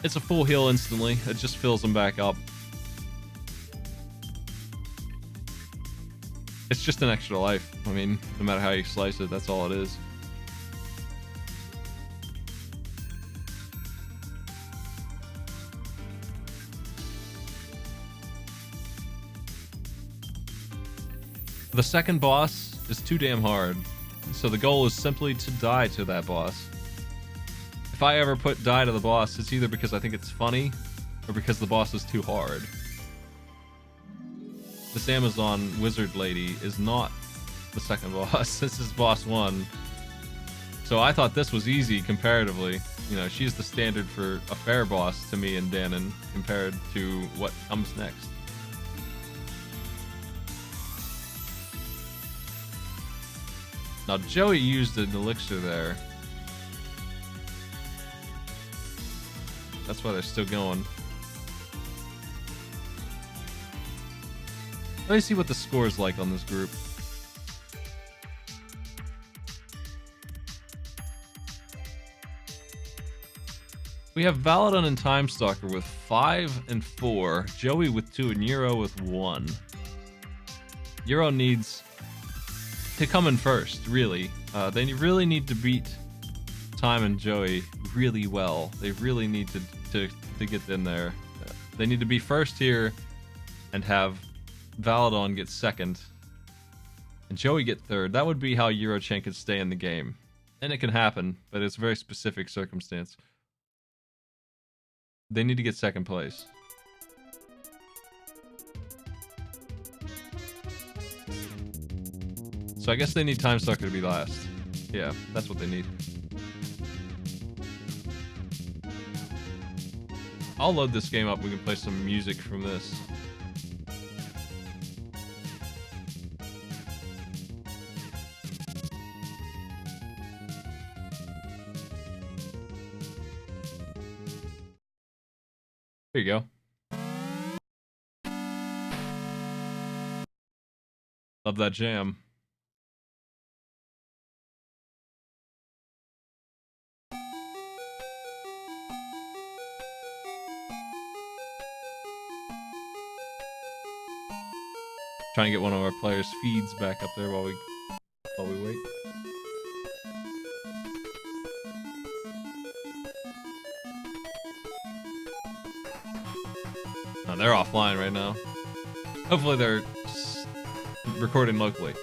It's a full heal instantly. It just fills them back up. It's just an extra life. I mean, no matter how you slice it, that's all it is. The second boss is too damn hard, so the goal is simply to die to that boss. If I ever put die to the boss, it's either because I think it's funny, or because the boss is too hard. This Amazon wizard lady is not the second boss. This is boss 1. So I thought this was easy comparatively. You know, she's the standard for a fair boss to me and Danon compared to what comes next. Now, Joey used an elixir there. That's why they're still going. Let me see what the score is like on this group. We have Valadon and Timestalker with 5 and 4, Joey with 2, and Euro with 1. Euro needs to come in first, really. They really need to beat Time and Joey really well. They really need to get in there. They need to be first here and have Valadon get second and Joey get third. That would be how Eurochan could stay in the game. And it can happen, but it's a very specific circumstance. They need to get second place. So I guess they need Timestalker to be last. Yeah, that's what they need. I'll load this game up. We can play some music from this. Here you go. Love that jam. Trying to get one of our players' feeds back up there while we wait. Oh, they're offline right now. Hopefully they're recording locally.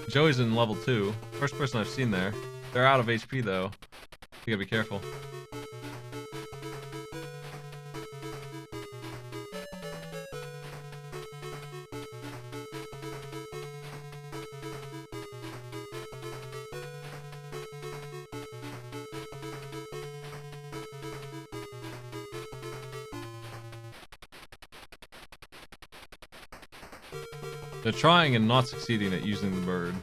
Joey's in level 2. First person I've seen there. They're out of HP though. You gotta be careful. They're trying and not succeeding at using the bird.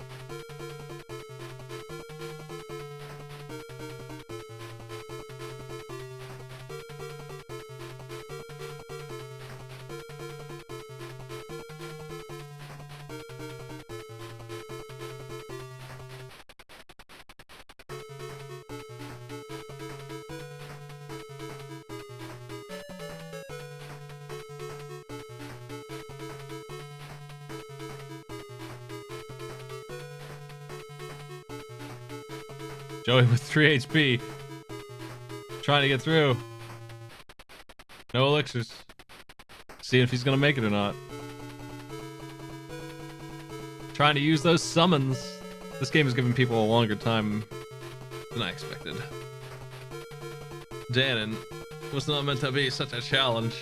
Joey with 3 HP. Trying to get through. No elixirs. See if he's gonna make it or not. Trying to use those summons. This game is giving people a longer time than I expected. Danon was not meant to be such a challenge.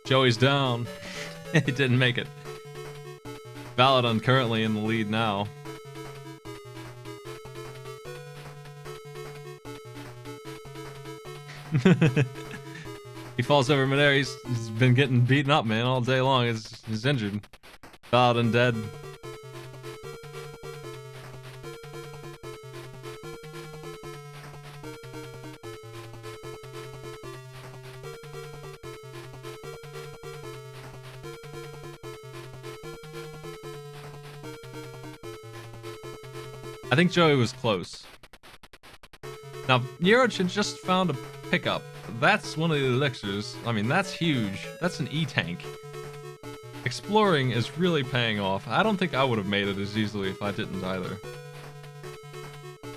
Joey's down. He didn't make it. Valadon currently in the lead now. He falls over midair. He's been getting beaten up, man, all day long. He's injured. Valadon dead. I think Joey was close. Now, Eurochin just found a pickup. That's one of the elixirs. I mean, that's huge. That's an E-tank. Exploring is really paying off. I don't think I would have made it as easily if I didn't either.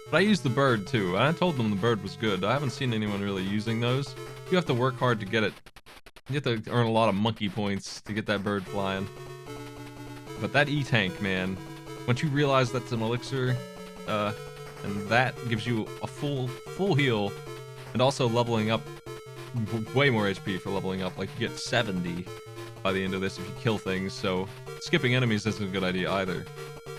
But I used the bird too, and I told them the bird was good. I haven't seen anyone really using those. You have to work hard to get it. You have to earn a lot of monkey points to get that bird flying. But that E-tank, man, once you realize that's an elixir, and that gives you a full heal, and also leveling up, way more HP for leveling up. Like, you get 70 by the end of this if you kill things, so skipping enemies isn't a good idea either.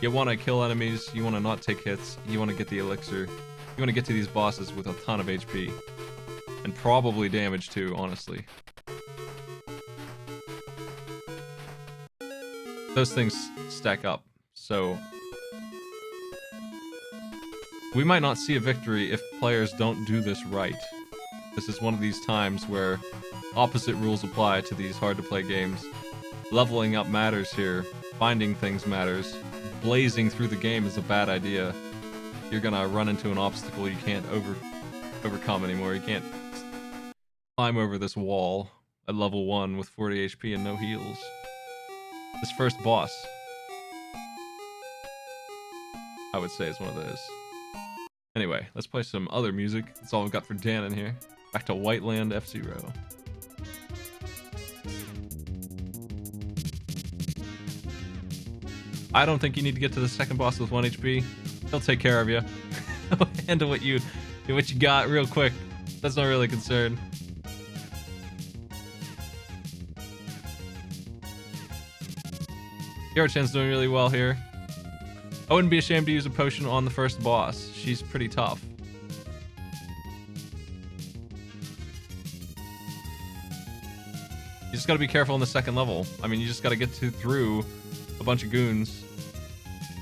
You want to kill enemies, you want to not take hits, you want to get the elixir, you want to get to these bosses with a ton of HP. And probably damage too, honestly. Those things stack up, so we might not see a victory if players don't do this right. This is one of these times where opposite rules apply to these hard-to-play games. Leveling up matters here. Finding things matters. Blazing through the game is a bad idea. You're gonna run into an obstacle you can't overcome anymore. You can't climb over this wall at level 1 with 40 HP and no heals. This first boss, I would say, is one of those. Anyway, let's play some other music. That's all I've got for Danon here. Back to Whiteland F-Zero. I don't think you need to get to the second boss with 1 HP. He'll take care of you. Handle what you got real quick. That's not really a concern. Eurochan's doing really well here. I wouldn't be ashamed to use a potion on the first boss. She's pretty tough. You just gotta be careful on the second level. I mean, you just gotta get through a bunch of goons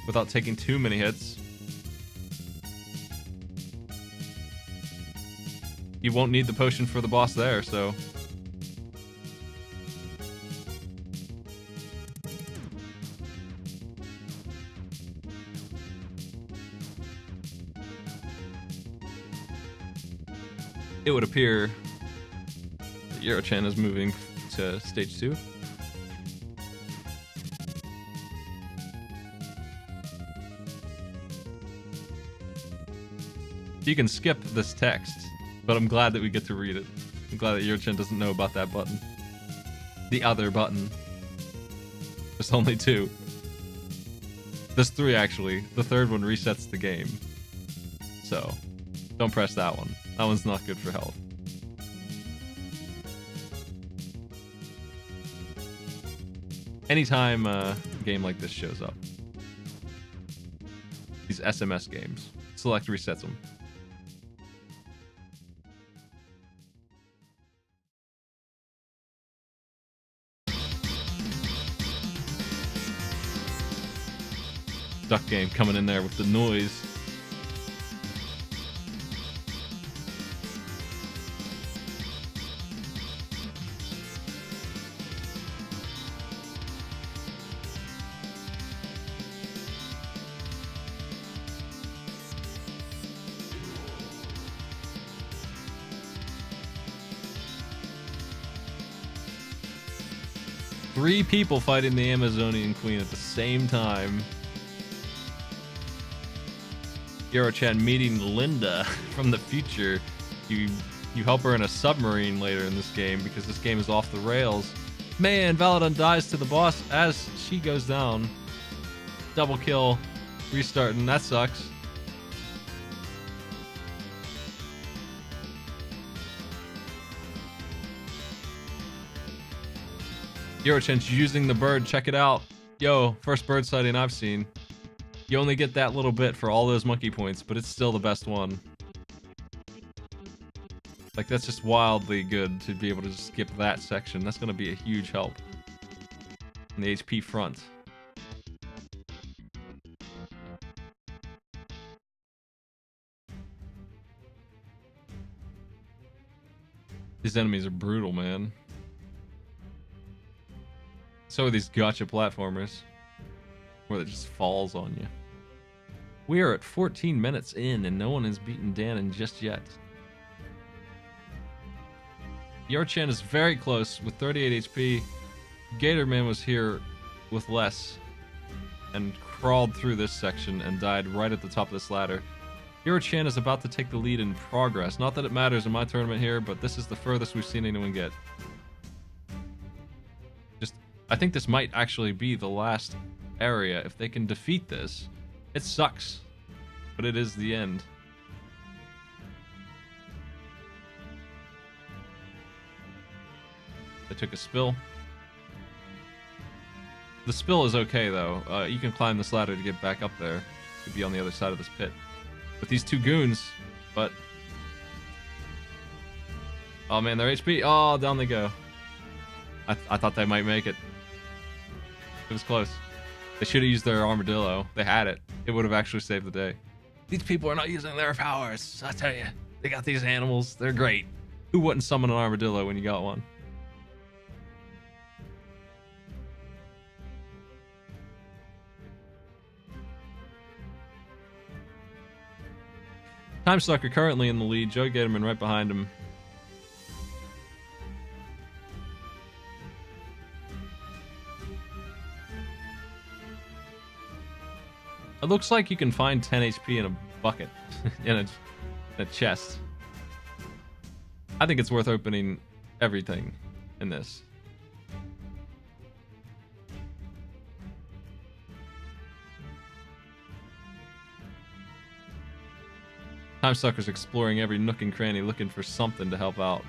without taking too many hits. You won't need the potion for the boss there, so... it would appear that Eurochan is moving to stage 2. You can skip this text, but I'm glad that we get to read it. I'm glad that Eurochan doesn't know about that button. The other button. There's only 2. There's 3 actually. The third one resets the game. So, don't press that one. That one's not good for health. Anytime a game like this shows up, these SMS games, select resets them. Duck game coming in there with the noise. Three people fighting the Amazonian Queen at the same time. Yoro-chan meeting Linda from the future. You help her in a submarine later in this game because this game is off the rails. Man, Valadon dies to the boss as she goes down. Double kill, restarting. That sucks. Yoro-chan's using the bird. Check it out. Yo, first bird sighting I've seen. You only get that little bit for all those monkey points, but it's still the best one. Like, that's just wildly good to be able to skip that section. That's going to be a huge help in the HP front. These enemies are brutal, man. So are these gotcha platformers, where it just falls on you. We are at 14 minutes in, and no one has beaten Danon just yet. Yoro-chan is very close with 38 HP. Gatorman was here with less and crawled through this section and died right at the top of this ladder. Yoro-chan is about to take the lead in progress. Not that it matters in my tournament here, but this is the furthest we've seen anyone get. I think this might actually be the last area. If they can defeat this, it sucks, but it is the end. They took a spill. The spill is okay, though. You can climb this ladder to get back up there. To be on the other side of this pit. With these two goons, but... Oh man, their HP. Oh, down they go. I thought they might make it. It was close. They should have used their armadillo. They had it. It would have actually saved the day. These people are not using their powers. I tell you, they got these animals. They're great. Who wouldn't summon an armadillo when you got one? Time Sucker currently in the lead. Joe Gatorman right behind him. It looks like you can find 10 HP in a bucket, in a chest. I think it's worth opening everything in this. Time Sucker's exploring every nook and cranny looking for something to help out.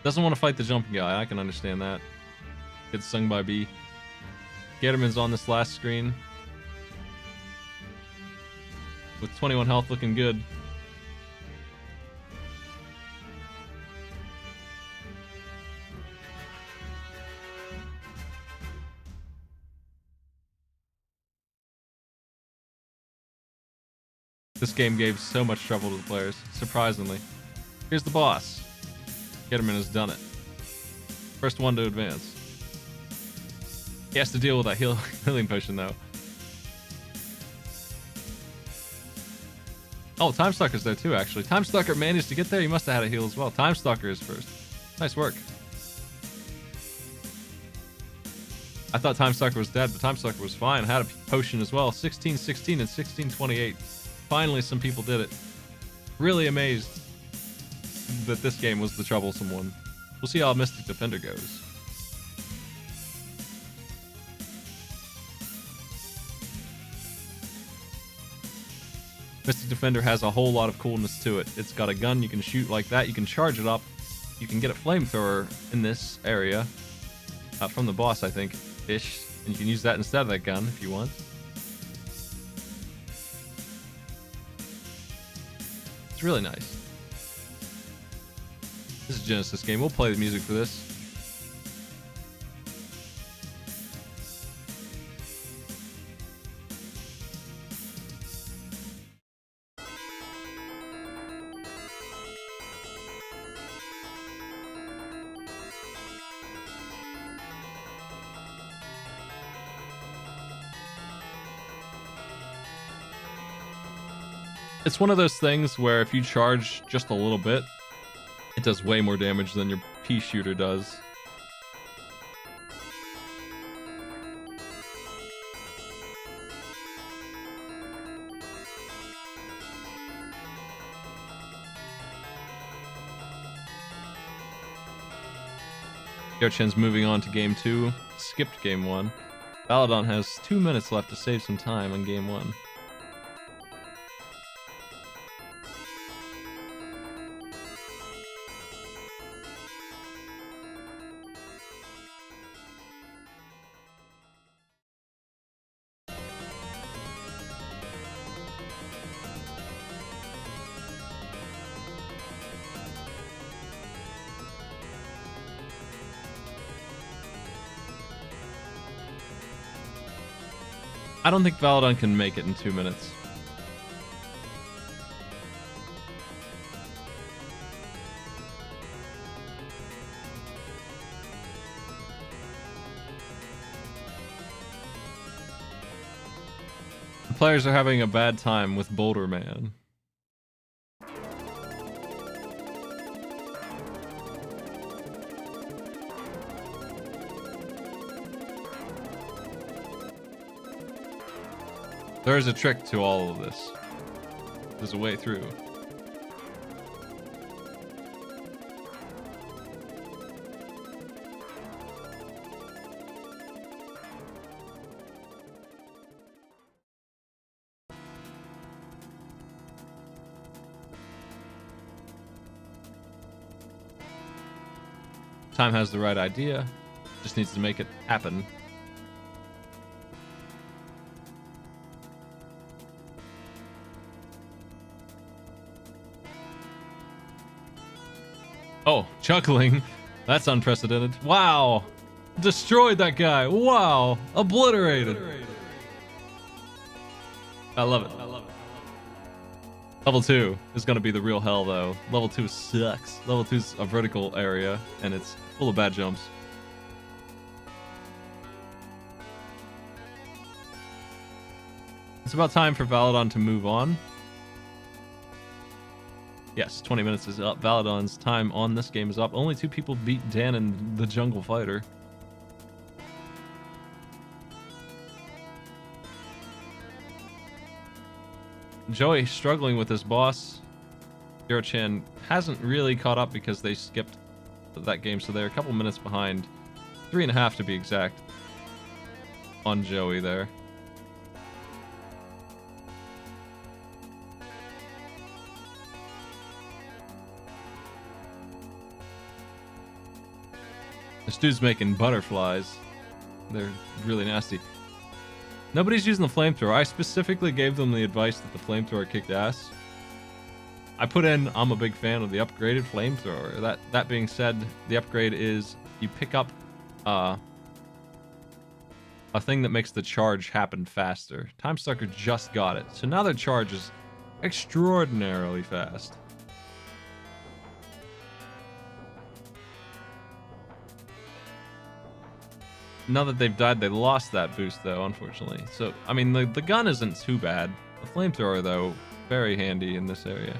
Doesn't want to fight the jumping guy, I can understand that. Gets sung by B. Gatorman's on this last screen. With 21 health, looking good. This game gave so much trouble to the players, surprisingly. Here's the boss. Gatorman has done it. First one to advance. He has to deal with that healing potion, though. Oh, Time Stalker's there too, actually. Time Stalker managed to get there. He must have had a heal as well. Time Stalker is first. Nice work. I thought Time Stalker was dead, but Time Stalker was fine. Had a potion as well. 16-16 and 16-28. Finally, some people did it. Really amazed that this game was the troublesome one. We'll see how Mystic Defender goes. Mystic Defender has a whole lot of coolness to it. It's got a gun you can shoot like that. You can charge it up. You can get a flamethrower in this area. From the boss, I think, ish. And you can use that instead of that gun if you want. It's really nice. This is a Genesis game. We'll play the music for this. It's one of those things where if you charge just a little bit, it does way more damage than your pea shooter does. Gyochen's moving on to game 2. Skipped game 1. Valadon has 2 minutes left to save some time on game 1. I don't think Valadon can make it in 2 minutes. The players are having a bad time with Boulder Man. There is a trick to all of this. There's a way through. Time has the right idea, just needs to make it happen. Oh, chuckling. That's unprecedented. Wow. Destroyed that guy. Wow. Obliterated. I love it. Level 2 is going to be the real hell, though. Level 2 sucks. Level 2 is a vertical area, and it's full of bad jumps. It's about time for Valadon to move on. Yes, 20 minutes is up. Valadon's time on this game is up. Only 2 people beat Dan and the Jungle Fighter. Joey struggling with this boss. Gyochen hasn't really caught up because they skipped that game, so they're a couple minutes behind. 3.5 to be exact. On Joey there. This dude's making butterflies. They're really nasty. Nobody's using the flamethrower. I specifically gave them the advice that the flamethrower kicked ass. I put in, I'm a big fan of the upgraded flamethrower. That being said, the upgrade is you pick up a thing that makes the charge happen faster. Time Sucker just got it, so now their charge is extraordinarily fast. Now that they've died, they lost that boost, though, unfortunately. So, I mean, the gun isn't too bad. The flamethrower, though, very handy in this area.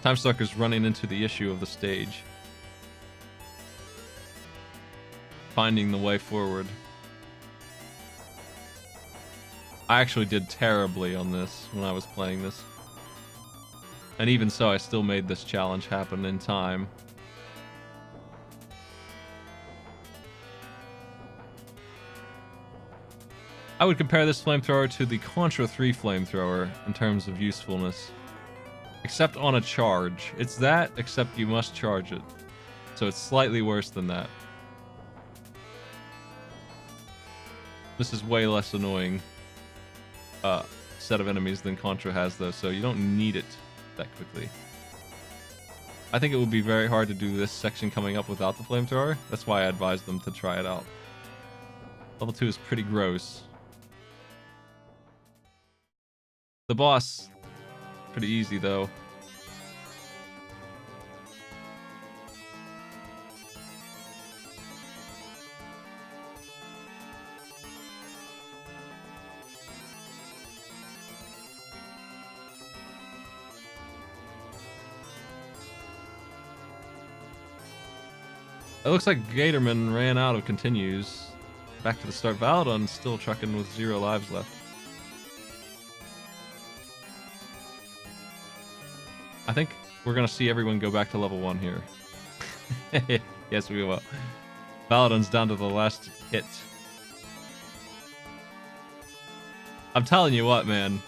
Time Sucker's running into the issue of the stage. Finding the way forward. I actually did terribly on this when I was playing this. And even so, I still made this challenge happen in time. I would compare this flamethrower to the Contra 3 flamethrower in terms of usefulness. Except on a charge. It's that, except you must charge it. So it's slightly worse than that. This is way less annoying set of enemies than Contra has, though, so you don't need it that quickly. I think it would be very hard to do this section coming up without the flamethrower. That's why I advised them to try it out. Level 2 is pretty gross. The boss, pretty easy though. It looks like Gatorman ran out of continues. Back to the start. Valadon still trucking with 0 lives left. I think we're gonna see everyone go back to level 1 here. Yes, we will. Paladin's down to the last hit. I'm telling you what, man.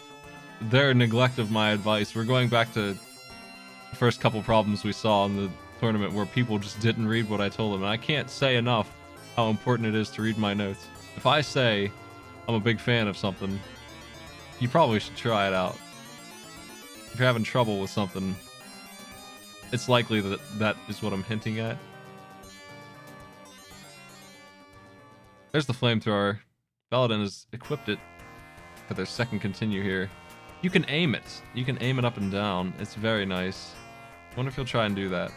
Their neglect of my advice. We're going back to the first couple problems we saw in the tournament where people just didn't read what I told them. And I can't say enough how important it is to read my notes. If I say I'm a big fan of something, you probably should try it out. If you're having trouble with something, it's likely that that is what I'm hinting at. There's the flamethrower. Paladin has equipped it for their second continue here. You can aim it. You can aim it up and down. It's very nice. I wonder if he'll try and do that.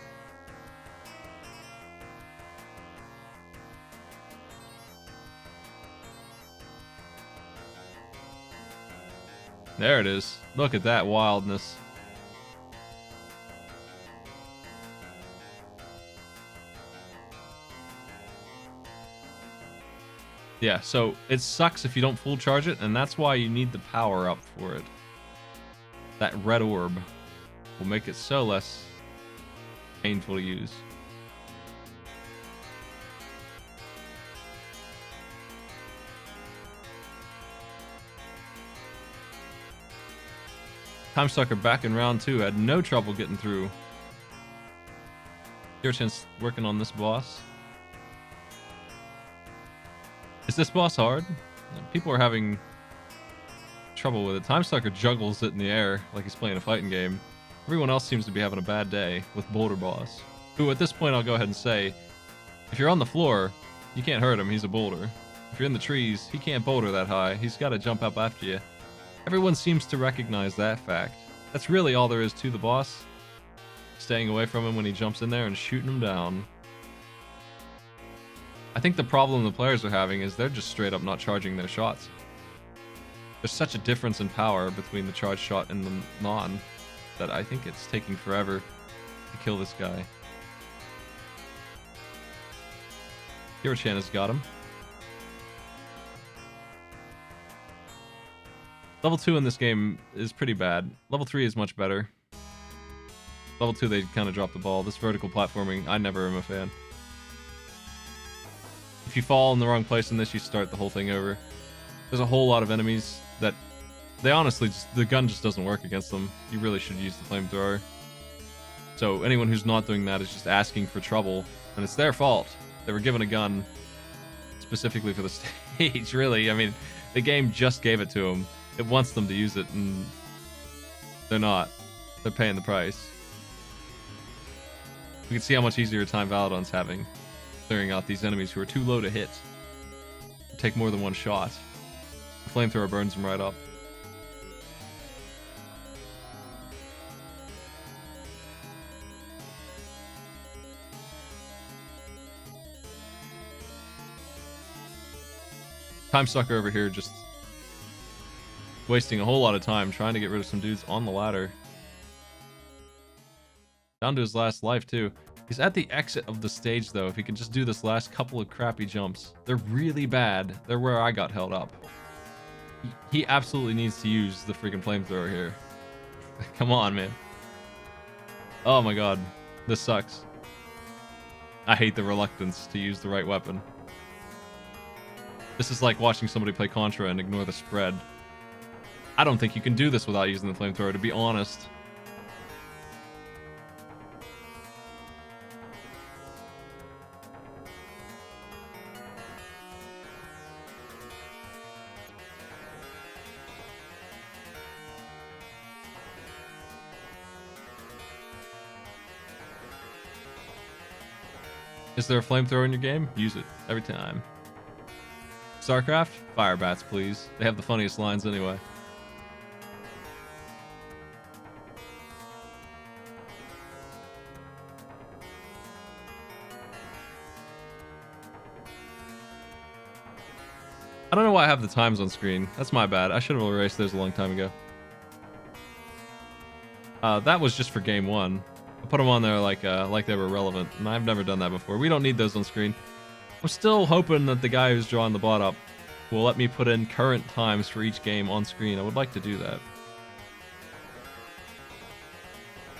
There it is. Look at that wildness. Yeah, so it sucks if you don't full charge it, and that's why you need the power up for it. That red orb will make it so less painful to use. Time Sucker back in round 2 had no trouble getting through. Your chance working on this boss. Is this boss hard? People are having trouble with it. Time Sucker juggles it in the air like he's playing a fighting game. Everyone else seems to be having a bad day with Boulder Boss, who at this point I'll go ahead and say, if you're on the floor, you can't hurt him, he's a boulder. If you're in the trees, he can't boulder that high, he's got to jump up after you. Everyone seems to recognize that fact. That's really all there is to the boss. Staying away from him when he jumps in there and shooting him down. I think the problem the players are having is they're just straight up not charging their shots. There's such a difference in power between the charged shot and the non that I think it's taking forever to kill this guy. Hero-chan has got him. Level 2 in this game is pretty bad. Level 3 is much better. Level 2 they kind of dropped the ball. This vertical platforming, I never am a fan. If you fall in the wrong place in this, you start the whole thing over. There's a whole lot of enemies that they honestly just, the gun just doesn't work against them. You really should use the flamethrower. So anyone who's not doing that is just asking for trouble, and it's their fault. They were given a gun specifically for the stage, really. I mean, the game just gave it to them. It wants them to use it, and they're not. They're paying the price. We can see how much easier a time Valadon's having, clearing out these enemies who are too low to hit. Take more than one shot. The flamethrower burns them right up. Time Sucker over here just wasting a whole lot of time trying to get rid of some dudes on the ladder. Down to his last life too. He's at the exit of the stage though. If he can just do this last couple of crappy jumps. They're really bad. They're where I got held up. He absolutely needs to use the freaking flamethrower here. Come on, man. Oh my god. This sucks. I hate the reluctance to use the right weapon. This is like watching somebody play Contra and ignore the spread. I don't think you can do this without using the flamethrower, to be honest. Is there a flamethrower in your game? Use it every time. StarCraft? Fire bats, please. They have the funniest lines anyway. I don't know why I have the times on screen. That's my bad. I should have erased those a long time ago. That was just for game 1. I put them on there like they were relevant, and I've never done that before. We don't need those on screen. I'm still hoping that the guy who's drawing the bot up will let me put in current times for each game on screen. I would like to do that.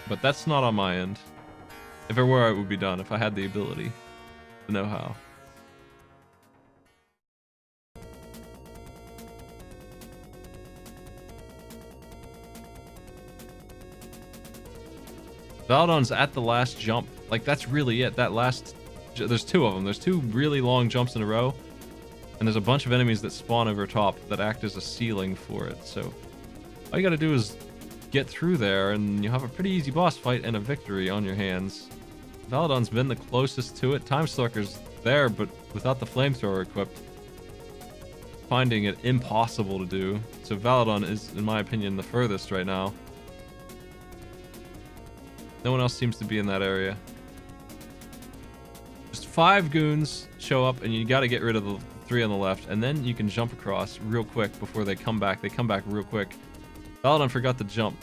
But that's not on my end. If it were, it would be done if I had the ability, the know-how. Valadon's at the last jump. Like, that's really it. That last... There's two of them. There's two really long jumps in a row. And there's a bunch of enemies that spawn over top that act as a ceiling for it. So all you gotta do is get through there, and you have a pretty easy boss fight and a victory on your hands. Valadon's been the closest to it. Time Stalker's there, but without the flamethrower equipped. Finding it impossible to do. So Valadon is, in my opinion, the furthest right now. No one else seems to be in that area. Just 5 goons show up, and you gotta get rid of the 3 on the left, and then you can jump across real quick before they come back. They come back real quick. Valadon forgot to jump.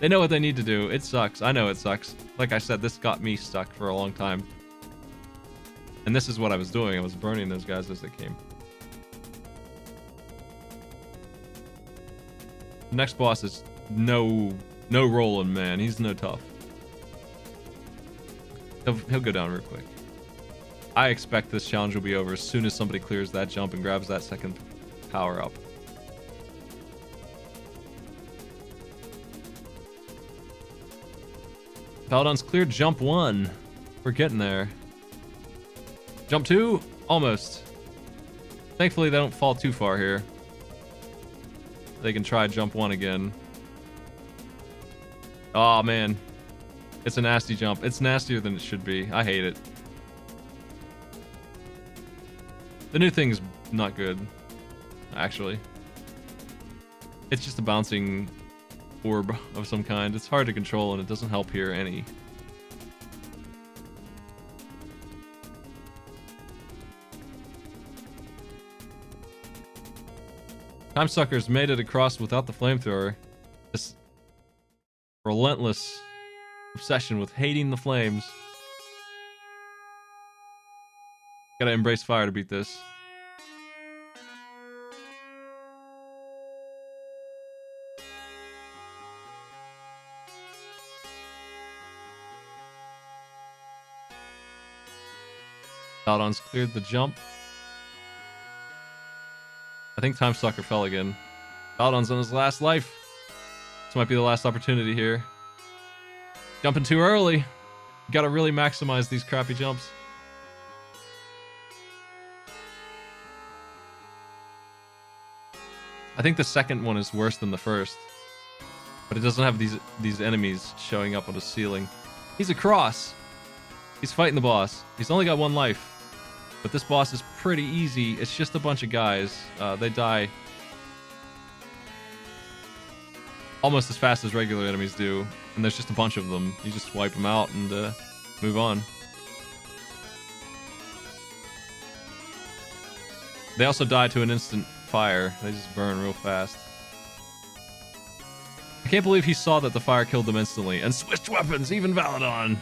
They know what they need to do. It sucks. I know it sucks. Like I said, this got me stuck for a long time. And this is what I was doing. I was burning those guys as they came. The next boss is no rolling, man. He's no tough. He'll go down real quick. I expect this challenge will be over as soon as somebody clears that jump and grabs that second power up. Valadon's cleared jump 1. We're getting there. Jump 2? Almost. Thankfully, they don't fall too far here. They can try jump 1 again. Oh, man. It's a nasty jump. It's nastier than it should be. I hate it. The new thing's not good, actually. It's just a bouncing orb of some kind. It's hard to control, and it doesn't help here any. Time Sucker's made it across without the flamethrower. This relentless obsession with hating the flames. Gotta embrace fire to beat this. Valadon's cleared the jump. I think Time Sucker fell again. Valadon's on his last life. This might be the last opportunity here. Jumping too early. You gotta really maximize these crappy jumps. I think the second one is worse than the first. But it doesn't have these enemies showing up on the ceiling. He's across. He's fighting the boss. He's only got 1 life. But this boss is pretty easy. It's just a bunch of guys. They die almost as fast as regular enemies do. And there's just a bunch of them. You just wipe them out and move on. They also die to an instant fire. They just burn real fast. I can't believe he saw that the fire killed them instantly and switched weapons. Even Valadon,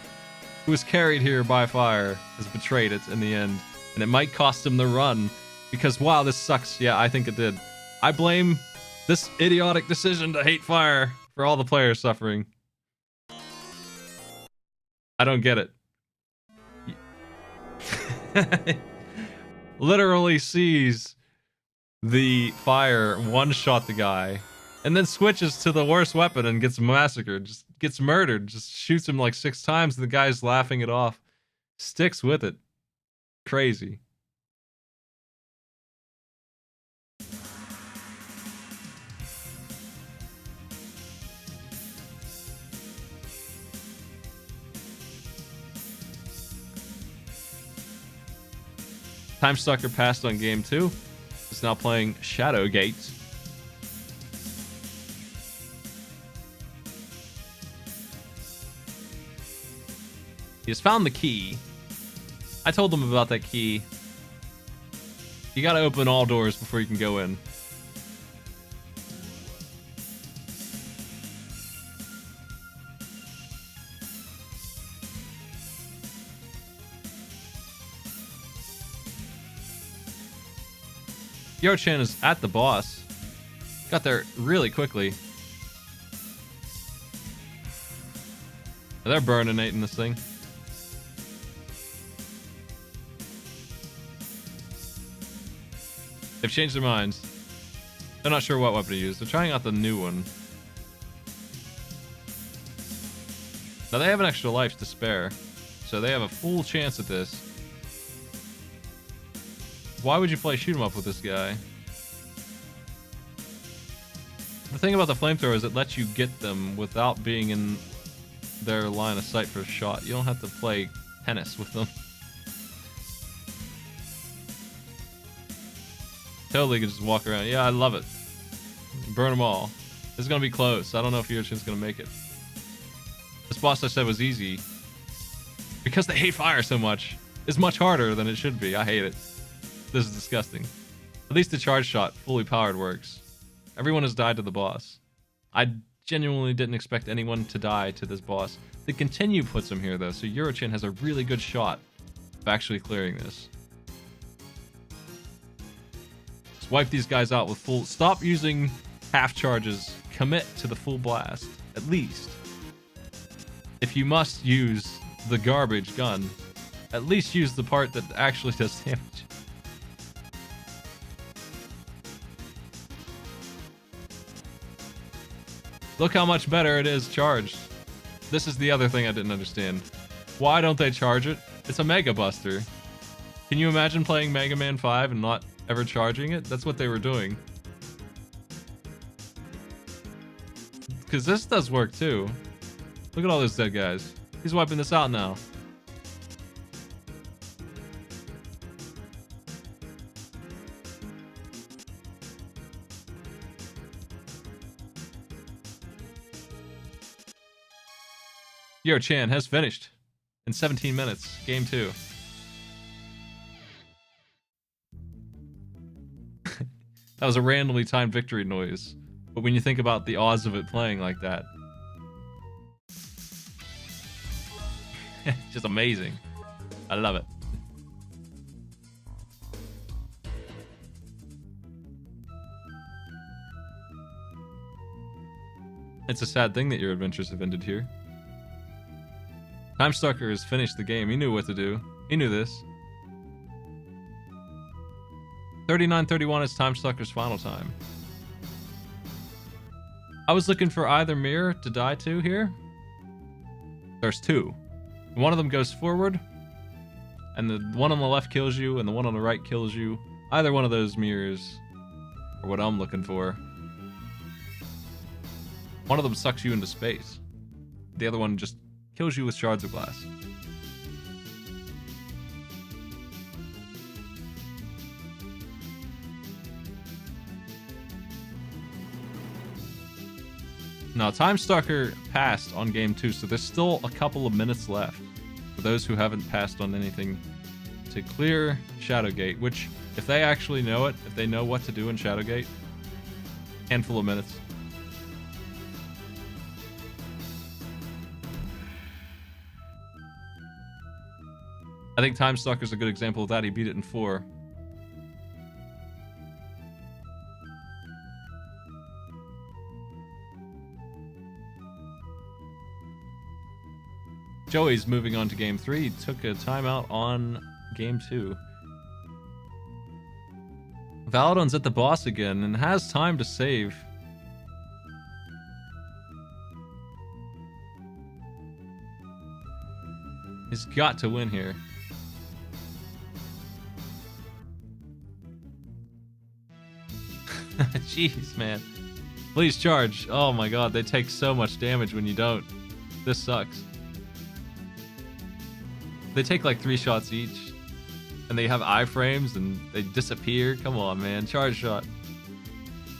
who was carried here by fire, has betrayed it in the end. And it might cost him the run because, wow, this sucks. Yeah, I think it did. I blame this idiotic decision to hate fire for all the players suffering. I don't get it. Literally sees the fire one-shot the guy and then switches to the worst weapon and gets massacred, just gets murdered, just shoots him like 6 times. The guy's laughing it off, sticks with it. Crazy. Time Sucker passed on game 2. Is now playing Shadowgate. He has found the key. I told them about that key. You gotta open all doors before you can go in. Yo-chan is at the boss. Got there really quickly. They're burning this thing. They've changed their minds. They're not sure what weapon to use. They're trying out the new one. Now they have an extra life to spare, so they have a full chance at this. Why would you play shoot 'em up with this guy? The thing about the flamethrower is it lets you get them without being in their line of sight for a shot. You don't have to play tennis with them. Totally can just walk around. Yeah, I love it. Burn them all. This is gonna be close. I don't know if Yurchin's gonna make it. This boss I said was easy. Because they hate fire so much. It's much harder than it should be. I hate it. This is disgusting. At least the charge shot, fully powered, works. Everyone has died to the boss. I genuinely didn't expect anyone to die to this boss. The continue puts him here though, so Eurochin has a really good shot of actually clearing this. Just wipe these guys out with full... Stop using half charges. Commit to the full blast, at least. If you must use the garbage gun, at least use the part that actually does damage. Look how much better it is charged. This is the other thing I didn't understand. Why don't they charge it? It's a Mega Buster. Can you imagine playing Mega Man 5 and not ever charging it? That's what they were doing. Because this does work too. Look at all those dead guys. He's wiping this out now. Yo Chan has finished in 17 minutes. Game 2. That was a randomly timed victory noise. But when you think about the odds of it playing like that, it's just amazing. I love it. It's a sad thing that your adventures have ended here. Time Stalker has finished the game. He knew what to do. He knew this. 39:31 is Time Stalker's final time. I was looking for either mirror to die to here. There's two. One of them goes forward, and the one on the left kills you, and the one on the right kills you. Either one of those mirrors are what I'm looking for. One of them sucks you into space. The other one just kills you with shards of glass. Now, Time Stalker passed on game 2, so there's still a couple of minutes left for those who haven't passed on anything to clear Shadowgate, which, if they actually know it, if they know what to do in Shadowgate, handful of minutes. I think Time Stalker's a good example of that. He beat it in 4. Joey's moving on to game 3. He took a timeout on game 2. Valadon's at the boss again and has time to save. He's got to win here. Jeez, man. Please charge. Oh my god, they take so much damage when you don't. This sucks. They take like 3 shots each. And they have iframes and they disappear. Come on, man. Charge shot.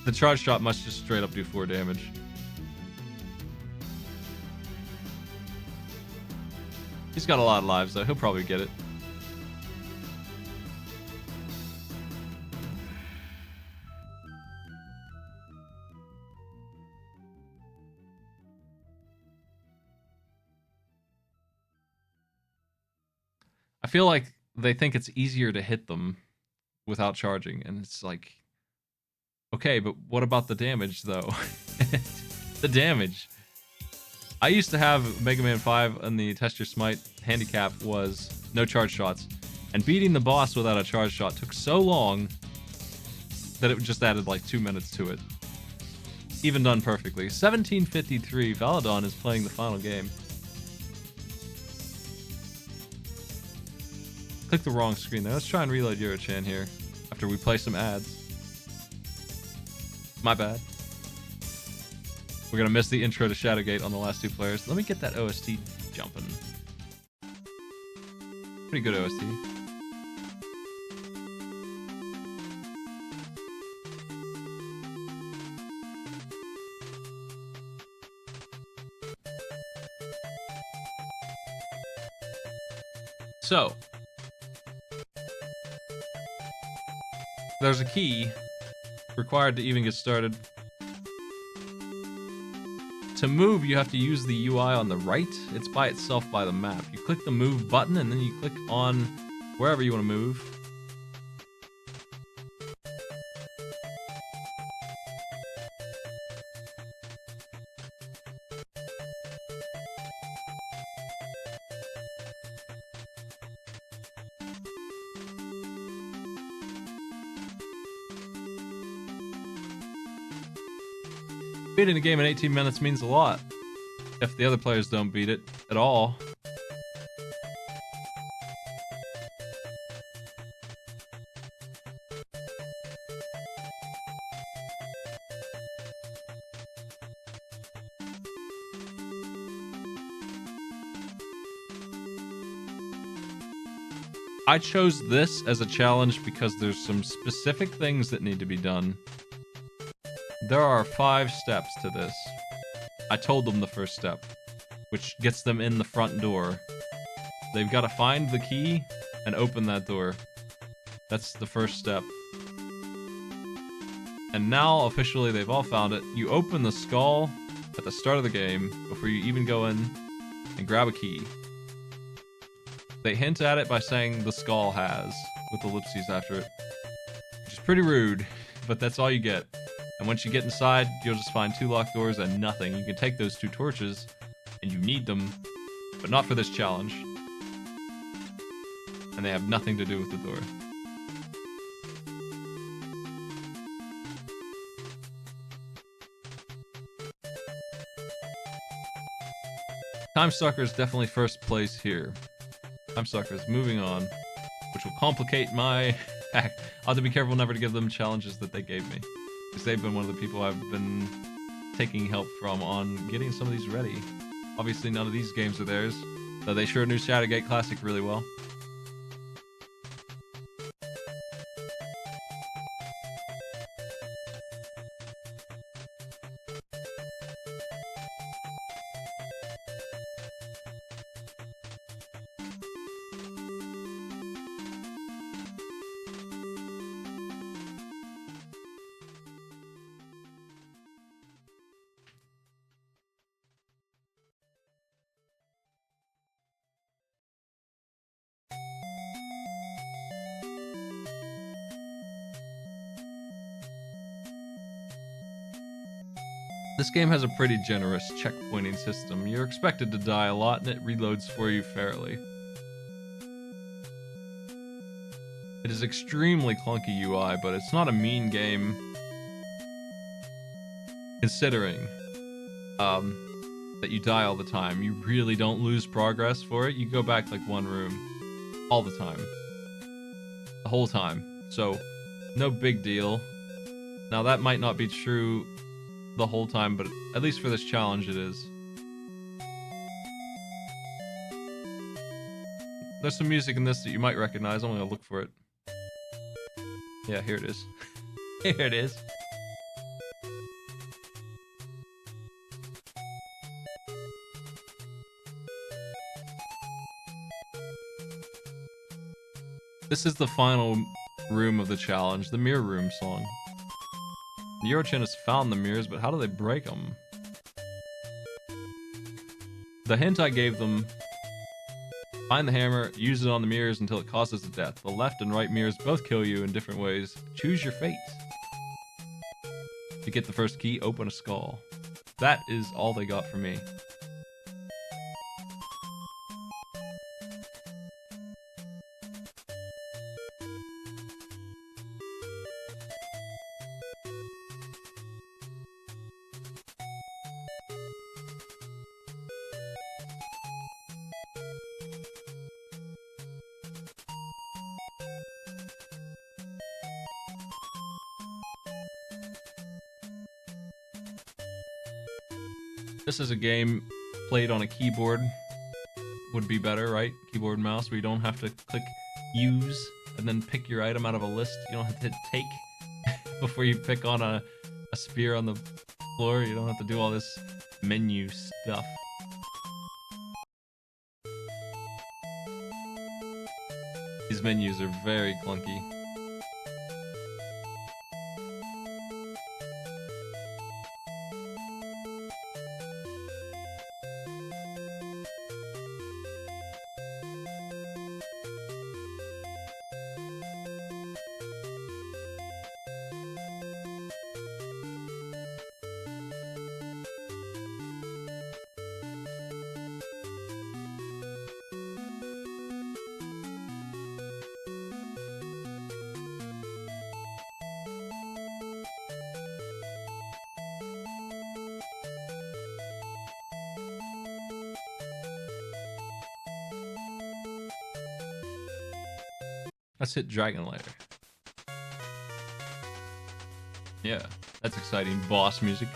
The charge shot must just straight up do 4 damage. He's got a lot of lives though. He'll probably get it. I feel like they think it's easier to hit them without charging, and it's like, okay, but what about the damage though? The damage. I used to have Mega Man 5 and the Test Your Smite handicap was no charge shots. And beating the boss without a charge shot took so long that it just added like 2 minutes to it. Even done perfectly. 1753, Valadon is playing the final game. Click the wrong screen there. Let's try and reload Eurochan here after we play some ads. My bad. We're gonna miss the intro to Shadowgate on the last two players. Let me get that OST jumping. Pretty good OST. So, there's a key required to even get started. To move, you have to use the UI on the right. It's by itself by the map. You click the move button and then you click on wherever you want to move. Beating a game in 18 minutes means a lot if the other players don't beat it at all. I chose this as a challenge because there's some specific things that need to be done. There are 5 steps to this. I told them the first step, which gets them in the front door. They've got to find the key and open that door. That's the first step. And now, officially, they've all found it. You open the skull at the start of the game before you even go in and grab a key. They hint at it by saying the skull has, with ellipses after it. Which is pretty rude, but that's all you get. And once you get inside, you'll just find 2 locked doors and nothing. You can take those 2 torches, and you need them, but not for this challenge. And they have nothing to do with the door. Time Sucker is definitely first place here. Time Sucker is moving on, which will complicate my pack. I'll have to be careful never to give them challenges that they gave me. Because they've been one of the people I've been taking help from on getting some of these ready. Obviously none of these games are theirs, though they sure knew Shadowgate Classic really well. This game has a pretty generous checkpointing system. You're expected to die a lot and it reloads for you fairly. It is extremely clunky UI, but it's not a mean game. Considering that you die all the time. You really don't lose progress for it. You go back like 1 room all the time. The whole time. So, no big deal. Now that might not be true the whole time, but at least for this challenge it is. There's some music in this that you might recognize. I'm gonna look for it. Yeah, here it is. Here it is. This is the final room of the challenge, the Mirror Room song. Eurochan has found the mirrors, but how do they break them? The hint I gave them: find the hammer, use it on the mirrors until it causes a death. The left and right mirrors both kill you in different ways. Choose your fate. To get the first key, open a skull. That is all they got from me. This is a game played on a keyboard. Would be better, right? Keyboard and mouse, where you don't have to click use and then pick your item out of a list. You don't have to hit take before you pick on a spear on the floor. You don't have to do all this menu stuff. These menus are very clunky. Let's hit Dragon Lair. Yeah, that's exciting. Boss music.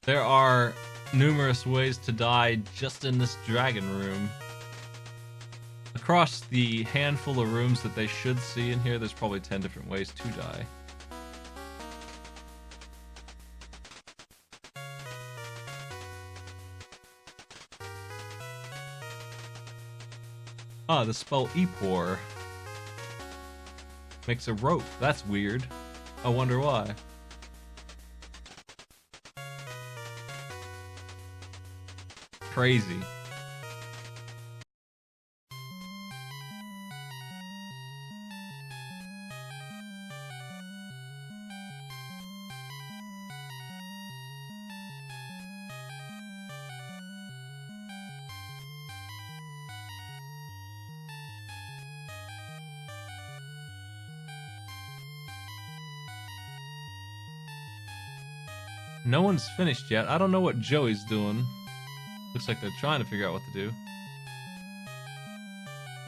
There are numerous ways to die just in this dragon room. Across the handful of rooms that they should see in here, there's probably 10 different ways to die. Ah, the spell Epor makes a rope. That's weird. I wonder why. Crazy. No one's finished yet. I don't know what Joey's doing. Looks like they're trying to figure out what to do.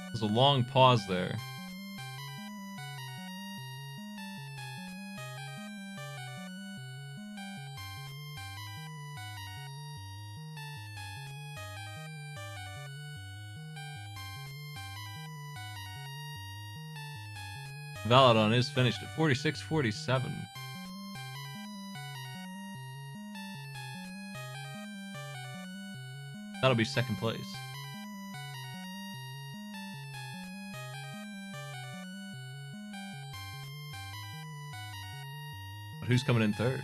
There's a long pause there. Valadon is finished at 46-47. That'll be second place. But who's coming in third?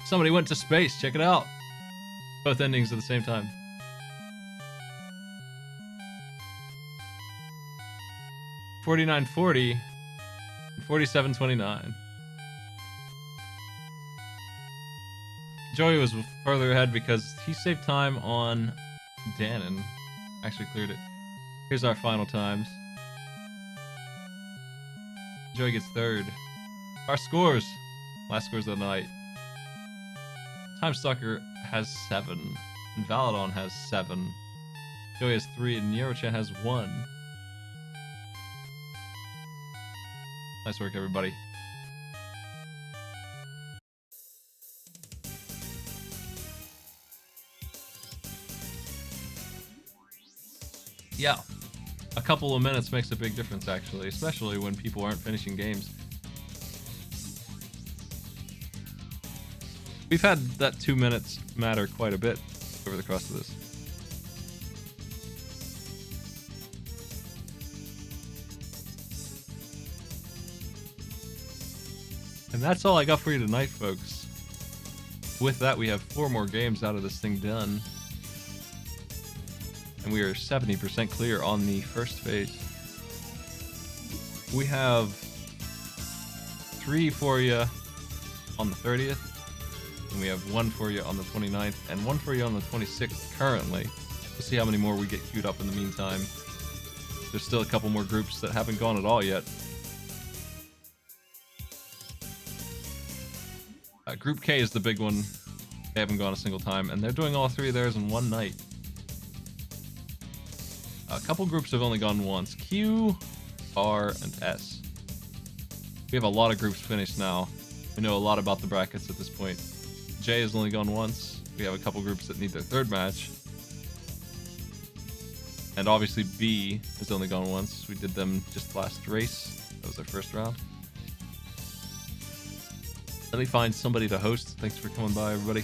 Somebody went to space. Check it out. Both endings at the same time. 49-40, 47-29. Joey was further ahead because he saved time on Danon. Actually cleared it. Here's our final times. Joey gets third. Our scores. Last scores of the night. Time Stalker has 7. And Valadon has 7. Joey has 3 and Neurochan has 1. Nice work, everybody. Yeah. a couple of minutes makes a big difference, actually, especially when people aren't finishing games. We've had that 2 minutes matter quite a bit over the course of this. And that's all I got for you tonight, folks. With that, we have 4 more games out of this thing done. And we are 70% clear on the first phase. We have 3 for you on the 30th. And we have 1 for you on the 29th. And 1 for you on the 26th currently. We'll see how many more we get queued up in the meantime. There's still a couple more groups that haven't gone at all yet. Group K is the big one. They haven't gone a single time, and they're doing all 3 of theirs in one night. A couple groups have only gone once. Q, R, and S. We have a lot of groups finished now. We know a lot about the brackets at this point. J has only gone once. We have a couple groups that need their 3rd match. And obviously B has only gone once. We did them just last race. That was our first round. Let me find somebody to host. Thanks for coming by, everybody.